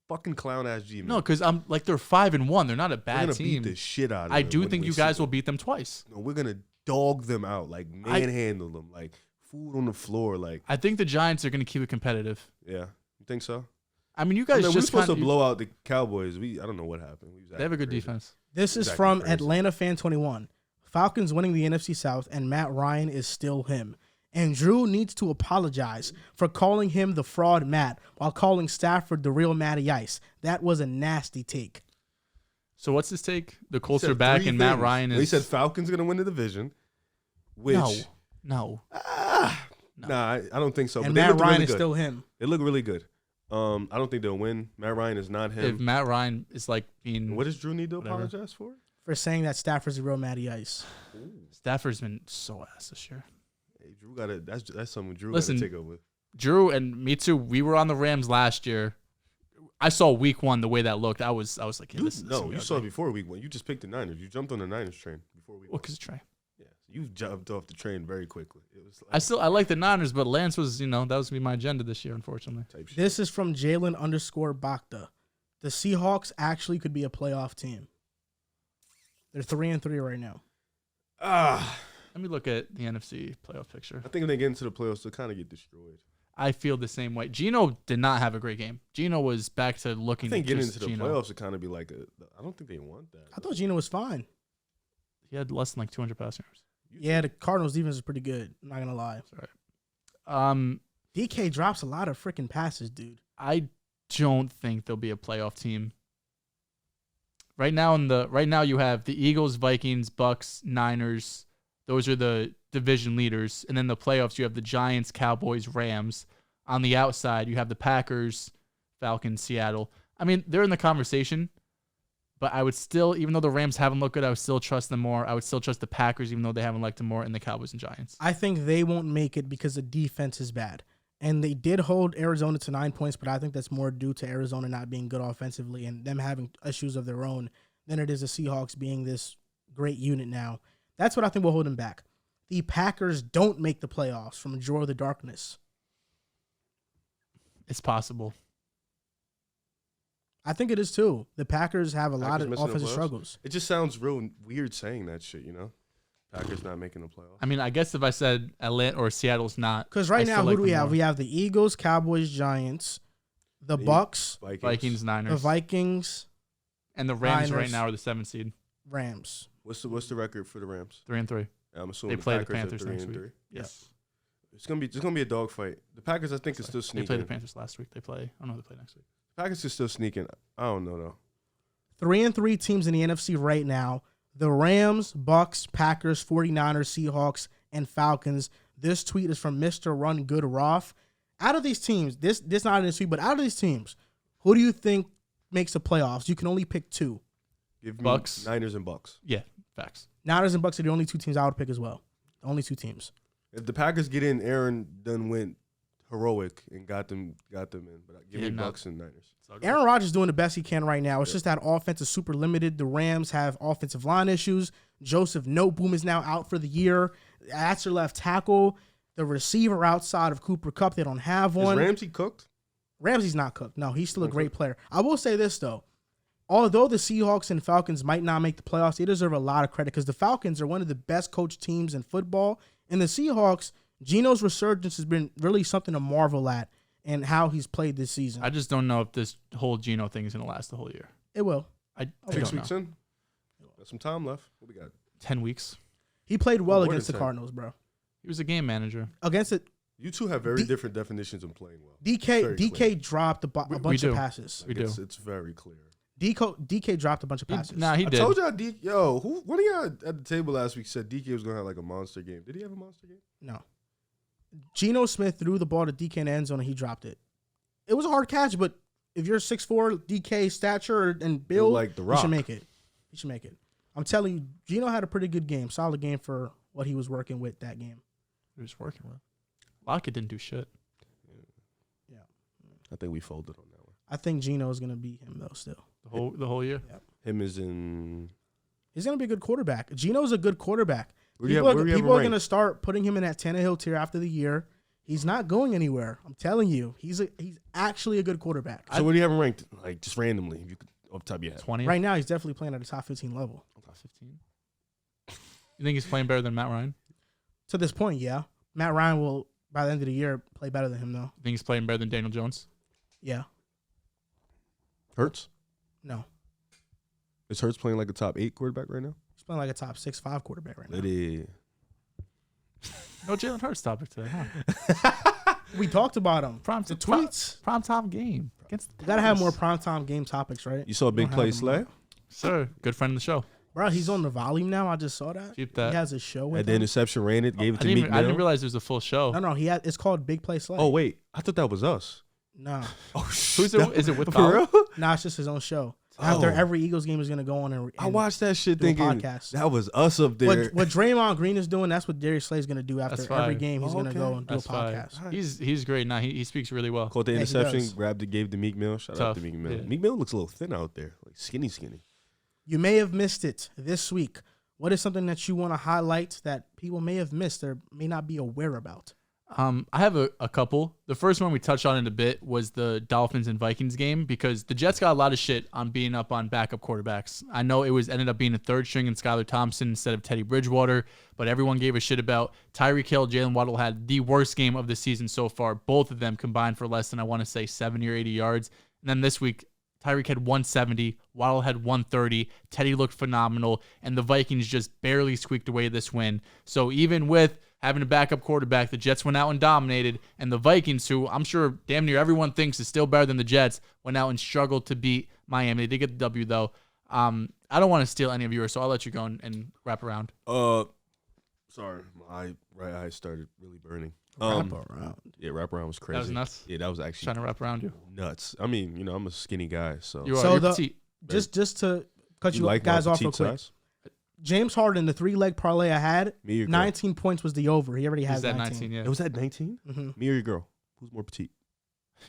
fucking clown ass G. No, because I'm like they're 5-1. They're not a bad team. Beat the shit out of them. I do think you guys will beat them twice. No, we're gonna dog them out, like manhandle them, like food on the floor. Like I think the Giants are gonna keep it competitive. Yeah, you think so? I mean, you guys we're just supposed to blow out the Cowboys. I don't know what happened. They have a good defense. This is from Atlanta fan 21. Falcons winning the NFC South, and Matt Ryan is still him. And Drew needs to apologize for calling him the fraud Matt while calling Stafford the real Matty Ice. That was a nasty take. So what's his take? The Colts are back, and Matt Ryan is. He said Falcons going to win the division. Which no. Nah, I don't think so. And but Matt Ryan really is still him. They look really good. I don't think they'll win. Matt Ryan is not him. If Matt Ryan is like being. What does Drew need to apologize for? For saying that Stafford's the real Matty Ice. Ooh. Stafford's been so ass this year. Hey, Drew got it. That's something Drew got to take over. Drew and me too. We were on the Rams last year. I saw week 1 the way that looked. I was like, hey, you saw it before week 1. You just picked the Niners. You jumped on the Niners train before week 1. Well, because train. Yeah, so you jumped off the train very quickly. It was. I like the Niners, but Lance was, that was gonna be my agenda this year, unfortunately. This is from Jalen_Bakta. The Seahawks actually could be a playoff team. They're 3-3 right now. Let me look at the NFC playoff picture. I think if they get into the playoffs, they'll kind of get destroyed. I feel the same way. Geno did not have a great game. Geno was back to looking. I think getting into the playoffs would kind of be like I don't think they want that. I thought Geno was fine. He had less than like 200 passing yards. Yeah, the Cardinals defense is pretty good. I'm not gonna lie. Sorry. DK drops a lot of freaking passes, dude. I don't think they'll be a playoff team. Right now you have the Eagles, Vikings, Bucs, Niners. Those are the division leaders. And then the playoffs, you have the Giants, Cowboys, Rams. On the outside, you have the Packers, Falcons, Seattle. I mean, they're in the conversation, but I would still, even though the Rams haven't looked good, I would still trust them more. I would still trust the Packers, even though they haven't liked them more, and the Cowboys and Giants. I think they won't make it because the defense is bad. And they did hold Arizona to 9 points, but I think that's more due to Arizona not being good offensively and them having issues of their own than it is the Seahawks being this great unit now. That's what I think will hold them back. The Packers don't make the playoffs from Draw of the Darkness. It's possible. I think it is too. The Packers have a lot of offensive struggles. It just sounds real weird saying that shit, Packers not making the playoffs. I mean, I guess if I said Atlanta or Seattle's not. Because right now, who do we have? We have the Eagles, Cowboys, Giants, the Bucs, Vikings, Niners. The Vikings. And the Rams right now are the 7th seed. Rams. What's the record for the Rams? 3-3. I'm assuming they play the Panthers next week. 3-3. Yes. It's gonna be a dogfight. The Packers, I think, is still sneaking. They played the Panthers last week. I don't know who they play next week. The Packers is still sneaking. I don't know though. 3-3 teams in the NFC right now. The Rams, Bucs, Packers, 49ers, Seahawks, and Falcons. This tweet is from Mr. Run Good Roth. Out of these teams, this not in this tweet, but out of these teams, who do you think makes the playoffs? You can only pick 2. Give me Bucs. Niners and Bucs. Yeah, facts. Niners and Bucs are the only 2 teams I would pick as well. The only 2 teams. If the Packers get in, Aaron done went heroic and got them in. But give me Bucs and Niners. Aaron Rodgers is doing the best he can right now. It's just that offense is super limited. The Rams have offensive line issues. Joseph Noteboom is now out for the year. That's their left tackle. The receiver outside of Cooper Kupp, they don't have one. Is Ramsey cooked? Ramsey's not cooked. No, he's still a great player. I will say this, though. Although the Seahawks and Falcons might not make the playoffs, they deserve a lot of credit because the Falcons are one of the best coached teams in football. And the Seahawks, Geno's resurgence has been really something to marvel at and how he's played this season. I just don't know if this whole Geno thing is going to last the whole year. It will. 6 weeks in? Got some time left. What we got? 10 weeks. He played well against the Cardinals, bro. He was a game manager. Against it. You two have very different definitions of playing well. DK dropped a bunch of passes. We do. It's very clear. DK dropped a bunch of passes. He did. I told y'all, one of y'all at the table last week said DK was going to have like a monster game. Did he have a monster game? No. Geno Smith threw the ball to DK in the end zone and he dropped it. It was a hard catch, but if you're 6'4", DK stature and build, like The Rock. You should make it. You should make it. I'm telling you, Geno had a pretty good game, solid game for what he was working with that game. He was working with. Lockett didn't do shit. Yeah. I think we folded on that one. I think Geno is going to beat him, though, still. The whole year? Yep. Him is in... He's going to be a good quarterback. Geno's a good quarterback. People are going to start putting him in that Tannehill tier after the year. He's not going anywhere. I'm telling you. He's actually a good quarterback. So what do you have him ranked? Like, just randomly, if you could, off the top of your head. 20? Right now, he's definitely playing at a top 15 level. Top 15? You think he's playing better than Matt Ryan? To this point, yeah. Matt Ryan will, by the end of the year, play better than him, though. You think he's playing better than Daniel Jones? Yeah. Hurts? No. Is Hurts playing like a top 8 quarterback right now? He's playing like a top 6-5 quarterback right now. It is. No Jalen Hurts topic today, huh? We talked about him. The tweets. Prime time game. Against the You got to have more primetime game topics, right? You saw a big play Slay? Sir, good friend of the show. Bro, he's on the volume now. I just saw that. Keep that. He has a show with At the him. interception, ran it, gave it to Meek I didn't Mill. realize it was a full show. No, it's called Big Play Slay. Oh, wait. I thought that was us. No. Oh, Is it with For real? Nah, it's just his own show. After Oh. every Eagles game is going to go on and I watched that shit do a thinking podcast. that was us up there. What Draymond Green is doing, that's what Darius Slay is going to do after That's every fine. game. He's going to Okay. go and do a That's fine. podcast. He's great now. He speaks really well. Caught the Yeah, he interception, does. grabbed it, gave to Meek Mill. Shout out Tough. to Meek Mill. Yeah. Meek Mill looks a little thin out there, like skinny. You may have missed it this week. What is something that you want to highlight that people may have missed or may not be aware about? I have a couple. The first one we touched on in a bit was the Dolphins and Vikings game because the Jets got a lot of shit on being up on backup quarterbacks. I know ended up being a third string in Skylar Thompson instead of Teddy Bridgewater, but everyone gave a shit about Tyreek Hill. Jalen Waddle had the worst game of the season so far. Both of them combined for less than, I want to say, 70 or 80 yards. And then this week, Tyreek had 170, Waddle had 130, Teddy looked phenomenal, and the Vikings just barely squeaked away this win. So even with having a backup quarterback, the Jets went out and dominated, and the Vikings, who I'm sure damn near everyone thinks is still better than the Jets, went out and struggled to beat Miami. They did get the W, though. I don't want to steal any of yours, so I'll let you go and wrap around. Sorry, my right eye started really burning. Wrap around. Yeah, wrap around was crazy. That was nuts. Yeah, that was actually Trying to wrap around you. nuts. I mean, I'm a skinny guy, so You are. So You're the- petite. Just to cut you like guys my off real petite quick. size? James Harden, the 3-leg parlay I had, Me or your girl? 19 points was the over. He already Is has that 19. 19? Yeah. It was at 19. Mhm. Me or your girl? Who's more petite?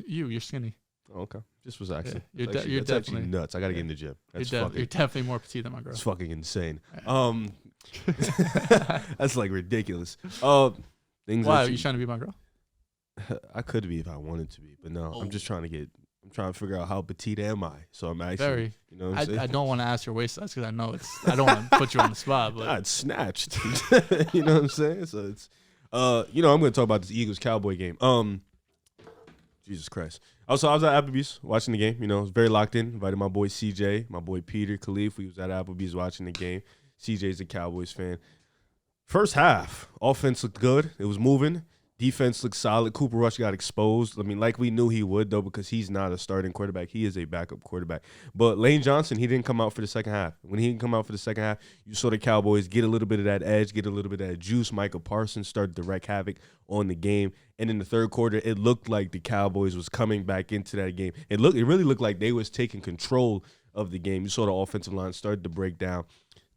You're skinny. Oh, okay, just was actually. You're That's you're actually definitely nuts. I gotta get in the gym. That's you're fucking. definitely more petite than my girl. It's fucking insane. That's like ridiculous. Things. Why that are you trying to be my girl? I could be if I wanted to be, but no. I'm just trying to get. I'm trying to figure out how petite am I. So I'm actually. Very. You know what I'm saying? I don't want to ask your waist size because I know it's. I don't want to put you on the spot, but God, snatched. You know what I'm saying? So it's. I'm going to talk about this Eagles Cowboy game. Jesus Christ. Also, I was at Applebee's watching the game. I was very locked in. Invited my boy CJ, my boy Peter, Kliff. We was at Applebee's watching the game. CJ's a Cowboys fan. First half, offense looked good. It was moving. Defense looked solid. Cooper Rush got exposed. I mean, like we knew he would, though, because he's not a starting quarterback. He is a backup quarterback. But Lane Johnson, he didn't come out for the second half. When he didn't come out for the second half, you saw the Cowboys get a little bit of that edge, get a little bit of that juice. Micah Parsons started to wreak havoc on the game. And in the third quarter, it looked like the Cowboys was coming back into that game. It really looked like they was taking control of the game. You saw the offensive line started to break down.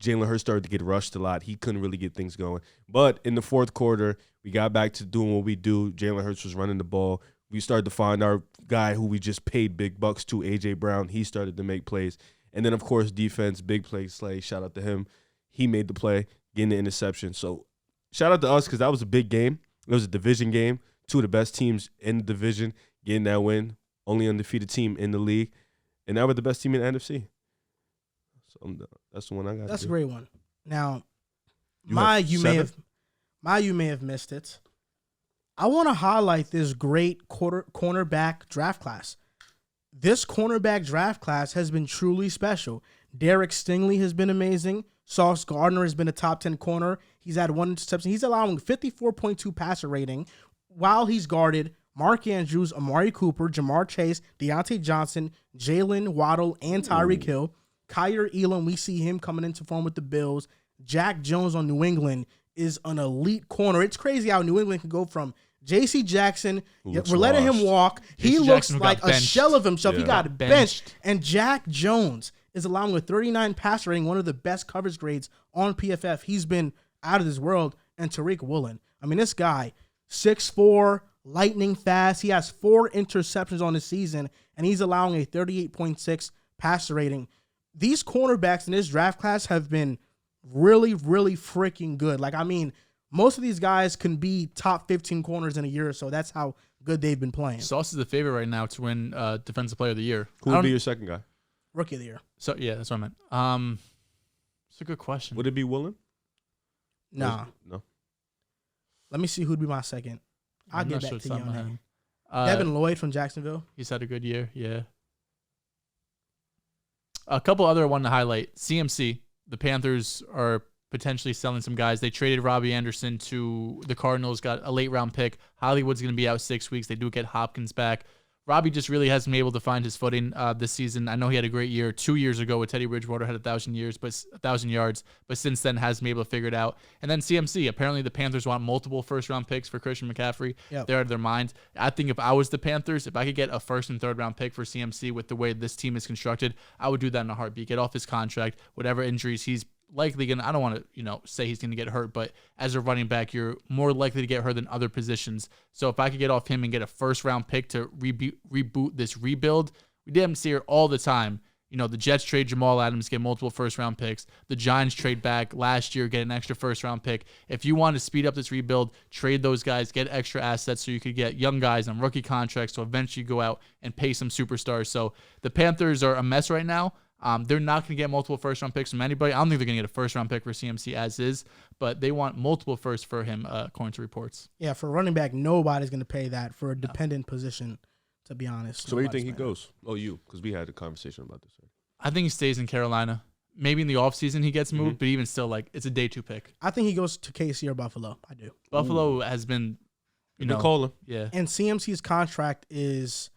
Jalen Hurts started to get rushed a lot. He couldn't really get things going. But in the fourth quarter, we got back to doing what we do. Jalen Hurts was running the ball. We started to find our guy who we just paid big bucks to, A.J. Brown. He started to make plays. And then, of course, defense, big play, Slay. Shout out to him. He made the play, getting the interception. So shout out to us because that was a big game. It was a division game. Two of the best teams in the division getting that win. Only undefeated team in the league. And now we're the best team in the NFC. So that's the one I got. That's a great one. Now, You you may have missed it. I want to highlight this great cornerback draft class. This cornerback draft class has been truly special. Derek Stingley has been amazing. Sauce Gardner has been a top 10 corner. He's had one interception. He's allowing 54.2 passer rating while he's guarded Mark Andrews, Amari Cooper, Jamar Chase, Deontay Johnson, Jalen Waddle, and Tyreek Hill. Kyer Elam, we see him coming into form with the Bills. Jack Jones on New England is an elite corner. It's crazy how New England can go from J.C. Jackson. We're letting him walk. He looks like a shell of himself. Yeah. He got benched. And Jack Jones is allowing a 39 passer rating, one of the best coverage grades on PFF. He's been out of this world. And Tariq Woolen. I mean, this guy, 6'4", lightning fast. He has 4 interceptions on the season, and he's allowing a 38.6 passer rating. These cornerbacks in this draft class have been really, really freaking good. Like, I mean, most of these guys can be top 15 corners in a year or so. That's how good they've been playing. Sauce is the favorite right now to win Defensive Player of the Year. Who would be your second guy? Rookie of the Year. So, yeah, that's what I meant. It's a good question. Would it be Woolen? Nah. No. Let me see who'd be my second. I'll get back to you on that. Head. Devin Lloyd from Jacksonville. He's had a good year, yeah. A couple other one to highlight. CMC. The Panthers are potentially selling some guys. They traded Robbie Anderson to the Cardinals, got a late round pick. Hollywood's going to be out 6 weeks. They do get Hopkins back. Robbie just really hasn't been able to find his footing this season. I know he had a great year 2 years ago with Teddy Bridgewater, had 1,000 yards, but since then hasn't been able to figure it out. And then CMC, apparently the Panthers want multiple first-round picks for Christian McCaffrey. Yep. They're out of their mind. I think if I was the Panthers, if I could get a first and third-round pick for CMC with the way this team is constructed, I would do that in a heartbeat. Get off his contract, whatever injuries he's likely going to, I don't want to, say he's going to get hurt, but as a running back, you're more likely to get hurt than other positions. So if I could get off him and get a first-round pick to reboot this rebuild, we didn't see it all the time. The Jets trade Jamal Adams, get multiple first-round picks. The Giants trade back last year, get an extra first-round pick. If you want to speed up this rebuild, trade those guys, get extra assets so you could get young guys on rookie contracts to eventually go out and pay some superstars. So the Panthers are a mess right now. They're not going to get multiple first-round picks from anybody. I don't think they're going to get a first-round pick for CMC as is, but they want multiple firsts for him, according to reports. Yeah, for running back, nobody's going to pay that for a dependent position, to be honest. So where do you think he goes? Oh, because we had a conversation about this. I think he stays in Carolina. Maybe in the offseason he gets moved, but even still, it's a day 2 pick. I think he goes to KC or Buffalo. I do. Buffalo has been, call him. Yeah. And CMC's contract is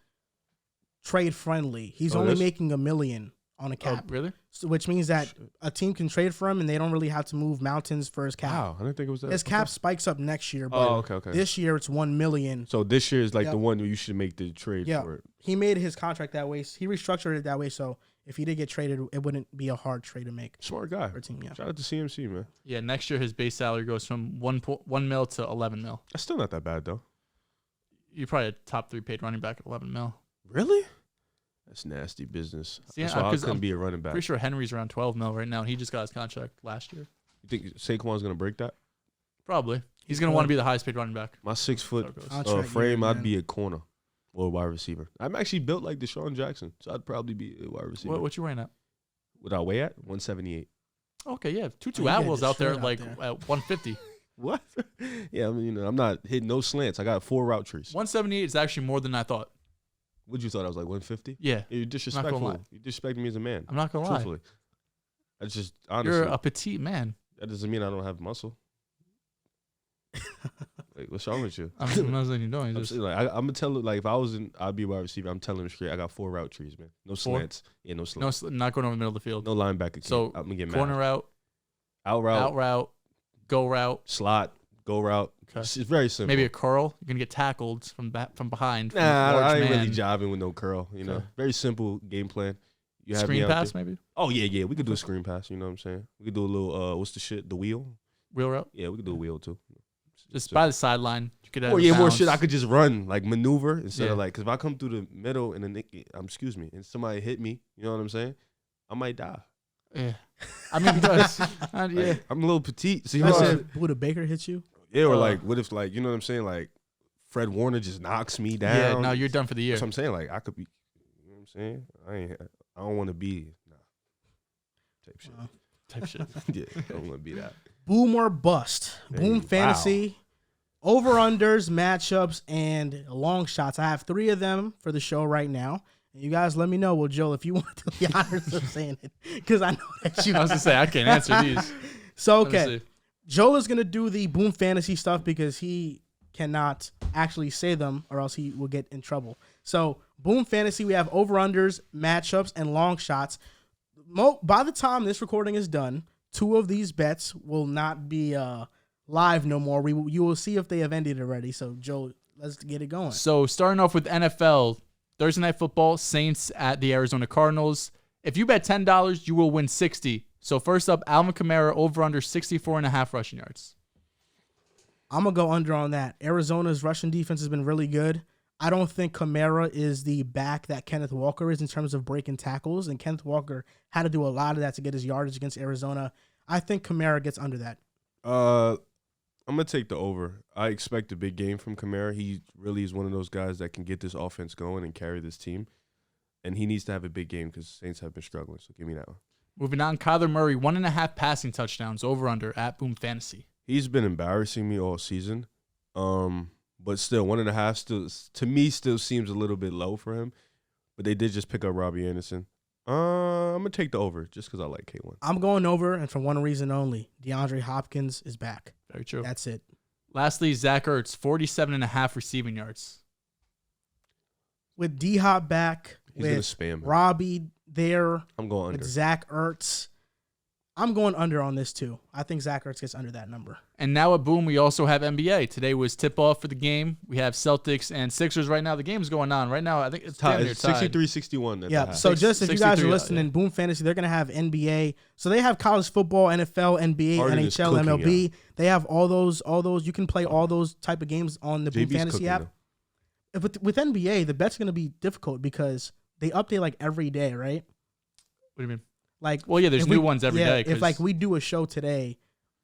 trade-friendly. He's only making $1 million. On a cap. Oh, really? So, which means that a team can trade for him and they don't really have to move mountains for his cap. Wow, I didn't think it was that. His cap spikes up next year, but this year it's $1 million. So this year is the one where you should make the trade for it. He made his contract that way. He restructured it that way, so if he did get traded, it wouldn't be a hard trade to make. Smart guy. For a team, Shout out to CMC, man. Yeah, next year his base salary goes from $1 mil to $11 mil. That's still not that bad, though. You're probably a top 3 paid running back at $11 mil. Really? That's nasty business. That's why I couldn't be a running back. Pretty sure Henry's around 12 mil right now, and he just got his contract last year. You think Saquon's going to break that? Probably. He's going to want to be the highest paid running back. My 6 foot frame, I'd be a corner or a wide receiver. I'm actually built like Deshaun Jackson, so I'd probably be a wide receiver. What you weighing at? What I weigh at? 178. Okay, yeah. Tutu Atwell's out there at 150. What? Yeah, I'm not hitting no slants. I got 4 route trees. 178 is actually more than I thought. What'd you thought I was like 150? Yeah. You're disrespectful. You disrespect me as a man. I'm not gonna lie. That's just honestly. You're a petite man. That doesn't mean I don't have muscle. What's wrong with you? I'm not saying you don't. I'm gonna tell it if I was I'd be a wide receiver. I'm telling him straight. I got 4 route trees, man. No slants. Yeah, no slants. No, not going over the middle of the field. No linebacker. So I'm gonna get mad. Corner route, out route, go route, slot, go route. Okay. It's very simple. Maybe a curl. You're gonna get tackled from behind. Nah, I ain't really jiving with no curl. Very simple game plan. You have screen pass, maybe. Oh yeah. We could do a screen pass. You know what I'm saying? We could do a little. What's the shit? The wheel. Wheel route. Yeah, we could do a wheel too. Just by the sideline. You could more shit. I could just run maneuver instead of because if I come through the middle and and somebody hit me, you know what I'm saying? I might die. Yeah, I mean, yeah. I'm a little petite. So would a Baker hit you? Yeah, or what if you know what I'm saying? Fred Warner just knocks me down. Yeah, no, you're done for the year. That's what I'm saying. I could be. You know what I'm saying? I don't want to be type shit. Yeah, I don't want to be that. Boom or bust. Boom fantasy. Over-unders, matchups, and long shots. I have 3 of them for the show right now. And you guys let me know, Joel, if you want to do the honors of saying it. Because I know that you... I was going to say, I can't answer these. So, okay. Joel is going to do the Boom fantasy stuff because he cannot actually say them or else he will get in trouble. So, Boom Fantasy, we have over-unders, matchups, and long shots. By the time this recording is done, 2 of these bets will not be live no more. You will see if they have ended already. So, Joe, let's get it going. So, starting off with NFL, Thursday Night Football, Saints at the Arizona Cardinals. If you bet $10, you will win 60. So, first up, Alvin Kamara, over-under 64.5 rushing yards. I'm going to go under on that. Arizona's rushing defense has been really good. I don't think Kamara is the back that Kenneth Walker is in terms of breaking tackles, and Kenneth Walker had to do a lot of that to get his yardage against Arizona. I think Kamara gets under that. I'm going to take the over. I expect a big game from Kamara. He really is one of those guys that can get this offense going and carry this team, and he needs to have a big game because the Saints have been struggling, so give me that one. Moving on, Kyler Murray, 1.5 passing touchdowns, over-under at Boom Fantasy. He's been embarrassing me all season, but still 1.5 still to me still seems a little bit low for him. But they did just pick up Robbie Anderson. I'm gonna take the over just because I like K1. I'm going over, and for one reason only: DeAndre Hopkins is back. Very true. That's it. Lastly, Zach Ertz, 47.5 receiving yards. With D-Hop back, He's gonna with spam him. Robbie there, I'm going under. with Zach Ertz, I'm going under on this too. I think Zach Ertz gets under that number. And now at Boom, we also have NBA. Today was tip-off for the game. We have Celtics and Sixers right now. The game's going on. Right now, I think it's tied. 63-61. Yeah, so just if you guys are listening, Boom Fantasy, they're going to have NBA. So they have college football, NFL, NBA, NHL, MLB. Out. They have all those. You can play all those type of games on the Boom Fantasy app. With NBA, the bet's going to be difficult because they update like every day, right? What do you mean? Like, well, yeah, there's new ones every day. If like we do a show today,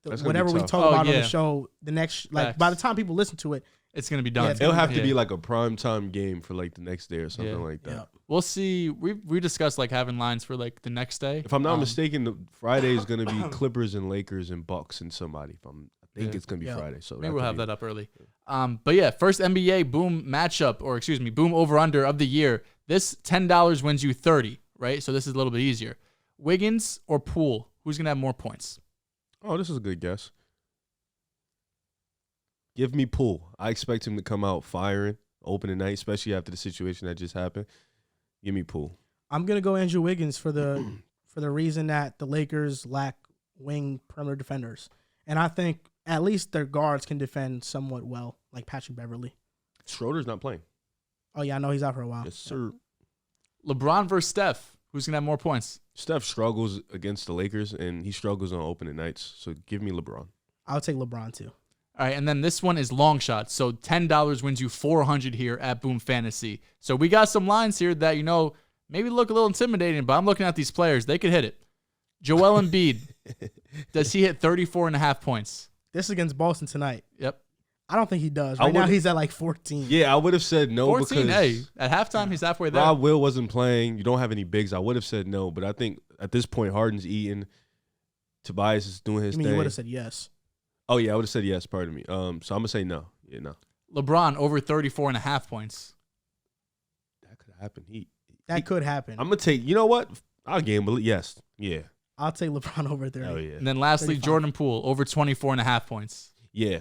That's whatever we talk about on the show, the next by the time people listen to it, it's gonna be done. It'll have to be like a primetime game for like the next day or something like that. Yeah. We'll see. We discussed like having lines for like the next day. If I'm not mistaken, the Friday is gonna be Clippers and Lakers and Bucs and somebody. I think it's gonna be Friday. So maybe we'll have that up early. But yeah, first NBA Boom matchup, or excuse me, Boom over under of the year. This $10 wins you 30, right? So this is a little bit easier. Wiggins or Poole? Who's going to have more points? Oh, this is a good guess. Give me Poole. I expect him to come out firing opening night, especially after the situation that just happened. Give me Poole. I'm going to go Andrew Wiggins for the reason that the Lakers lack wing perimeter defenders. And I think at least their guards can defend somewhat well, like Patrick Beverly. Schroeder's not playing. Oh, yeah, I know he's out for a while. Yes, sir. LeBron versus Steph. Who's going to have more points? Steph struggles against the Lakers, and he struggles on opening nights. So give me LeBron. I'll take LeBron, too. All right, and then this one is long shots. So $10 wins you $400 here at Boom Fantasy. So we got some lines here that, maybe look a little intimidating, but I'm looking at these players. They could hit it. Joel Embiid, does he hit 34.5 points? This is against Boston tonight. Yep. I don't think he does. Right now he's at like 14. Yeah, I would have said no 14, because hey, at halftime he's halfway there. Rob Will wasn't playing. You don't have any bigs. I would have said no, but I think at this point Harden's eating. Tobias is doing his thing. You would have said yes. Oh yeah, I would have said yes. Pardon me. So I'm gonna say no. Yeah, no. LeBron over 34.5 points. That could happen. That could happen. I'm gonna take. You know what? I'll gamble it. Yes. Yeah. I'll take LeBron over 30. Oh yeah. And then lastly, 35. Jordan Poole over 24.5 points. Yeah.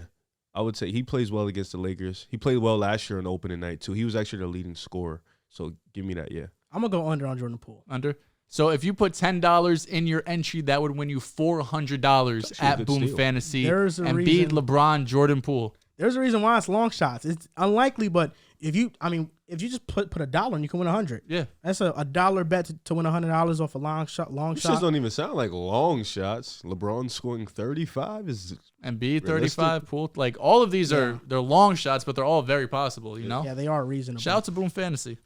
I would say he plays well against the Lakers. He played well last year on opening night, too. He was actually the leading scorer. So give me that, yeah. I'm going to go under on Jordan Poole. Under? So if you put $10 in your entry, that would win you $400 at Boom steal. Fantasy. There's a and reason, beat LeBron, Jordan Poole. There's a reason why it's long shots. It's unlikely, but if you just put $1 and you can win 100. Yeah. That's a $1 bet to win $100 off a long shot. These just don't even sound like long shots. LeBron scoring 35 is Embiid 35, Poole. Like all of these they're long shots, but they're all very possible, you know? Yeah, they are reasonable. Shout out to Boom Fantasy.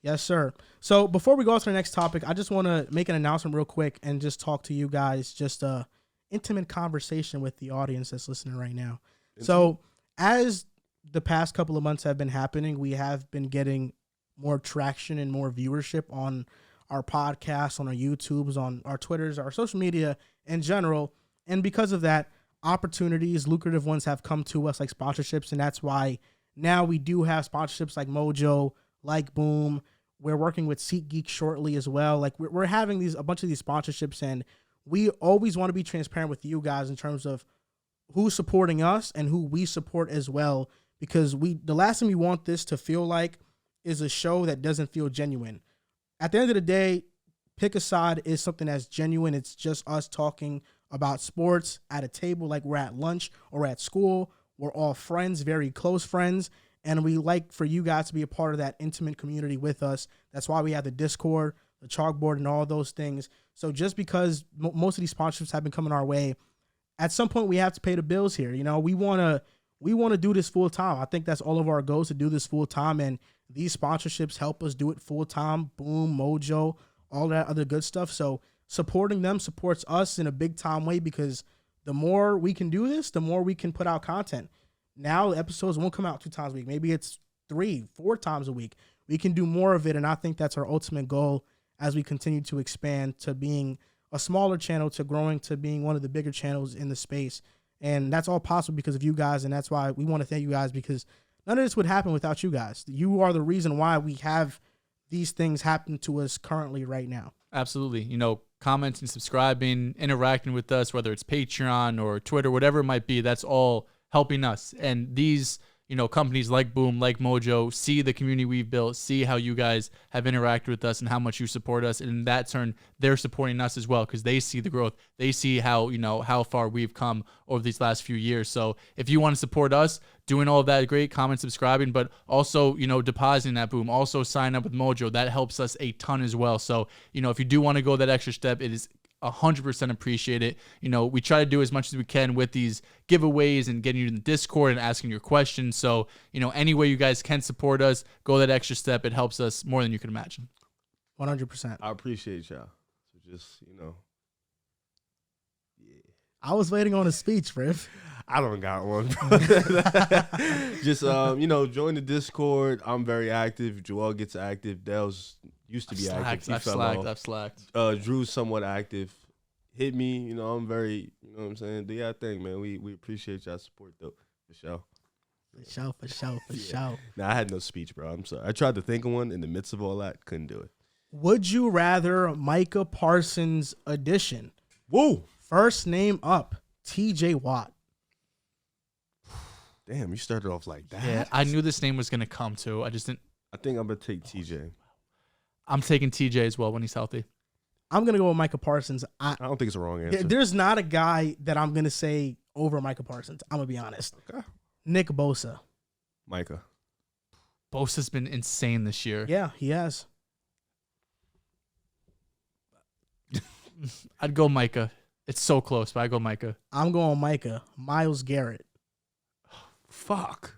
Yes, sir. So before we go to the next topic, I just want to make an announcement real quick and just talk to you guys, just a intimate conversation with the audience that's listening right now. So as the past couple of months have been happening, we have been getting more traction and more viewership on our podcasts, on our YouTubes, on our Twitters, our social media in general. And because of that, opportunities, lucrative ones have come to us like sponsorships. And that's why now we do have sponsorships like Mojo, like Boom. We're working with SeatGeek shortly as well. Like we're having a bunch of these sponsorships, and we always want to be transparent with you guys in terms of who's supporting us and who we support as well, because the last thing we want this to feel like is a show that doesn't feel genuine. At the end of the day, Pick a Side is something that's genuine. It's just us talking about sports at a table like we're at lunch or at school. We're all friends, very close friends, and we like for you guys to be a part of that intimate community with us. That's why we have the Discord, the chalkboard, and all those things. So just because most of these sponsorships have been coming our way, at some point we have to pay the bills here. You know, we want to do this full time. I think that's all of our goals, to do this full time, and these sponsorships help us do it full time. Boom, Mojo, all that other good stuff. So supporting them supports us in a big time way, because the more we can do this, the more we can put out content. Now episodes won't come out 2 times a week. Maybe it's 3-4 times a week. We can do more of it, and I think that's our ultimate goal as we continue to expand to being a smaller channel, to growing to being one of the bigger channels in the space. And that's all possible because of you guys, and that's why we want to thank you guys, because none of this would happen without you guys. You are the reason why we have these things happen to us currently right now. Absolutely. You know, commenting, subscribing, interacting with us, whether it's Patreon or Twitter, whatever it might be, that's all helping us. And these, you know, companies like Boom, like Mojo, see the community we've built, see how you guys have interacted with us and how much you support us. And in that turn, they're supporting us as well, because they see the growth. They see how, you know, how far we've come over these last few years. So if you want to support us, doing all of that, great, comment, subscribing, but also, you know, depositing that Boom, also sign up with Mojo. That helps us a ton as well. So, you know, if you do want to go that extra step, it is 100% appreciate it. You know, we try to do as much as we can with these giveaways and getting you in the Discord and asking your questions. So, you know, any way you guys can support us, go that extra step. It helps us more than you can imagine. 100%. I appreciate y'all. So just, you know. Yeah. I was waiting on a speech, Riff. I don't got one. Just, you know, join the Discord. I'm very active. Joel gets active. Dehls used to be active. I've slacked. Drew's somewhat active. Hit me. You know, I'm very, you know what I'm saying? Do y'all thing, man. We appreciate y'all support, though, for sure. For sure. Nah, I had no speech, bro. I'm sorry. I tried to think of one in the midst of all that. Couldn't do it. Would you rather Micah Parsons edition? Woo! First name up, TJ Watt. Damn, you started off like that. Yeah, I knew this name was going to come too. I just didn't. I think I'm going to take TJ. I'm taking TJ as well when he's healthy. I'm going to go with Micah Parsons. I don't think it's a wrong answer. There's not a guy that I'm going to say over Micah Parsons. I'm going to be honest. Okay. Nick Bosa. Micah. Bosa's been insane this year. Yeah, he has. I'd go Micah. It's so close, but I go Micah. I'm going Micah. Myles Garrett. Fuck.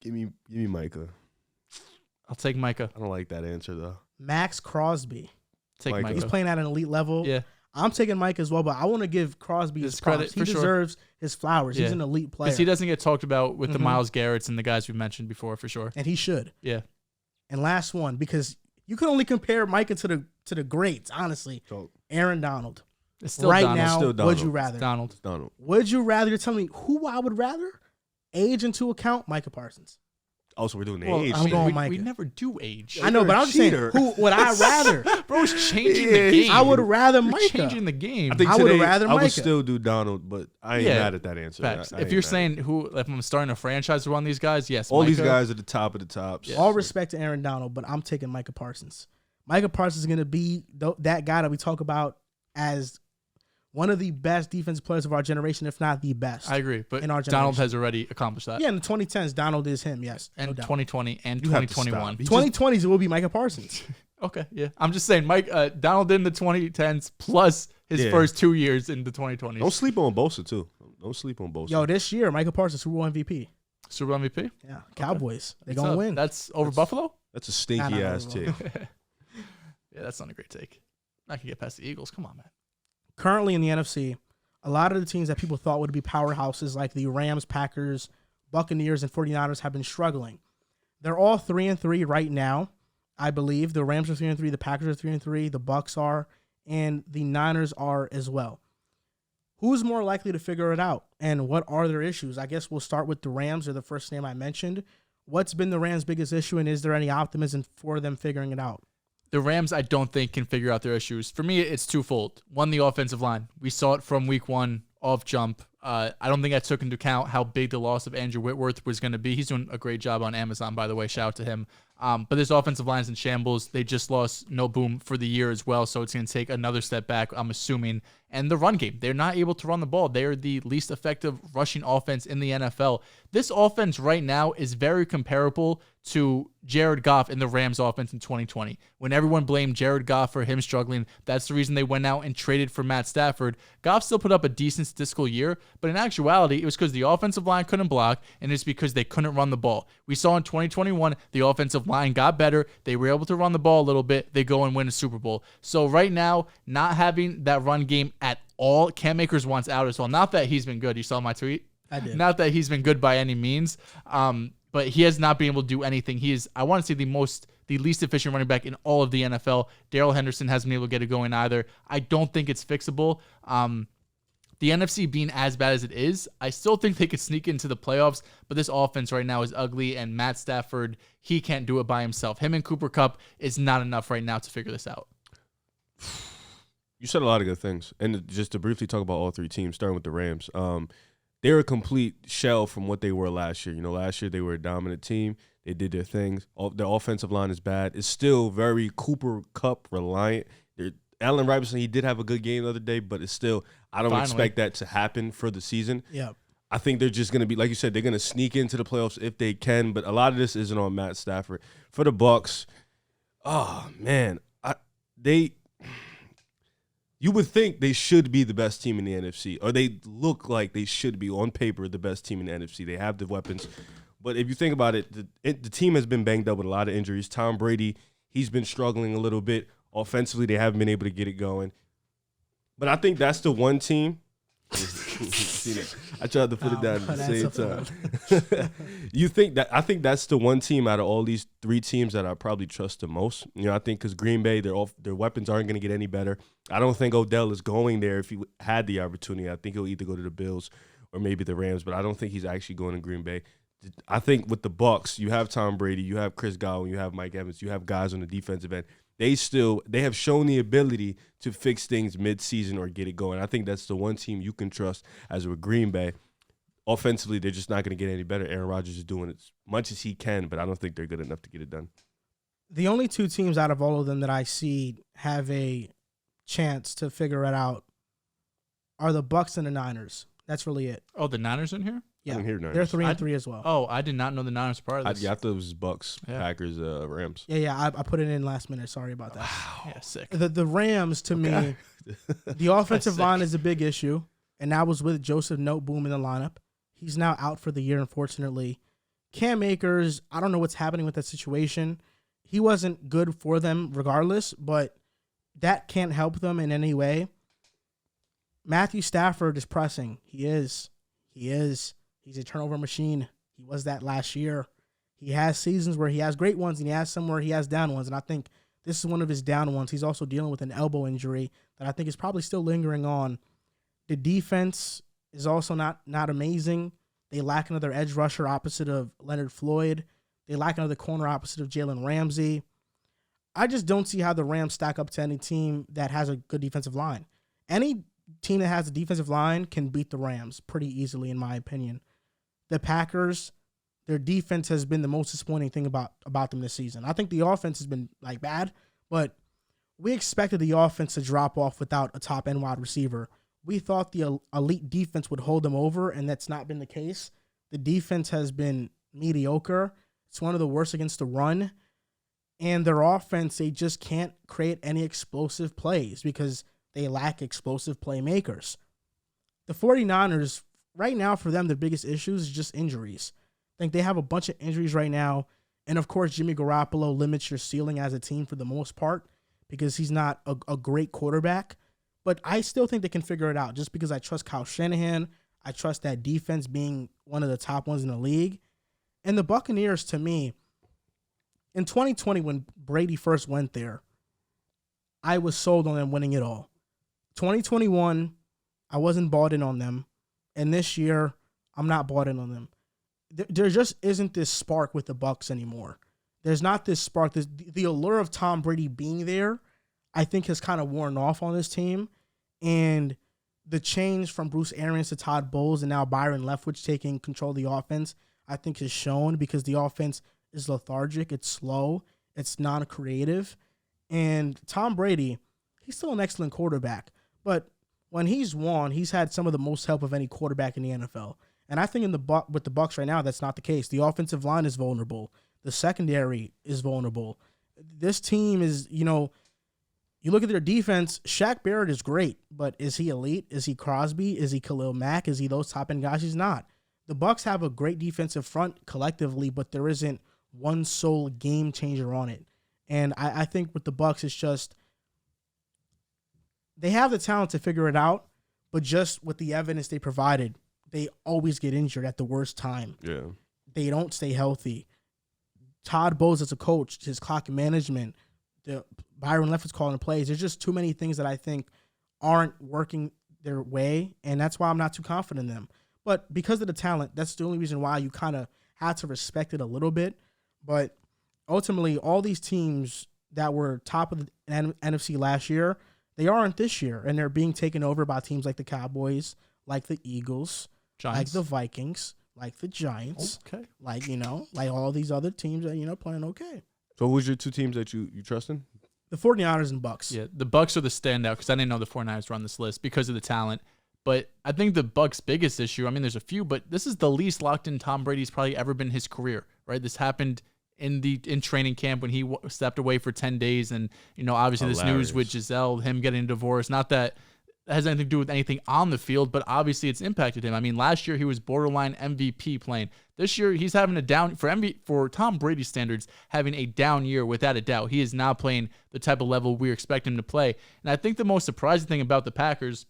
Give me Micah. I'll take Micah. I don't like that answer though. Max Crosby. Take Micah. He's playing at an elite level. Yeah. I'm taking Micah as well, but I want to give Crosby his credit. He deserves his flowers. He's an elite player. Because he doesn't get talked about with the Myles Garretts and the guys we've mentioned before, for sure. And he should. Yeah. And last one, because you can only compare Micah to the greats, honestly. So, Aaron Donald. It's still right Donald. now, still Donald. would you rather? Donald. Would you rather? You're telling me who I would rather? Age into account, Micah Parsons. Oh, so we're doing the Well, age. I'm going Micah. We never do age. I know, but I'm just saying, who would I rather? Bro's changing the game. I would rather You're Micah. changing the game. I think I would rather I Micah. would still do Donald, but I ain't mad at that answer. Facts. I If ain't you're mad. saying if I'm starting a franchise with one of these guys, yes. All Micah. these guys are the top of the tops. Yeah. All respect to Aaron Donald, but I'm taking Micah Parsons. Micah Parsons is going to be that guy that we talk about as one of the best defensive players of our generation, if not the best. I agree, but in our Donald generation. has already accomplished that. Yeah, in the 2010s, Donald is him, yes. And no doubt. 2020 and You have to 2021. stop. 2020s, it will be Micah Parsons. Okay, yeah. I'm just saying, Donald did in the 2010s plus his first 2 years in the 2020s. Don't sleep on Bosa, too. Don't sleep on Bosa. Yo, this year, Micah Parsons, Super Bowl MVP. Super Bowl MVP? Yeah, Cowboys. They're What's going to up? win. That's over Buffalo? That's a stinky-ass take. Yeah, that's not a great take. I can get past the Eagles. Come on, man. Currently in the NFC, a lot of the teams that people thought would be powerhouses like the Rams, Packers, Buccaneers, and 49ers have been struggling. They're all 3-3 right now, I believe. The Rams are 3-3, the Packers are 3-3, the Bucs are, and the Niners are as well. Who's more likely to figure it out, and what are their issues? I guess we'll start with the Rams, or the first name I mentioned. What's been the Rams' biggest issue, and is there any optimism for them figuring it out? The Rams, I don't think, can figure out their issues. For me, it's twofold. One, the offensive line. We saw it from week one off jump. I don't think I took into account how big the loss of Andrew Whitworth was going to be. He's doing a great job on Amazon, by the way. Shout out to him. But this offensive line's in shambles. They just lost No Boom for the year as well, so it's going to take another step back, I'm assuming. And the run game, they're not able to run the ball. They are the least effective rushing offense in the NFL. This offense right now is very comparable to Jared Goff in the Rams offense in 2020. When everyone blamed Jared Goff for him struggling, that's the reason they went out and traded for Matt Stafford. Goff still put up a decent statistical year, but in actuality, it was because the offensive line couldn't block, and it's because they couldn't run the ball. We saw in 2021, the offensive line got better. They were able to run the ball a little bit. They go and win a Super Bowl. So right now, not having that run game at all, Cam Akers wants out as well. Not that he's been good. You saw my tweet? I did. Not that he's been good by any means. But he has not been able to do anything. He is, I want to say, the least efficient running back in all of the NFL. Darrell Henderson hasn't been able to get it going either. I don't think it's fixable. The NFC being as bad as it is, I still think they could sneak into the playoffs, but this offense right now is ugly, and Matt Stafford, he can't do it by himself. Him and Cooper Kupp is not enough right now to figure this out. You said a lot of good things. And just to briefly talk about all three teams, starting with the Rams, they're a complete shell from what they were last year. You know, last year they were a dominant team. They did their things. Their offensive line is bad. It's still very Cooper Kupp reliant. Allen Robinson, he did have a good game the other day, but it's still, I don't expect that to happen for the season. Yeah. I think they're just going to be, like you said, they're going to sneak into the playoffs if they can, but a lot of this isn't on Matt Stafford. For the Bucs, oh, man, you would think they should be the best team in the NFC, or they look like they should be on paper the best team in the NFC. They have the weapons. But if you think about it, the team has been banged up with a lot of injuries. Tom Brady, he's been struggling a little bit. Offensively, they haven't been able to get it going. But I think that's the one team. I tried to put it down at the same time. I think that's the one team out of all these three teams that I probably trust the most. You know, I think because Green Bay, their weapons aren't going to get any better. I don't think Odell is going there if he had the opportunity. I think he'll either go to the Bills or maybe the Rams, but I don't think he's actually going to Green Bay. I think with the Bucs, you have Tom Brady, you have Chris Godwin, you have Mike Evans, you have guys on the defensive end. They have shown the ability to fix things mid-season or get it going. I think that's the one team you can trust as with Green Bay. Offensively, they're just not going to get any better. Aaron Rodgers is doing as much as he can, but I don't think they're good enough to get it done. The only two teams out of all of them that I see have a chance to figure it out are the Bucs and the Niners. That's really it. Oh, the Niners in here? Yeah, I didn't hear Niners. They're 3-3 as well. Oh, I did not know the Niners were part of this. I thought it was Bucs, Packers, Rams. Yeah, I put it in last minute. Sorry about that. Wow. Yeah, sick. The Rams, to me, the offensive line is a big issue, and that was with Joseph Noteboom in the lineup. He's now out for the year, unfortunately. Cam Akers, I don't know what's happening with that situation. He wasn't good for them regardless, but that can't help them in any way. Matthew Stafford is pressing. He is. He's a turnover machine. He was that last year. He has seasons where he has great ones, and he has some where he has down ones, and I think this is one of his down ones. He's also dealing with an elbow injury that I think is probably still lingering on. The defense is also not amazing. They lack another edge rusher opposite of Leonard Floyd. They lack another corner opposite of Jalen Ramsey. I just don't see how the Rams stack up to any team that has a good defensive line. Any team that has a defensive line can beat the Rams pretty easily, in my opinion. The Packers, their defense has been the most disappointing thing about them this season. I think the offense has been bad, but we expected the offense to drop off without a top end wide receiver. We thought the elite defense would hold them over, and that's not been the case. The defense has been mediocre. It's one of the worst against the run. And their offense, they just can't create any explosive plays because they lack explosive playmakers. The 49ers, right now for them, their biggest issues is just injuries. I think they have a bunch of injuries right now. And, of course, Jimmy Garoppolo limits your ceiling as a team for the most part because he's not a great quarterback. But I still think they can figure it out just because I trust Kyle Shanahan. I trust that defense being one of the top ones in the league. And the Buccaneers, to me, in 2020 when Brady first went there, I was sold on them winning it all. 2021, I wasn't bought in on them. And this year, I'm not bought in on them. There just isn't this spark with the Bucs anymore. There's not this spark. The allure of Tom Brady being there, I think, has kind of worn off on this team. And the change from Bruce Arians to Todd Bowles and now Byron Leftwich taking control of the offense, I think is shown because the offense is lethargic, it's slow, it's non-creative. And Tom Brady, he's still an excellent quarterback, but when he's won, he's had some of the most help of any quarterback in the NFL. And I think with the Bucs right now, that's not the case. The offensive line is vulnerable. The secondary is vulnerable. This team is, you look at their defense, Shaq Barrett is great, but is he elite? Is he Crosby? Is he Khalil Mack? Is he those top-end guys? He's not. The Bucs have a great defensive front collectively, but there isn't one sole game changer on it. And I think with the Bucs, it's just they have the talent to figure it out, but just with the evidence they provided, they always get injured at the worst time. Yeah. They don't stay healthy. Todd Bowles as a coach, his clock management, the Byron Leftwich calling the plays, there's just too many things that I think aren't working their way, and that's why I'm not too confident in them. But because of the talent, that's the only reason why you kind of have to respect it a little bit. But ultimately, all these teams that were top of the NFC last year, they aren't this year, and they're being taken over by teams like the Cowboys, like the Eagles, Giants. like the Vikings, like the Giants, Okay. like all these other teams that playing okay. So who's your two teams that you trust in? The 49ers and Bucs. Yeah, the Bucs are the standout because I didn't know the 49ers were on this list because of the talent. But I think the Bucs' biggest issue, I mean, there's a few, but this is the least locked in Tom Brady's probably ever been his career, right? This happened in training camp when he stepped away for 10 days. And, obviously this news with Giselle, him getting a divorce, not that has anything to do with anything on the field, but obviously it's impacted him. I mean, last year he was borderline MVP playing. This year he's having a down for Tom Brady standards, having a down year without a doubt. He is not playing the type of level we expect him to play. And I think the most surprising thing about the Packers,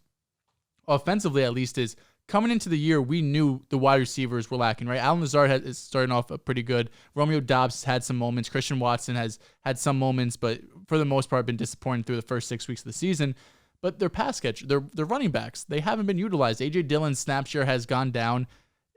offensively at least, is coming into the year, we knew the wide receivers were lacking, right? Allen Lazard is starting off pretty good. Romeo Doubs had some moments. Christian Watson has had some moments, but for the most part been disappointing through the first 6 weeks of the season. But their pass catch, their running backs, they haven't been utilized. A.J. Dillon's snap share has gone down.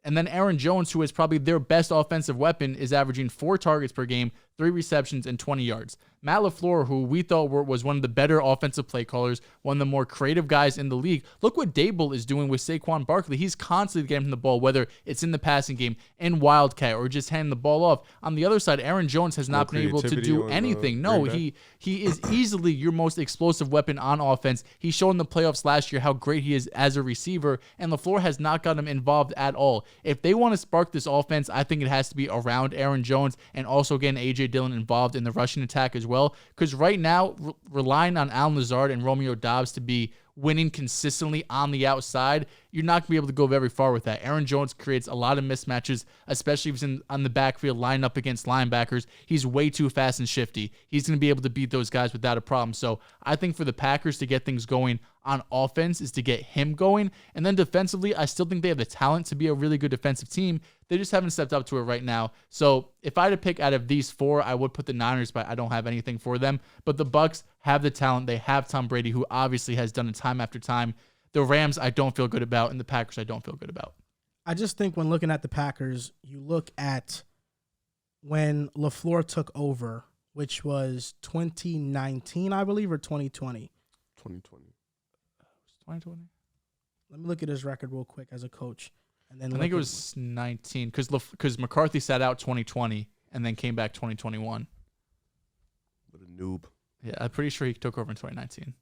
And then Aaron Jones, who is probably their best offensive weapon, is averaging 4 targets per game, 3 receptions, and 20 yards. Matt LaFleur, who we thought was one of the better offensive play callers, one of the more creative guys in the league. Look what Dable is doing with Saquon Barkley. He's constantly getting him the ball, whether it's in the passing game, in Wildcat, or just handing the ball off. On the other side, Aaron Jones has not been able to do anything. No, he is easily your most explosive weapon on offense. He showed in the playoffs last year how great he is as a receiver, and LaFleur has not got him involved at all. If they want to spark this offense, I think it has to be around Aaron Jones and also getting A.J. Dillon involved in the rushing attack as well. Because right now, relying on Allen Lazard and Romeo Doubs to be winning consistently on the outside, you're not going to be able to go very far with that. Aaron Jones creates a lot of mismatches, especially if he's on the backfield line up against linebackers. He's way too fast and shifty. He's going to be able to beat those guys without a problem. So I think for the Packers to get things going on offense is to get him going. And then defensively, I still think they have the talent to be a really good defensive team. They just haven't stepped up to it right now. So if I had to pick out of these 4, I would put the Niners, but I don't have anything for them. But the Bucs have the talent. They have Tom Brady, who obviously has done it time after time. The Rams, I don't feel good about, and the Packers, I don't feel good about. I just think when looking at the Packers, you look at when LaFleur took over, which was 2019, I believe, or 2020? 2020. 2020? Let me look at his record real quick as a coach. And then I think it was 19, because McCarthy sat out 2020 and then came back 2021. What a noob. Yeah, I'm pretty sure he took over in 2019.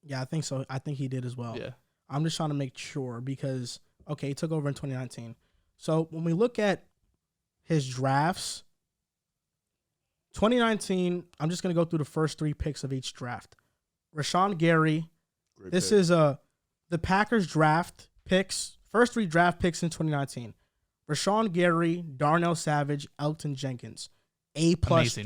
Yeah, I think so. I think he did as well. Yeah. I'm just trying to make sure because, okay, he took over in 2019. So when we look at his drafts, 2019, I'm just going to go through the first 3 picks of each draft. Rashawn Gary. Great This pick. is the Packers draft picks, first 3 draft picks in 2019. Rashawn Gary, Darnell Savage, Elton Jenkins. A+ draft.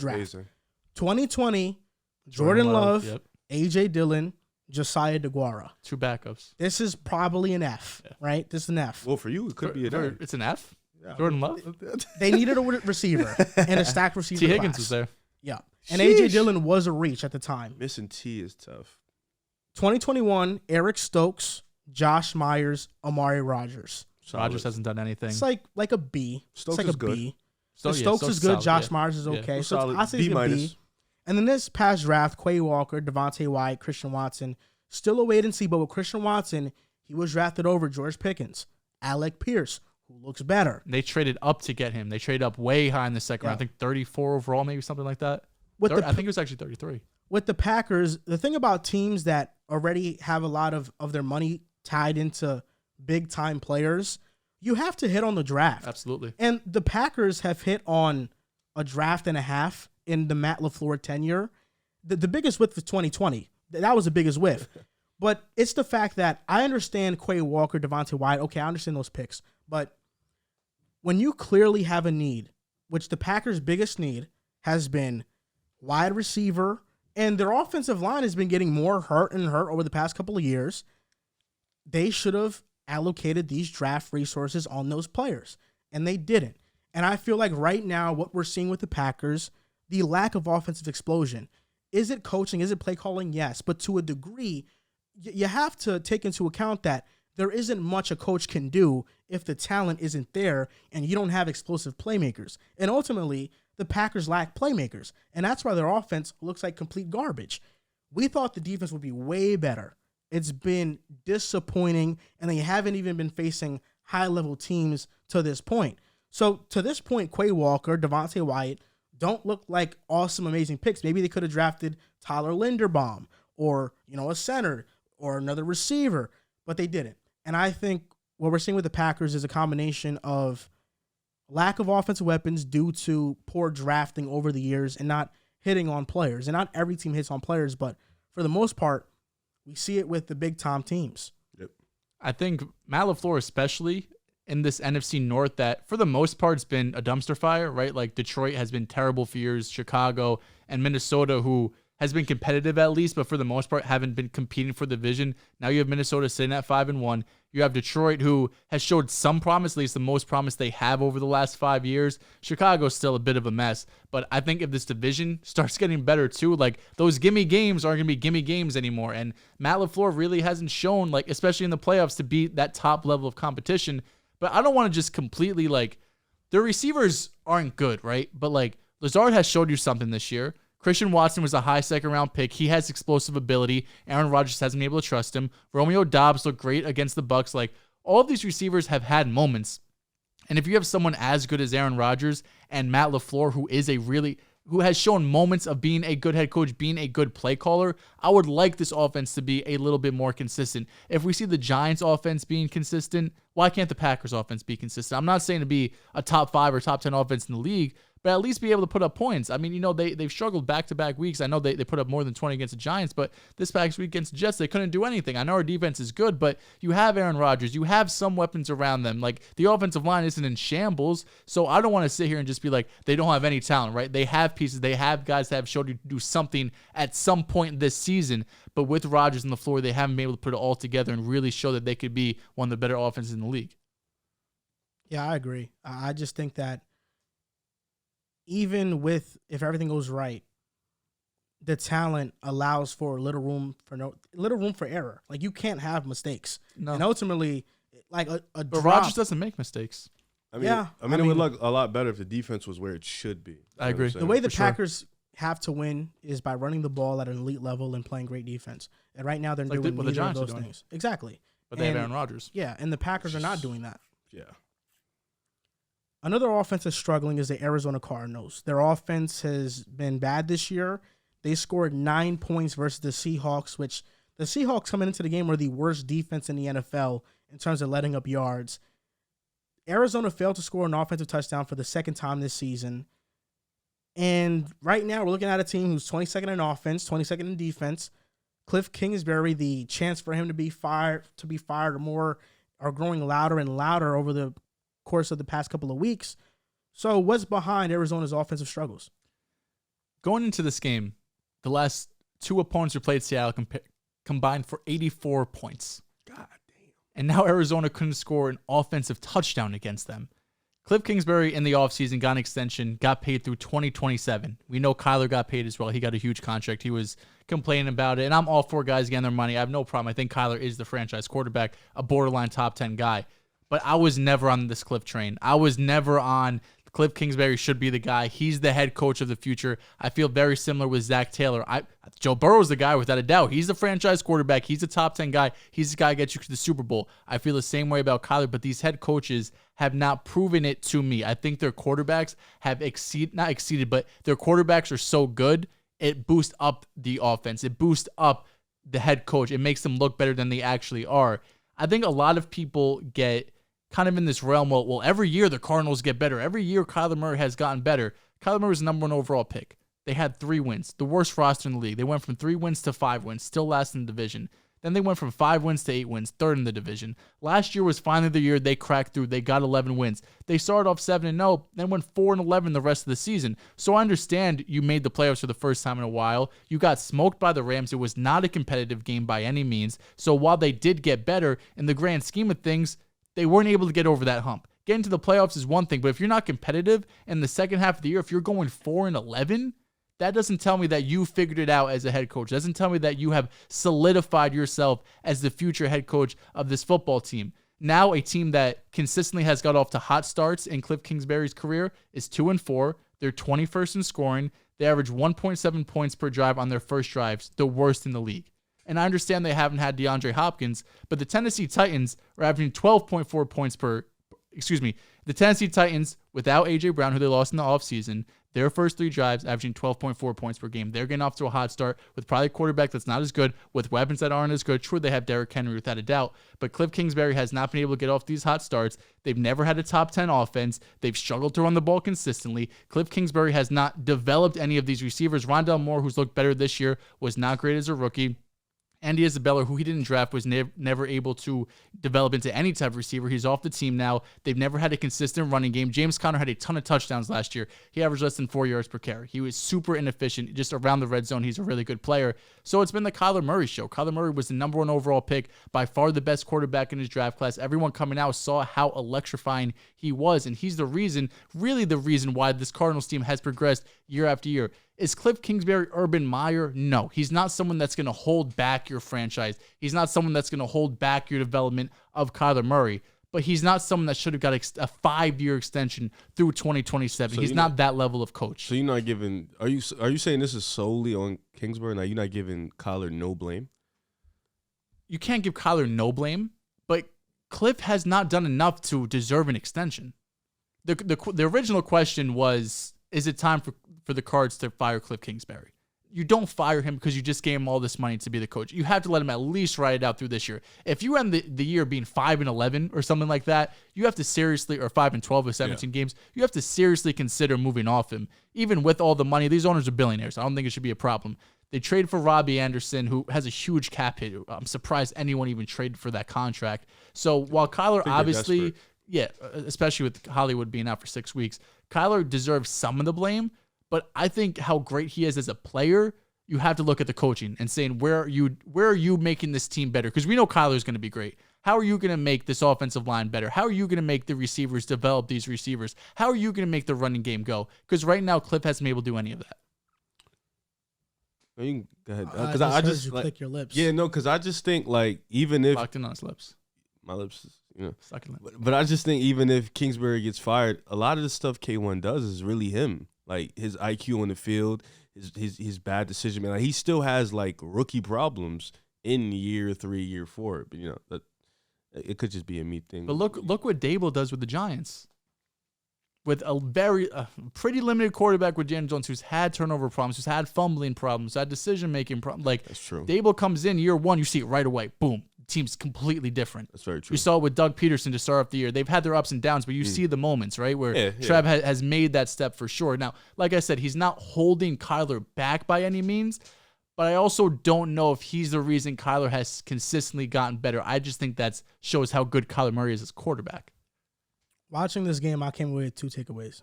Amazing. 2020, Jordan Love, Yep. A.J. Dillon, Josiah DeGuara. 2 backups. This is probably an F, right? This is an F. Well, for you, it could be an A. It's an F? Yeah. Jordan Love? They needed a receiver and a stacked receiver T. Higgins class. was there. Yeah. And Sheesh. A.J. Dillon was a reach at the time. Missing T is tough. 2021, Eric Stokes, Josh Myers, Amari Rogers. Rodgers hasn't done anything. It's like a B. Stokes it's like is a good. B. So, Stokes is good. solid, Josh yeah. Myers is Yeah. okay. Well, So solid. I say it's a B-. B. And then this past draft, Quay Walker, Devontae White, Christian Watson, Still a wait and see, but with Christian Watson, he was drafted over George Pickens, Alec Pierce, who looks better. They traded up to get him. They traded up way high in the second round. I think 34 overall, maybe something like that. I think it was actually 33. With the Packers, the thing about teams that already have a lot of their money tied into big-time players, you have to hit on the draft. Absolutely. And the Packers have hit on a draft and a half in the Matt LaFleur tenure. The biggest whiff was 2020. That was the biggest whiff. But it's the fact that I understand Quay Walker, Devontae Wyatt. Okay, I understand those picks. But when you clearly have a need, which the Packers' biggest need has been wide receiver, and their offensive line has been getting more hurt and hurt over the past couple of years, they should have allocated these draft resources on those players, and they didn't. And I feel like right now what we're seeing with the Packers, the lack of offensive explosion. Is it coaching? Is it play calling? Yes. But to a degree, you have to take into account that there isn't much a coach can do if the talent isn't there and you don't have explosive playmakers. And ultimately, the Packers lack playmakers, and that's why their offense looks like complete garbage. We thought the defense would be way better. It's been disappointing, and they haven't even been facing high-level teams to this point. So to this point, Quay Walker, Devontae Wyatt don't look like awesome, amazing picks. Maybe they could have drafted Tyler Linderbaum or, a center or another receiver, but they didn't. And I think what we're seeing with the Packers is a combination of lack of offensive weapons due to poor drafting over the years and not hitting on players. And not every team hits on players, but for the most part, we see it with the big-time teams. Yep. I think Matt LaFleur, especially in this NFC North, that for the most part has been a dumpster fire, right? Like Detroit has been terrible for years, Chicago and Minnesota, who has been competitive at least, but for the most part haven't been competing for the division. Now you have Minnesota sitting at 5-1. You have Detroit, who has showed some promise, at least the most promise they have over the last 5 years. Chicago's still a bit of a mess, but I think if this division starts getting better too, like those gimme games aren't going to be gimme games anymore. And Matt LaFleur really hasn't shown, like especially in the playoffs, to beat that top level of competition. But I don't want to just completely their receivers aren't good, right? But Lazard has showed you something this year. Christian Watson was a high second-round pick. He has explosive ability. Aaron Rodgers hasn't been able to trust him. Romeo Doubs looked great against the Bucs. All of these receivers have had moments. And if you have someone as good as Aaron Rodgers and Matt LaFleur, who has shown moments of being a good head coach, being a good play caller, I would like this offense to be a little bit more consistent. If we see the Giants offense being consistent, why can't the Packers offense be consistent? I'm not saying to be a top 5 or top 10 offense in the league, but at least be able to put up points. I mean, they've struggled back-to-back weeks. I know they put up more than 20 against the Giants, but this past week against the Jets, they couldn't do anything. I know our defense is good, but you have Aaron Rodgers. You have some weapons around them. The offensive line isn't in shambles, so I don't want to sit here and just be like, they don't have any talent, right? They have pieces. They have guys that have showed you to do something at some point this season, but with Rodgers on the floor, they haven't been able to put it all together and really show that they could be one of the better offenses in the league. Yeah, I agree. I just think that even if everything goes right, the talent allows for little room for error. You can't have mistakes. No. And ultimately, a but drop. Rodgers doesn't make mistakes. I mean, it would look a lot better if the defense was where it should be. I agree. The way the Packers have to win is by running the ball at an elite level and playing great defense. And right now they're doing neither of those things. Exactly. But they have Aaron Rodgers. Yeah, and the Packers are not doing that. Yeah. Another offense that's struggling is the Arizona Cardinals. Their offense has been bad this year. They scored 9 points versus the Seahawks, which the Seahawks coming into the game were the worst defense in the NFL in terms of letting up yards. Arizona failed to score an offensive touchdown for the second time this season. And right now we're looking at a team who's 22nd in offense, 22nd in defense. Kliff Kingsbury, the chance for him to be fired more are growing louder and louder over the course of the past couple of weeks. So what's behind Arizona's offensive struggles? Going into this game, the last 2 opponents who played Seattle combined for 84 points. God damn. And now Arizona couldn't score an offensive touchdown against them. Kliff Kingsbury in the offseason got an extension, got paid through 2027. We know Kyler got paid as well. He got a huge contract. He was complaining about it. And I'm all for guys getting their money. I have no problem. I think Kyler is the franchise quarterback, a borderline top 10 guy. But I was never on this Kliff train. I was never on Kliff Kingsbury should be the guy. He's the head coach of the future. I feel very similar with Zach Taylor. Joe Burrow is the guy without a doubt. He's the franchise quarterback. He's a top 10 guy. He's the guy who gets you to the Super Bowl. I feel the same way about Kyler, but these head coaches have not proven it to me. I think their quarterbacks have not exceeded, but their quarterbacks are so good, it boosts up the offense. It boosts up the head coach. It makes them look better than they actually are. I think a lot of people get kind of in this realm, well, every year the Cardinals get better. Every year Kyler Murray has gotten better. Kyler Murray was the number 1 overall pick. They had 3 wins, the worst roster in the league. They went from 3 wins to 5 wins, still last in the division. Then they went from 5 wins to 8 wins, third in the division. Last year was finally the year they cracked through. They got 11 wins. They started off 7-0, then went 4-11 the rest of the season. So I understand you made the playoffs for the first time in a while. You got smoked by the Rams. It was not a competitive game by any means. So while they did get better, in the grand scheme of things, they weren't able to get over that hump. Getting to the playoffs is one thing, but if you're not competitive in the second half of the year, if you're going 4-11, that doesn't tell me that you figured it out as a head coach. It doesn't tell me that you have solidified yourself as the future head coach of this football team. Now, a team that consistently has got off to hot starts in Kliff Kingsbury's career is 2-4. They're 21st in scoring. They average 1.7 points per drive on their first drives, the worst in the league. And I understand they haven't had DeAndre Hopkins, but the Tennessee Titans are averaging 12.4 points the Tennessee Titans, without A.J. Brown, who they lost in the offseason, their first 3 drives averaging 12.4 points per game. They're getting off to a hot start with probably a quarterback that's not as good, with weapons that aren't as good. Sure, they have Derrick Henry without a doubt, but Kliff Kingsbury has not been able to get off these hot starts. They've never had a top 10 offense. They've struggled to run the ball consistently. Kliff Kingsbury has not developed any of these receivers. Rondale Moore, who's looked better this year, was not great as a rookie. Andy Isabella, who he didn't draft, was never able to develop into any type of receiver. He's off the team now. They've never had a consistent running game. James Conner had a ton of touchdowns last year. He averaged less than 4 yards per carry. He was super inefficient just around the red zone. He's a really good player. So it's been the Kyler Murray show. Kyler Murray was the number 1 overall pick, by far the best quarterback in his draft class. Everyone coming out saw how electrifying he was, and he's the reason, really the reason why this Cardinals team has progressed year after year. Is Kliff Kingsbury Urban Meyer? No. He's not someone that's going to hold back your franchise. He's not someone that's going to hold back your development of Kyler Murray. But he's not someone that should have got a 5-year extension through 2027. So he's not that level of coach. So you're not giving – are you saying this is solely on Kingsbury? Now you're not giving Kyler no blame? You can't give Kyler no blame, but Kliff has not done enough to deserve an extension. The original question was, is it time for the Cards to fire Kliff Kingsbury? You don't fire him because you just gave him all this money to be the coach. You have to let him at least ride it out through this year. If you end the year being 5-11 or something like that, you have to seriously, or 5-12 or 17 games, you have to seriously consider moving off him. Even with all the money, these owners are billionaires. I don't think it should be a problem. They traded for Robbie Anderson, who has a huge cap hit. I'm surprised anyone even traded for that contract. So while Kyler obviously, especially with Hollywood being out for 6 weeks, Kyler deserves some of the blame. But I think how great he is as a player, you have to look at the coaching and saying, where are you making this team better? Because we know Kyler's going to be great. How are you going to make this offensive line better? How are you going to make the receivers develop these receivers? How are you going to make the running game go? Because right now, Kliff hasn't been able to do any of that. You can go ahead. Because I just you click your lips. Yeah, no, because I just think even if locked in on his lips, my lips, sucking lips. But I just think even if Kingsbury gets fired, a lot of the stuff K1 does is really him. Like his IQ on the field, his bad decision making. He still has rookie problems in year 3, year 4. But it could just be a me thing. But look what Dehls does with the Giants. With a pretty limited quarterback with Daniel Jones, who's had turnover problems, who's had fumbling problems, had decision making problems. That's true. Dehls comes in year 1, you see it right away. Boom. Team's completely different. That's very true. You saw it with Doug Peterson to start off the year. They've had their ups and downs, but you see the moments, right, where Trev has made that step for sure. Now, like I said, he's not holding Kyler back by any means, but I also don't know if he's the reason Kyler has consistently gotten better. I just think that shows how good Kyler Murray is as a quarterback. Watching this game, I came away with 2 takeaways.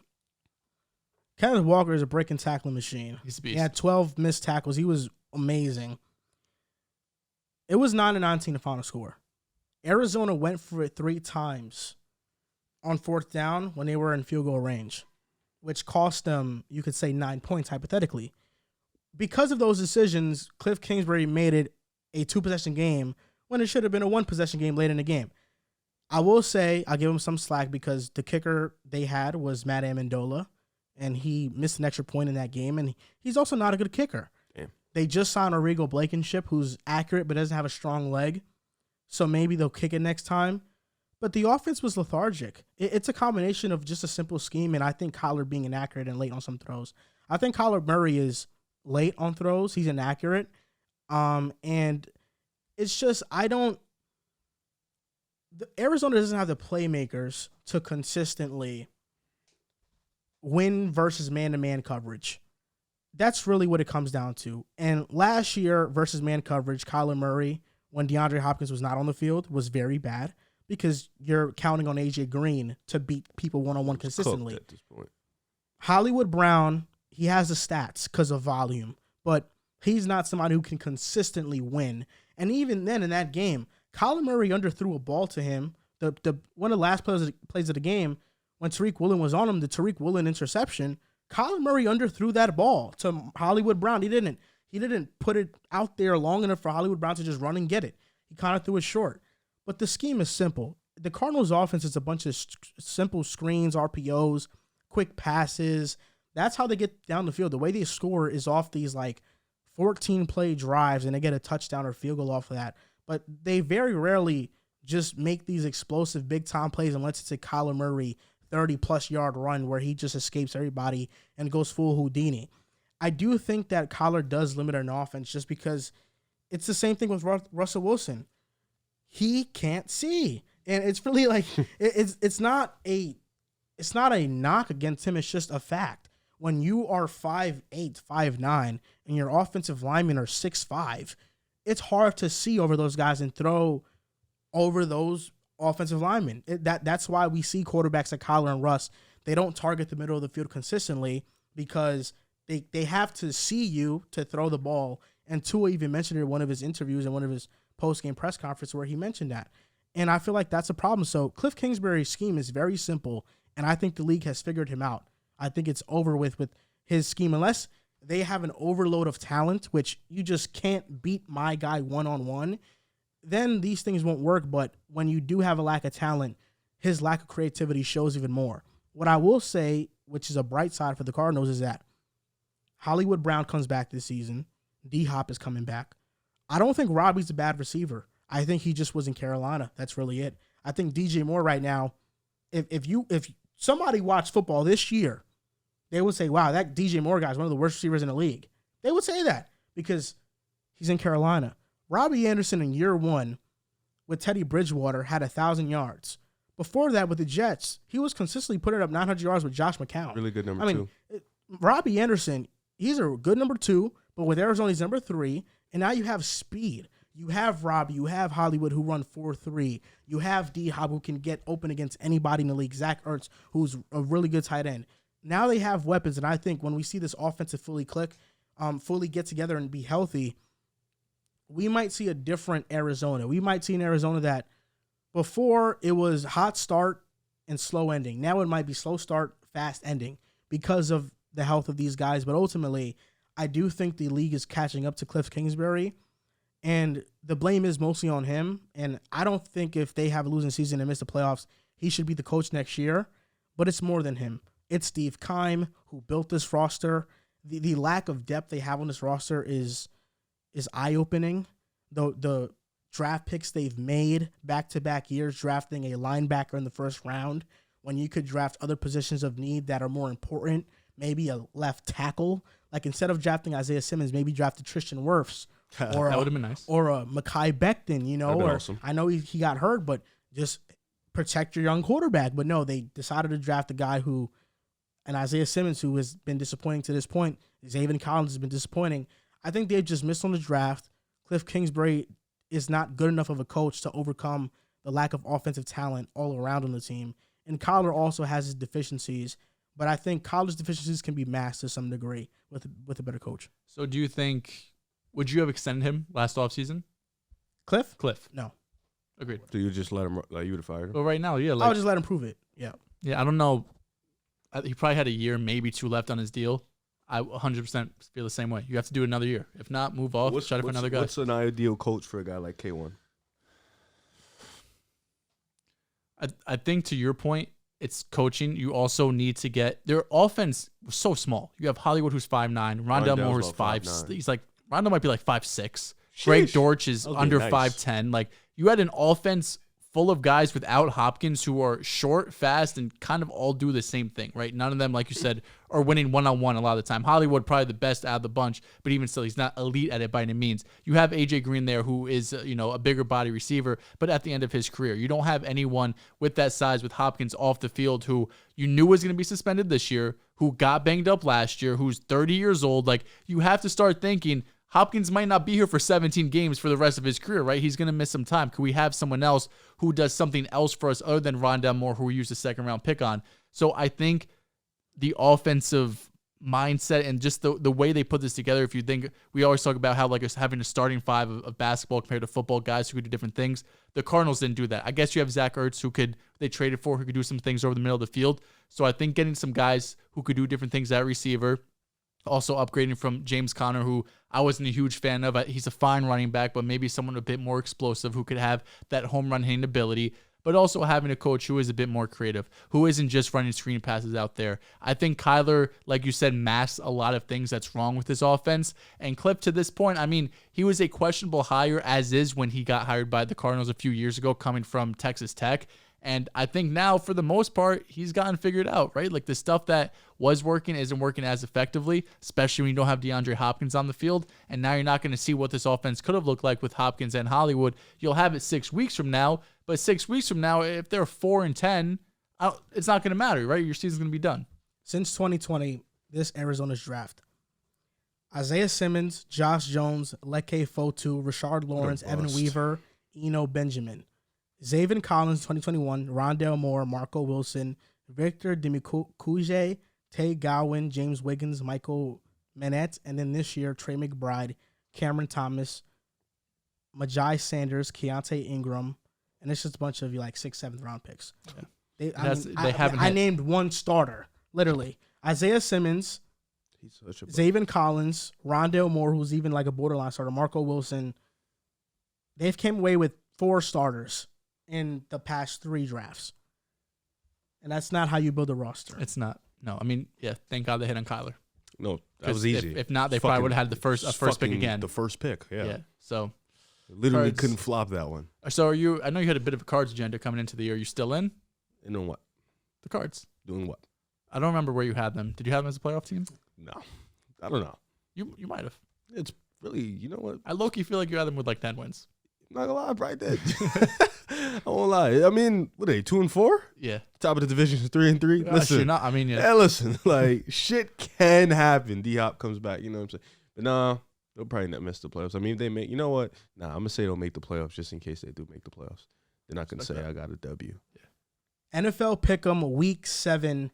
Kenneth Walker is a break and tackling machine. He's a beast. He had 12 missed tackles. He was amazing. It was 9-19 the final score. Arizona went for it 3 times on 4th down when they were in field goal range, which cost them, you could say, 9 points hypothetically. Because of those decisions, Kliff Kingsbury made it a 2-possession game when it should have been a 1-possession game late in the game. I will say I'll give him some slack because the kicker they had was Matt Amendola, and he missed an extra point in that game, and he's also not a good kicker. Damn. They just signed Arrigo Blankenship, who's accurate but doesn't have a strong leg, so maybe they'll kick it next time. But the offense was lethargic. It's a combination of just a simple scheme, and I think Kyler being inaccurate and late on some throws. I think Kyler Murray is late on throws. He's inaccurate. And it's just, Arizona doesn't have the playmakers to consistently win versus man-to-man coverage. That's really what it comes down to. And last year versus man coverage, Kyler Murray, when DeAndre Hopkins was not on the field, was very bad because you're counting on A.J. Green to beat people one-on-one consistently. At this point. Hollywood Brown, he has the stats because of volume, but he's not somebody who can consistently win. And even then in that game, Kyler Murray underthrew a ball to him. The one of the last plays of the game, when Tariq Woolen was on him, the Tariq Woolen interception, Kyler Murray underthrew that ball to Hollywood Brown. He didn't put it out there long enough for Hollywood Brown to just run and get it. He kind of threw it short. But the scheme is simple. The Cardinals' offense is a bunch of simple screens, RPOs, quick passes. That's how they get down the field. The way they score is off these 14-play drives, and they get a touchdown or field goal off of that. But they very rarely just make these explosive big-time plays unless it's a Kyler Murray 30-plus yard run where he just escapes everybody and goes full Houdini. I do think that Kyler does limit an offense just because it's the same thing with Russell Wilson. He can't see. And it's really it's not a knock against him. It's just a fact. When you are 5'8", 5'9", and your offensive linemen are 6'5", it's hard to see over those guys and throw over those offensive linemen. That's why we see quarterbacks like Kyler and Russ. They don't target the middle of the field consistently because they have to see you to throw the ball. And Tua even mentioned it in one of his interviews and one of his post-game press conference where he mentioned that. And I feel like that's a problem. So Kliff Kingsbury's scheme is very simple, and I think the league has figured him out. I think it's over with his scheme. Unless they have an overload of talent, which you just can't beat my guy one-on-one, then these things won't work. But when you do have a lack of talent, his lack of creativity shows even more. What I will say, which is a bright side for the Cardinals, is that Hollywood Brown comes back this season. D-Hop is coming back. I don't think Robbie's a bad receiver. I think he just was in Carolina. That's really it. I think DJ Moore right now, if somebody watched football this year, they would say, wow, that DJ Moore guy is one of the worst receivers in the league. They would say that because he's in Carolina. Robbie Anderson in year one with Teddy Bridgewater had 1,000 yards. Before that with the Jets, he was consistently putting up 900 yards with Josh McCown. Really good number two. Robbie Anderson, he's a good number two, but with Arizona, he's number three. And now you have speed. You have Robbie. You have Hollywood who run 4.3. You have D-Hop who can get open against anybody in the league. Zach Ertz, who's a really good tight end. Now they have weapons, and I think when we see this offensive fully get together and be healthy, we might see a different Arizona. We might see an Arizona that before it was hot start and slow ending. Now it might be slow start, fast ending because of the health of these guys. But ultimately, I do think the league is catching up to Kliff Kingsbury, and the blame is mostly on him. And I don't think if they have a losing season and miss the playoffs, he should be the coach next year. But it's more than him. It's Steve Keim who built this roster. The lack of depth they have on this roster is eye-opening. The draft picks they've made back-to-back years, drafting a linebacker in the first round when you could draft other positions of need that are more important, maybe a left tackle. Like instead of drafting Isaiah Simmons, maybe draft Tristan Wirfs. Or that would have been nice. Or a Mekhi Becton, or awesome. I know he got hurt, but just protect your young quarterback. But no, they decided to draft a guy and Isaiah Simmons, who has been disappointing to this point. Zaven Collins has been disappointing. I think they've just missed on the draft. Kliff Kingsbury is not good enough of a coach to overcome the lack of offensive talent all around on the team. And Kyler also has his deficiencies, but I think Kyler's deficiencies can be masked to some degree with a better coach. So do you think, would you have extended him last offseason? Kliff? No. Agreed. So you just let him, you would have fired him? Well, right now, yeah. I would just let him prove it. Yeah. Yeah, I don't know. He probably had a year, maybe two left on his deal. I 100% feel the same way. You have to do another year. If not, move off, try to find another guy. What's an ideal coach for a guy like K1? I think to your point, it's coaching. You also need to get their offense was so small. You have Hollywood who's 5'9", Rondell Moore who's 5'9". He's like Rondell might be like 5'6". Greg Dortch is under 5'10". Like you had an offense full of guys without Hopkins who are short, fast, and kind of all do the same thing, right? None of them, like you said, are winning one-on-one a lot of the time. Hollywood probably the best out of the bunch, but even still, he's not elite at it by any means. You have AJ Green there who is, a bigger body receiver, but at the end of his career, you don't have anyone with that size with Hopkins off the field who you knew was going to be suspended this year, who got banged up last year, who's 30 years old. Like you have to start thinking Hopkins might not be here for 17 games for the rest of his career, right? He's going to miss some time. Could we have someone else who does something else for us other than Rondell Moore, who we used a second-round pick on? So I think the offensive mindset and just the way they put this together, if you think, we always talk about how like having a starting five of basketball compared to football, guys who could do different things. The Cardinals didn't do that. I guess you have Zach Ertz they traded for, who could do some things over the middle of the field. So I think getting some guys who could do different things at receiver, also upgrading from James Conner, who I wasn't a huge fan of. He's a fine running back, but maybe someone a bit more explosive who could have that home run hitting ability, but also having a coach who is a bit more creative, who isn't just running screen passes out there. I think Kyler, like you said, masks a lot of things that's wrong with his offense. And Kliff, to this point, I mean, he was a questionable hire as is when he got hired by the Cardinals a few years ago, coming from Texas Tech. And I think now, for the most part, he's gotten figured out, right? Like the stuff that was working isn't working as effectively, especially when you don't have DeAndre Hopkins on the field. And now you're not going to see what this offense could have looked like with Hopkins and Hollywood. You'll have it 6 weeks from now, but 6 weeks from now, if they're 4-10, it's not going to matter, right? Your season's going to be done. Since 2020, this Arizona's draft: Isaiah Simmons, Josh Jones, Leke Fotu, Rashard Lawrence, Evan Weaver, Eno Benjamin. Zaven Collins, 2021, Rondell Moore, Marco Wilson, Victor Demikuje, Tay Gowan, James Wiggins, Michael Manette, and then this year, Trey McBride, Cameron Thomas, Majai Sanders, Keontae Ingram, and it's just a bunch of 6th, 7th round picks. Yeah. I named one starter, literally. Isaiah Simmons, Zaven Collins, Rondell Moore, who's even like a borderline starter, Marco Wilson. They've came away with 4 starters in the past 3 drafts. And that's not how you build a roster. It's not. No, I mean, yeah, thank God they hit on Kyler. No, that was easy. If not, they probably would have had the first pick again. The first pick, yeah. Yeah, so. Literally couldn't flop that one. So I know you had a bit of a cards agenda coming into the year. Are you still in? And on what? The cards. Doing what? I don't remember where you had them. Did you have them as a playoff team? No. I don't know. You might have. It's really, you know what? I low-key feel like you had them with 10 wins. I'm not gonna lie, I probably did. I won't lie. I mean, what are they, 2-4? Yeah. Top of the division is 3-3. Listen, not. I mean, yeah. Hey, listen, shit can happen. D-Hop comes back, you know what I'm saying? But no, they'll probably not miss the playoffs. I mean, if they make, you know what? Nah, I'm gonna say they'll make the playoffs just in case they do make the playoffs. They're not gonna say I got a W. Yeah. NFL Pick'em Week 7.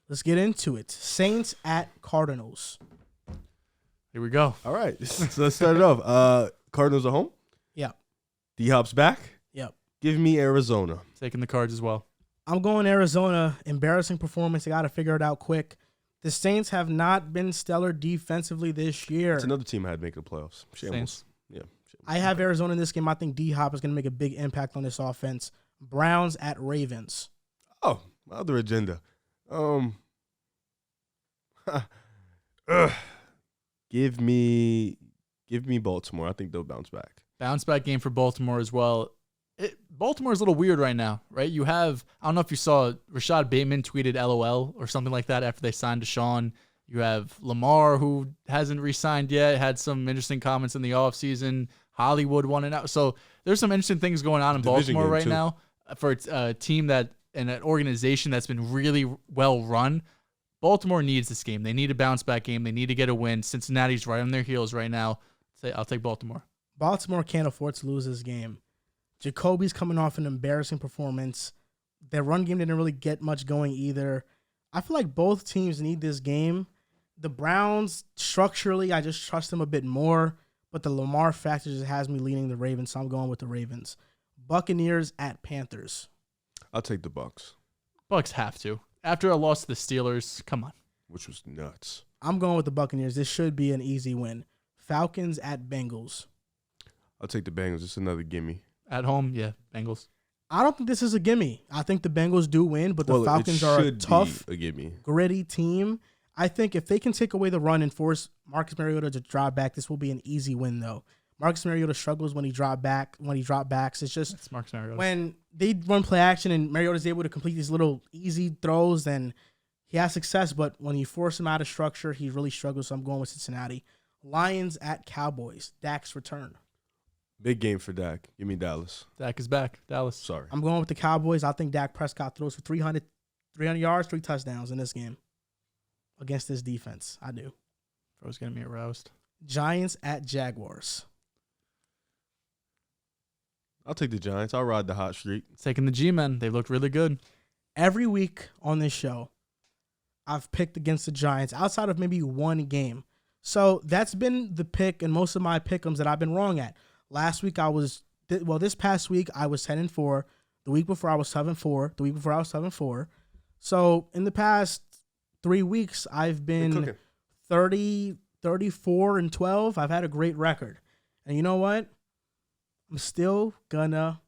Let's get into it. Saints at Cardinals. Here we go. All right, so let's start it off. Cardinals are home. Yeah. D-Hop's back. Yep. Give me Arizona. Taking the Cards as well. I'm going Arizona. Embarrassing performance. They got to figure it out quick. The Saints have not been stellar defensively this year. It's another team I had making the playoffs. Shambles. Saints. Yeah. I have Arizona in this game. I think D-Hop is going to make a big impact on this offense. Browns at Ravens. Oh, my other agenda. Give me Baltimore. I think they'll bounce back. Bounce back game for Baltimore as well. Baltimore's a little weird right now, right? You have, I don't know if you saw, Rashad Bateman tweeted LOL or something like that after they signed Deshaun. You have Lamar, who hasn't re-signed yet, had some interesting comments in the offseason. Hollywood won it out. So there's some interesting things going on in Baltimore right now for a team and an organization that's been really well run. Baltimore needs this game. They need a bounce back game. They need to get a win. Cincinnati's right on their heels right now. I'll take Baltimore. Baltimore can't afford to lose this game. Jacoby's coming off an embarrassing performance. Their run game didn't really get much going either. I feel like both teams need this game. The Browns, structurally, I just trust them a bit more, but the Lamar factor just has me leaning the Ravens, so I'm going with the Ravens. Buccaneers at Panthers. I'll take the Bucs. Bucs have to. After a loss to the Steelers, come on. Which was nuts. I'm going with the Buccaneers. This should be an easy win. Falcons at Bengals. I'll take the Bengals. It's another gimme. At home, yeah, Bengals. I don't think this is a gimme. I think the Bengals do win, but the Falcons are a tough, gritty team. I think if they can take away the run and force Marcus Mariota to drop back, this will be an easy win, though. Marcus Mariota struggles when he drop backs. It's just when they run play action and Mariota's able to complete these little easy throws, then he has success. But when you force him out of structure, he really struggles. So I'm going with Cincinnati. Lions at Cowboys. Dak's return. Big game for Dak. Give me Dallas. Dak is back. Dallas. Sorry. I'm going with the Cowboys. I think Dak Prescott throws for 300 yards, 3 touchdowns in this game against this defense. I do. I was going to be aroused. Giants at Jaguars. I'll take the Giants. I'll ride the hot streak. Taking the G-men. They looked really good. Every week on this show, I've picked against the Giants outside of maybe one game. So that's been the pick and most of my pick'ems that I've been wrong at. Last week this past week I was 10-4. The week before I was 7-4. The week before I was 7-4. So in the past 3 weeks, I've been 30, 34, and 12. I've had a great record. And you know what? I'm still gonna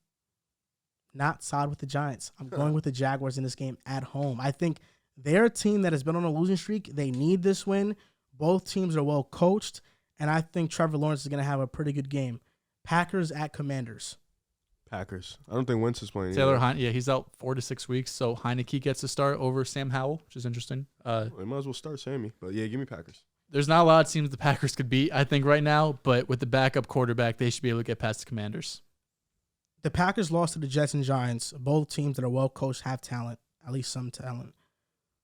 not side with the Giants. I'm going with the Jaguars in this game at home. I think they're a team that has been on a losing streak. They need this win. Both teams are well coached, and I think Trevor Lawrence is going to have a pretty good game. Packers at Commanders. Packers. I don't think Wentz is playing. Taylor Heineke, he's out 4 to 6 weeks, so Heineke gets to start over Sam Howell, which is interesting. They might as well start Sammy, but yeah, give me Packers. There's not a lot of teams the Packers could beat, I think, right now, but with the backup quarterback, they should be able to get past the Commanders. The Packers lost to the Jets and Giants. Both teams that are well coached have talent, at least some talent.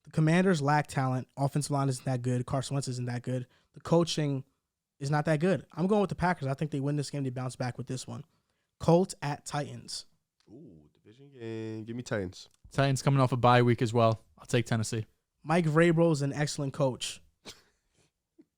The Commanders lack talent. Offensive line isn't that good. Carson Wentz isn't that good. The coaching is not that good. I'm going with the Packers. I think they win this game. They bounce back with this one. Colts at Titans. Ooh, division game. Give me Titans. Titans coming off a bye week as well. I'll take Tennessee. Mike Vrabel is an excellent coach.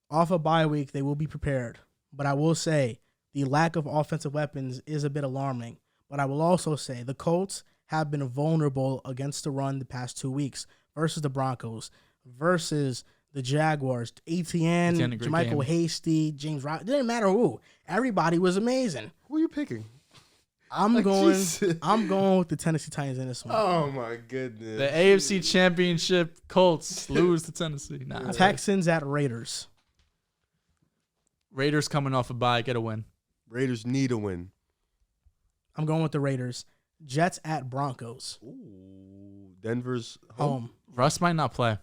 Off a bye week, they will be prepared. But I will say the lack of offensive weapons is a bit alarming. But I will also say the Colts have been vulnerable against the run the past 2 weeks versus the Broncos, versus the Jaguars. ATN, Jermichael Hasty, James Ross. It didn't matter who. Everybody was amazing. Who are you picking? I'm going with the Tennessee Titans in this one. Oh, my goodness. The AFC Championship Colts lose to Tennessee. Nah. Texans at Raiders. Raiders coming off a bye, get a win. Raiders need a win. I'm going with the Raiders. Jets at Broncos. Ooh, Denver's home. Russ might not play.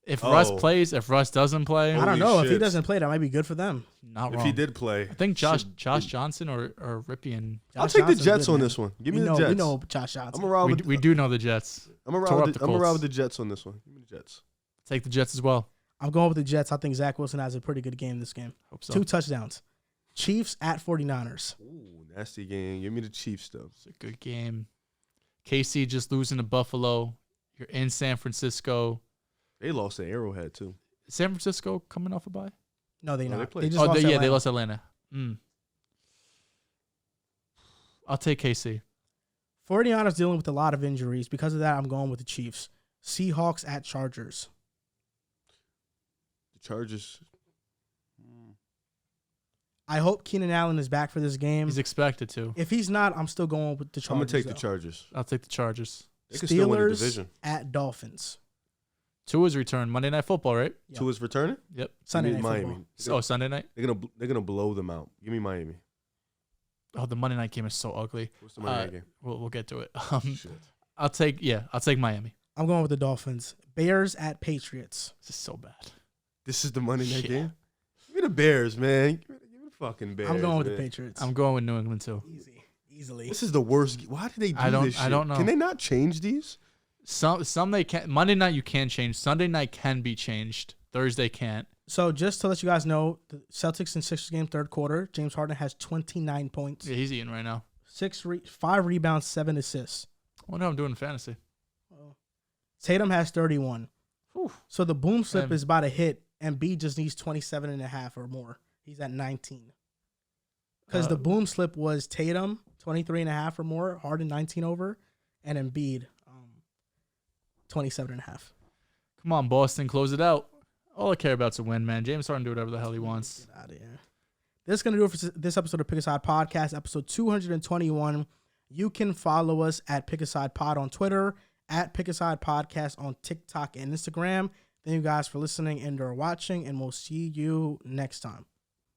If Russ plays, if Russ doesn't play. I don't know. If he doesn't play, that might be good for them. Not wrong. If he did play. I think Josh Johnson or Ripien. I'll take the Jets on this one. Give me the Jets. We know Josh Johnson. We do know the Jets. I'm around with the Jets on this one. Give me the Jets. Take the Jets as well. I'm going with the Jets. I think Zach Wilson has a pretty good game this game. Hope so. 2 touchdowns. Chiefs at 49ers. Ooh, nasty game. Give me the Chiefs, though. It's a good game. KC just losing to Buffalo. You're in San Francisco. They lost to Arrowhead, too. San Francisco coming off a bye? No, they not. They just lost Atlanta. They lost Atlanta. I'll take KC. 49ers dealing with a lot of injuries. Because of that, I'm going with the Chiefs. Seahawks at Chargers. The Chargers. I hope Keenan Allen is back for this game. He's expected to. If he's not, I'm still going with the Chargers. I'm going to take the Chargers. I'll take the Chargers. They can still win the division. At Dolphins. Tua's return. Monday Night Football, right? Yep. Tua's returning? Yep. Sunday Night Miami. Football. Sunday night? They're gonna blow them out. Give me Miami. Oh, the Monday night game is so ugly. What's the Monday night game? We'll get to it. Shit. I'll take Miami. I'm going with the Dolphins. Bears at Patriots. This is so bad. This is the Monday night game? Give me the Bears, man. Give me the fucking Bears. I'm going with the Patriots. I'm going with New England, too. Easily. This is the worst. Why do they do this shit? I don't know. Can they not change these? Some they can. Monday night you can change. Sunday night can be changed. Thursday can't. So just to let you guys know, the Celtics and Sixers game, third quarter, James Harden has 29 points. Yeah, he's eating right now. 5 rebounds, 7 assists. I wonder how I'm doing in fantasy. Tatum has 31. Whew. So the boom slip is about to hit, and B just needs 27.5 or more. He's at 19. Because the boom slip was Tatum, 23.5 or more, Harden 19 over, and Embiid, 27.5. Come on, Boston, close it out. All I care about is a win, man. James Harden do whatever the hell he wants. Get out of here. This is going to do it for this episode of Pick a Side Podcast, episode 221. You can follow us at Pick a Side Pod on Twitter, at Pick a Side Podcast on TikTok and Instagram. Thank you guys for listening and or watching, and we'll see you next time.